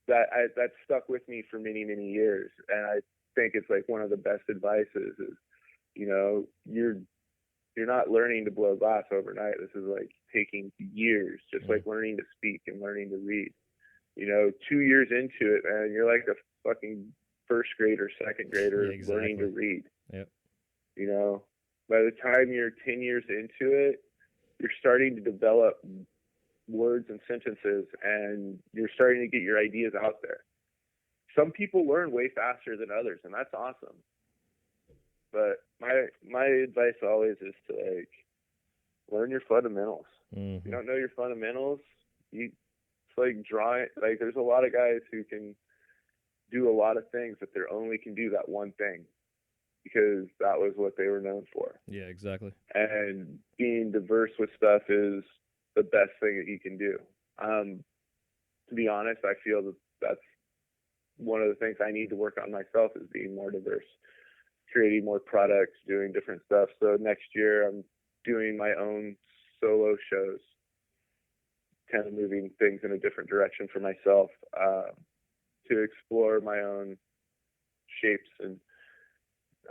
that stuck with me for many, many years. And I think it's like one of the best advices is, you know, you're not learning to blow glass overnight. This is like taking years, just like learning to speak and learning to read. You know, 2 years into it, man, you're like a fucking first grader, second grader learning to read. Yep. You know, by the time you're 10 years into it, you're starting to develop words and sentences, and you're starting to get your ideas out there. Some people learn way faster than others, and that's awesome. But my advice always is to like learn your fundamentals. If you don't know your fundamentals, it's like drawing. Like there's a lot of guys who can do a lot of things, but they only can do that one thing because that was what they were known for. Yeah, exactly. And being diverse with stuff is the best thing that you can do. To be honest, I feel that that's one of the things I need to work on myself is being more diverse, creating more products, doing different stuff. So next year I'm doing my own solo shows, kind of moving things in a different direction for myself, to explore my own shapes and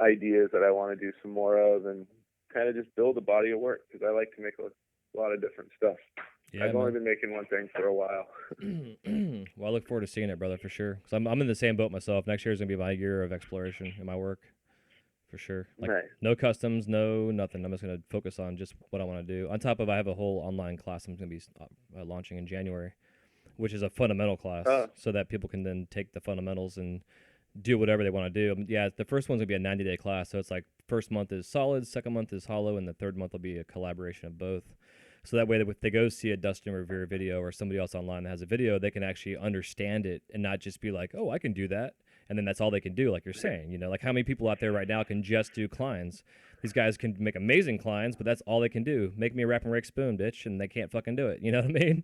ideas that I want to do some more of and kind of just build a body of work because I like to make a lot of different stuff. Yeah, I've only been making one thing for a while. Well, I look forward to seeing it, brother, for sure. Because I'm in the same boat myself. Next year is going to be my year of exploration in my work, for sure. Like, Nice. no customs, no nothing. I'm just going to focus on just what I want to do. On top of, I have a whole online class I'm going to be launching in January, which is a fundamental class, so that people can then take the fundamentals and do whatever they want to do. Yeah, the first one's going to be a 90-day class, so it's like first month is solid, second month is hollow, and the third month will be a collaboration of both. So that way, if they go see a Dustin Revere video or somebody else online that has a video, they can actually understand it and not just be like, oh, I can do that. And then that's all they can do, like you're saying. You know, like how many people out there right now can just do clines? These guys can make amazing clines, but that's all they can do. Make me a wrap and rake spoon, bitch, and they can't fucking do it. You know what I mean?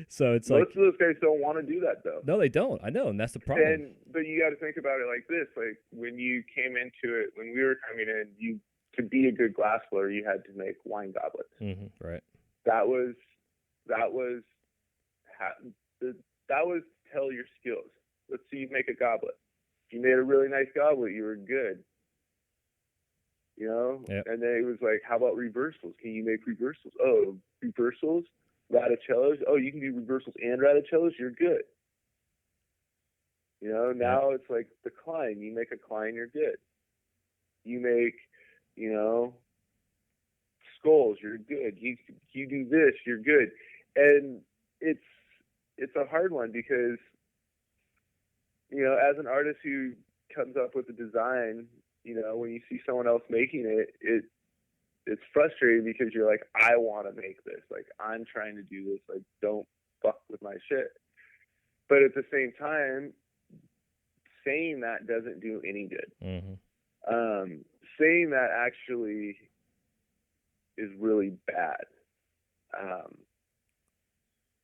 So it's Most like... of those guys don't want to do that, though. No, they don't. I know, and that's the problem. But you got to think about it like this. Like, when you came into it, when we were coming in, to be a good glass blower, you had to make wine goblets. Mm-hmm, right. That was tell your skills. Let's see you make a goblet. If you made a really nice goblet, you were good. You know? Yep. And then it was like, how about reversals? Can you make reversals? Oh, reversals? Radicellos? Oh, you can do reversals and radicellos? You're good. You know, now it's like the cline. You make a cline, you're good. You make, you know, skulls, you're good. You do this, you're good. And it's a hard one because, you know, as an artist who comes up with a design, you know, when you see someone else making it, it's frustrating because you're like, I want to make this. Like, I'm trying to do this. Like, don't fuck with my shit. But at the same time, saying that doesn't do any good. Mm-hmm. Saying that actually is really bad.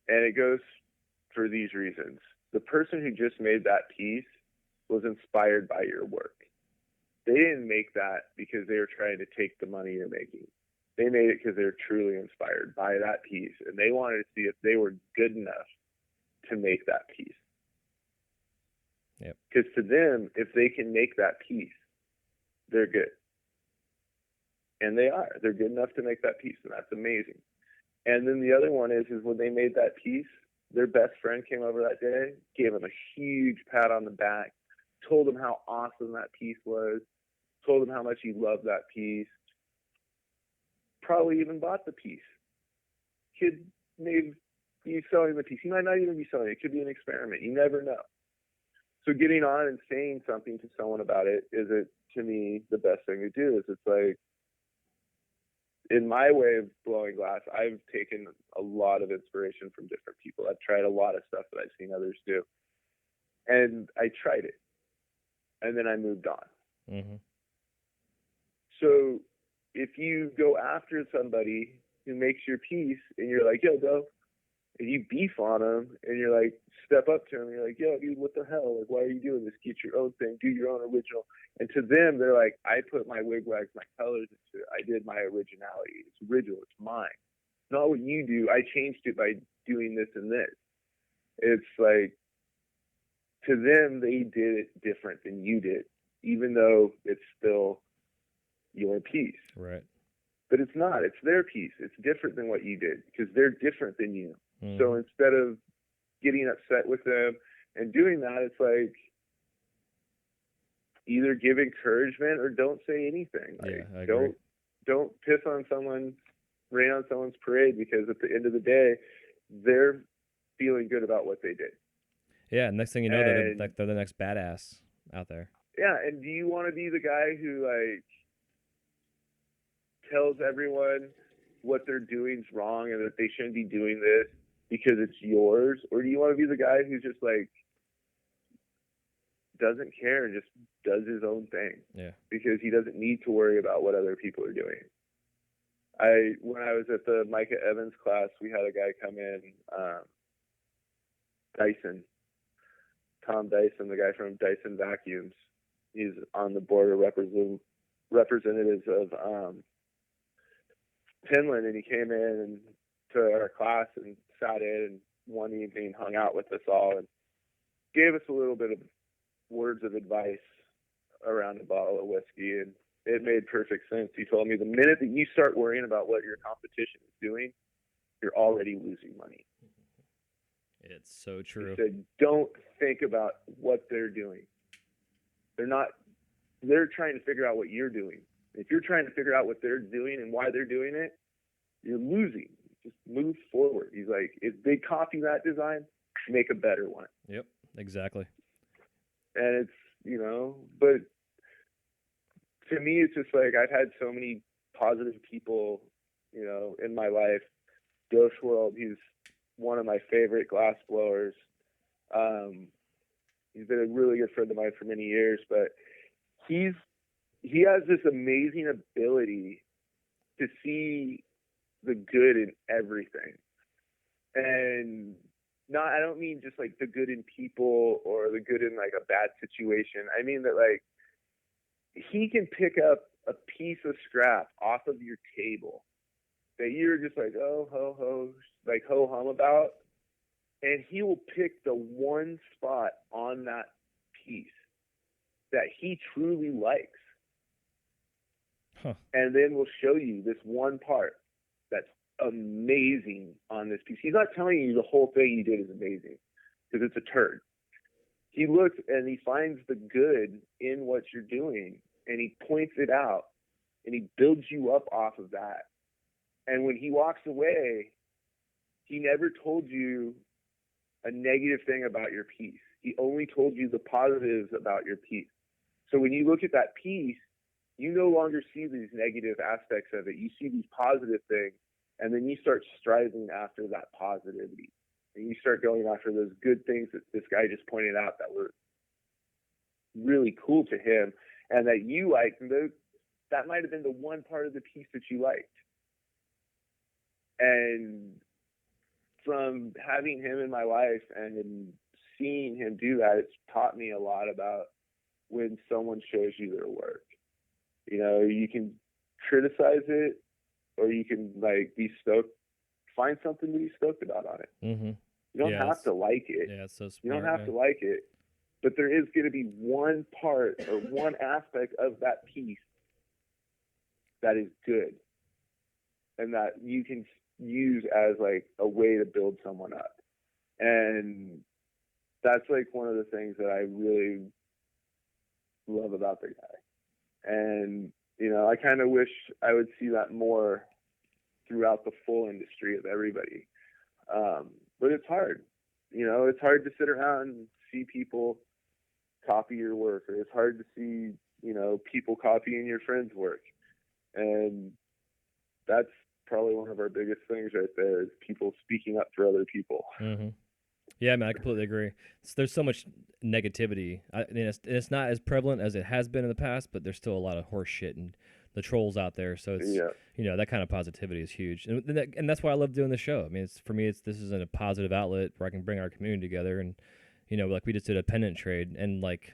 And it goes for these reasons. The person who just made that piece was inspired by your work. They didn't make that because they were trying to take the money you're making. They made it because they're truly inspired by that piece, and they wanted to see if they were good enough to make that piece. Yep. Because to them, if they can make that piece, they're good. And they are. They're good enough to make that piece, and that's amazing. And then the other one is when they made that piece, their best friend came over that day, gave them a huge pat on the back, told them how awesome that piece was, told them how much he loved that piece, probably even bought the piece. Kid may be selling the piece. He might not even be selling it. It could be an experiment. You never know. So getting on and saying something to someone about it is, to me, the best thing to do. Is it's like, in my way of blowing glass, I've taken a lot of inspiration from different people. I've tried a lot of stuff that I've seen others do. And I tried it. And then I moved on. Mm-hmm. So if you go after somebody who makes your piece and you're like, yo, bro, and you beef on them and you're like, step up to them and you're like, yo, dude, what the hell? Like, why are you doing this? Get your own thing. Do your own original. And to them, they're like, I put my wigwags, my colors into it. I did my originality. It's original. It's mine. Not what you do. I changed it by doing this and this. It's like, to them, they did it different than you did, even though it's still your piece. Right. But it's not. It's their piece. It's different than what you did because they're different than you. Mm. So instead of getting upset with them and doing that, it's like, either give encouragement or don't say anything. Like, yeah, I agree. Don't piss on someone, rain on someone's parade, because at the end of the day, they're feeling good about what they did. Yeah, next thing you know, they're the next badass out there. Yeah, and do you want to be the guy who, like, tells everyone what they're doing is wrong and that they shouldn't be doing this because it's yours? Or do you want to be the guy who just, like, doesn't care and just does his own thing? Yeah. Because he doesn't need to worry about what other people are doing. When I was at the Micah Evans class, we had a guy come in, Tom Dyson, the guy from Dyson Vacuums. He's on the board of representatives of Finland, and he came in to our class and sat in and one evening hung out with us all and gave us a little bit of words of advice around a bottle of whiskey, and it made perfect sense. He told me, the minute that you start worrying about what your competition is doing, you're already losing money. It's so true. He said, don't think about what they're doing. They're trying to figure out what you're doing. If you're trying to figure out what they're doing and why they're doing it, you're losing. Just move forward. He's like, if they copy that design, make a better one. Yep, exactly. And it's, but to me, it's just like I've had so many positive people, in my life. Ghost World, he's one of my favorite glass blowers. He's been a really good friend of mine for many years, but he has this amazing ability to see the good in everything. And I don't mean just like the good in people or the good in like a bad situation. I mean that like he can pick up a piece of scrap off of your table that you're just like, oh, ho hum about. And he will pick the one spot on that piece that he truly likes. Huh. And then we'll show you this one part that's amazing on this piece. He's not telling you the whole thing you did is amazing because it's a turd. He looks and he finds the good in what you're doing and he points it out and he builds you up off of that. And when he walks away, he never told you a negative thing about your piece. He only told you the positives about your piece. So when you look at that piece, you no longer see these negative aspects of it. You see these positive things, and then you start striving after that positivity. And you start going after those good things that this guy just pointed out that were really cool to him and that you liked. And that might have been the one part of the piece that you liked. And from having him in my life and seeing him do that, it's taught me a lot about when someone shows you their work. You can criticize it or you can like be stoked, find something to be stoked about on it. Mm-hmm. You don't have to like it. Yeah, it's so smart. You don't have to like it, but there is going to be one part or one aspect of that piece that is good and that you can use as like a way to build someone up. And that's like one of the things that I really love about the guy. And, I kind of wish I would see that more throughout the full industry of everybody. But it's hard, it's hard to sit around and see people copy your work, or it's hard to see, people copying your friends' work. And that's probably one of our biggest things right there is people speaking up for other people. Mm-hmm. Yeah, man, I completely agree. There's so much negativity. It's not as prevalent as it has been in the past, but there's still a lot of horse shit and the trolls out there. So it's, that kind of positivity is huge. And that's why I love doing the show. I mean, this is a positive outlet where I can bring our community together. And, like we just did a pennant trade and like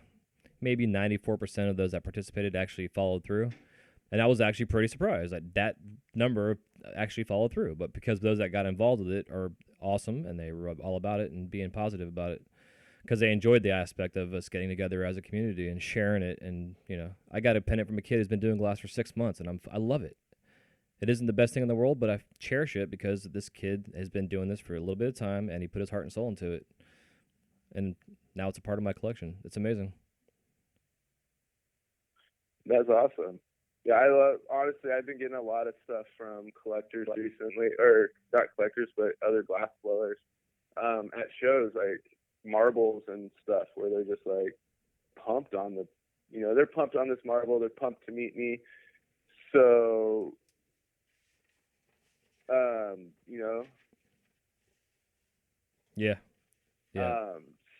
maybe 94% of those that participated actually followed through. And I was actually pretty surprised that number actually followed through. But because those that got involved with it are awesome and they were all about it and being positive about it because they enjoyed the aspect of us getting together as a community and sharing it. And, I got a pennant from a kid who's been doing glass for 6 months and I love it. It isn't the best thing in the world, but I cherish it because this kid has been doing this for a little bit of time and he put his heart and soul into it. And now it's a part of my collection. It's amazing. That's awesome. Yeah, honestly, I've been getting a lot of stuff from collectors recently, or not collectors, but other glass blowers at shows, like marbles and stuff, where they're just like pumped on they're pumped on this marble, they're pumped to meet me. So, Yeah.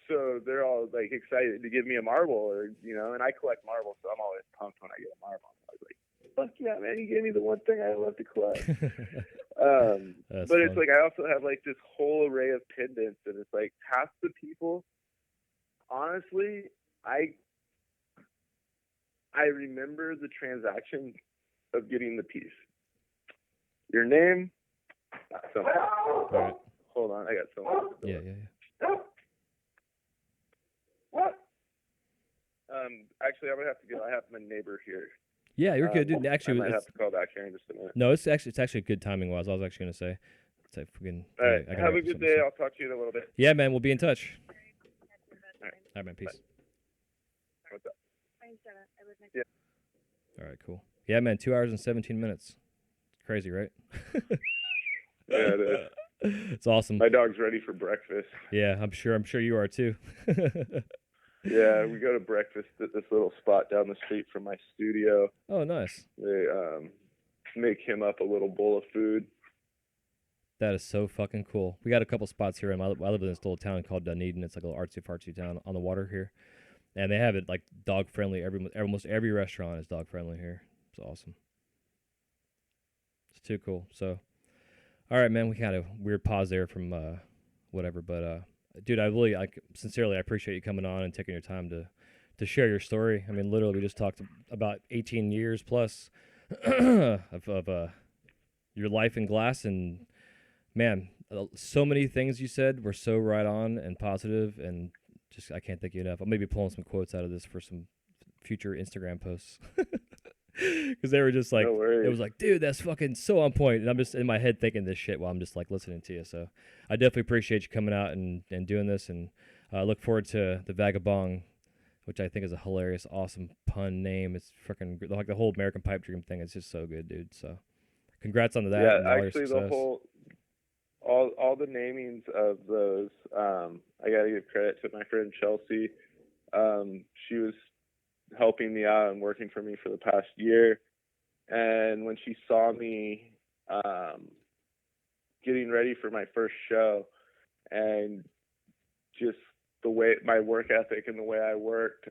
So they're all like excited to give me a marble or, and I collect marbles, so I'm always pumped when I get a marble. I was like, fuck yeah, man, you gave me the one thing I love to collect. But fun. It's like, I also have like this whole array of pendants and it's like half the people, honestly, I remember the transaction of getting the piece. Your name? Something. Right. Hold on, I got someone. Yeah. What? Actually, I'm gonna have to go. I have my neighbor here. Yeah, you're good, dude. Actually, I might have to call back here in just a minute. No, it's actually good timing wise. I was actually gonna say, So if we can, All right. I gotta Have a wrap this good up day. soon. I'll talk to you in a little bit. Yeah, man. We'll be in touch. All All right, man. Peace. What's up? Yeah. All right, cool. Yeah, man. 2 hours and 17 minutes. Crazy, right? Yeah, it is. It's awesome. My dog's ready for breakfast. Yeah, I'm sure you are too. Yeah, we go to breakfast at this little spot down the street from my studio. Oh, nice. They make him up a little bowl of food. That is so fucking cool. We got a couple spots here. I live in this little town called Dunedin. It's like a little artsy fartsy town on the water here, and they have it like dog friendly. Almost every restaurant is dog friendly here. It's awesome. It's too cool. So, all right, man. We had a weird pause there from whatever, but dude, I sincerely I appreciate you coming on and taking your time to share your story. I mean, literally, we just talked about 18 years plus of your life in glass, and man, so many things you said were so right on and positive, and just I can't thank you enough. I'll maybe pulling some quotes out of this for some future Instagram posts. Because they were just like, No worries. it was like, dude, that's fucking so on point. And I'm just in my head thinking this shit while I'm just like listening to you. So I definitely appreciate you coming out and doing this. And look forward to the Vagabong, which I think is a hilarious, awesome pun name. It's freaking like the whole American Pipe Dream thing. It's just so good, dude. So congrats on that. Yeah, and all your actually, success. the whole all the namings of those. I gotta give credit to my friend Chelsea. She was helping me out and working for me for the past year, and when she saw me getting ready for my first show and just the way my work ethic and the way I worked,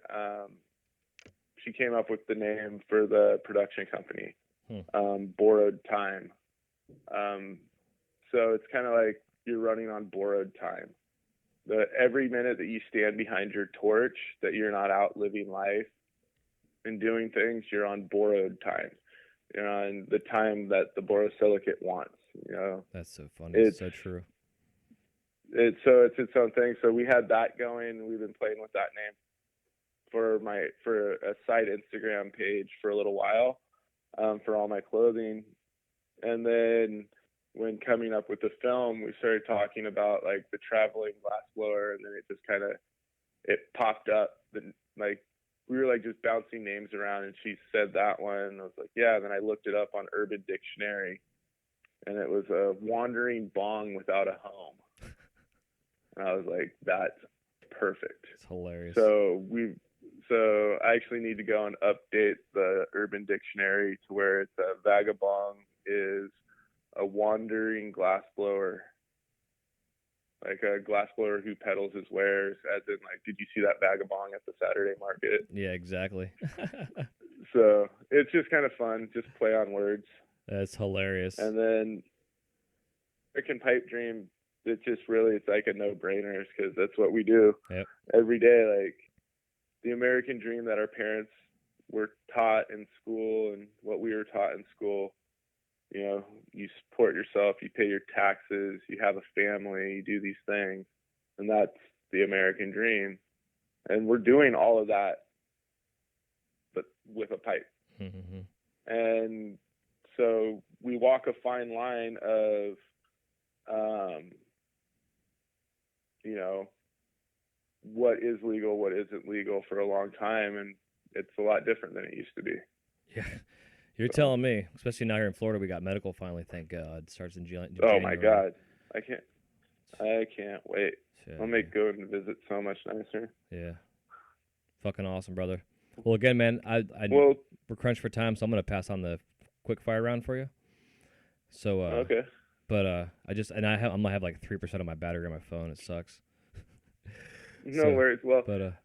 she came up with the name for the production company, Boroedtime. So it's kind of like you're running on borrowed time. Every minute that you stand behind your torch, that you're not out living life and doing things, you're on borrowed time. You're on the time that the borosilicate wants. You know. That's so funny. It's so true. It's its own thing. So we had that going. We've been playing with that name for a side Instagram page for a little while, for all my clothing, and then when coming up with the film, we started talking about like the traveling glassblower, and then it just kind of popped up. We were like just bouncing names around, and she said that one, and I was like, yeah. And then I looked it up on Urban Dictionary, and it was a wandering bong without a home. And I was like, that's perfect. It's hilarious. So I actually need to go and update the Urban Dictionary to where it's a vagabong is a wandering glassblower, like a glassblower who peddles his wares, as in like, did you see that vagabond at the Saturday market? Yeah, exactly. So it's just kind of fun, just play on words. That's hilarious. And then American Pipe Dream, it's like a no-brainer because that's what we do every day. Like the American dream that our parents were taught in school and what we were taught in school. You know, you support yourself, you pay your taxes, you have a family, you do these things, and that's the American dream. And we're doing all of that, but with a pipe. Mm-hmm. And so we walk a fine line of, you know, what is legal, what isn't legal for a long time, and it's a lot different than it used to be. Yeah. You're telling me, especially now here in Florida, we got medical finally. Thank God. It starts in January. Oh my God, I can't wait. I'll make going to visit so much nicer. Yeah, fucking awesome, brother. Well, again, man, we're crunched for time, so I'm gonna pass on the quick fire round for you. So okay. But I'm gonna have like 3% of my battery on my phone. It sucks. No worries. Well, but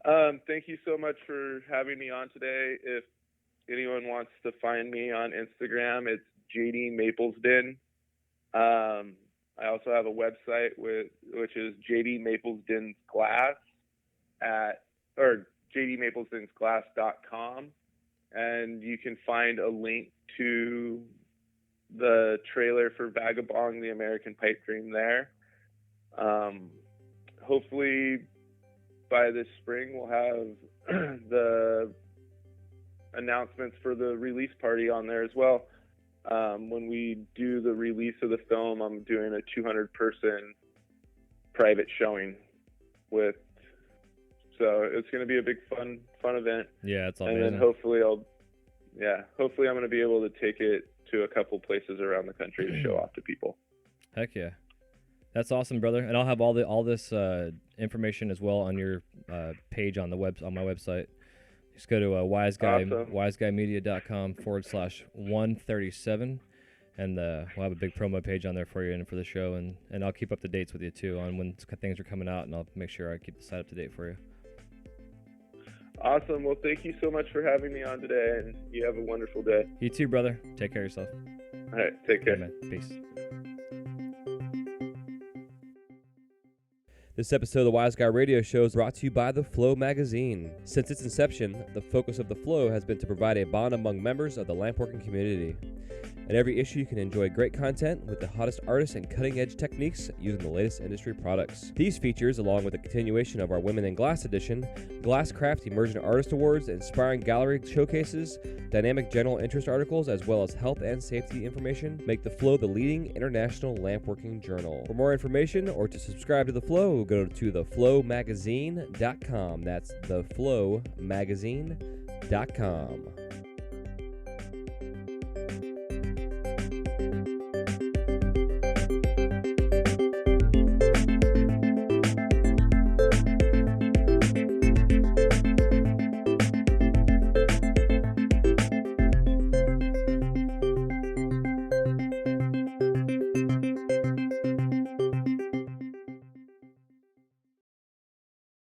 thank you so much for having me on today. If anyone wants to find me on Instagram, it's J.D.Maplesden. I also have a website which is J.D.Maplesden's Glass or JDMaplesdensGlass.com, and you can find a link to the trailer for Vagabong, the American Pipe Dream there. Hopefully by this spring we'll have the announcements for the release party on there as well. when we do the release of the film, I'm doing a 200-person private showing so it's going to be a big fun event. Yeah, it's all and amazing. then hopefully I'm going to be able to take it to a couple places around the country to show off to people. Heck yeah. That's awesome, brother. And I'll have all this information as well on your page on my website. Just go to wiseguymedia.com/137, and we'll have a big promo page on there for you and for the show, and I'll keep up to dates with you too on when things are coming out, and I'll make sure I keep the site up to date for you. Awesome. Well, thank you so much for having me on today, and you have a wonderful day. You too, brother. Take care of yourself. All right. Take care. Yeah, man. Peace. This episode of the Wise Guy Radio Show is brought to you by The Flow magazine. Since its inception, the focus of The Flow has been to provide a bond among members of the lampworking community. In every issue, you can enjoy great content with the hottest artists and cutting-edge techniques using the latest industry products. These features, along with the continuation of our Women in Glass edition, Glasscraft Emerging Artist Awards, inspiring gallery showcases, dynamic general interest articles, as well as health and safety information, make The Flow the leading international lampworking journal. For more information or to subscribe to The Flow, go to theflowmagazine.com. That's theflowmagazine.com.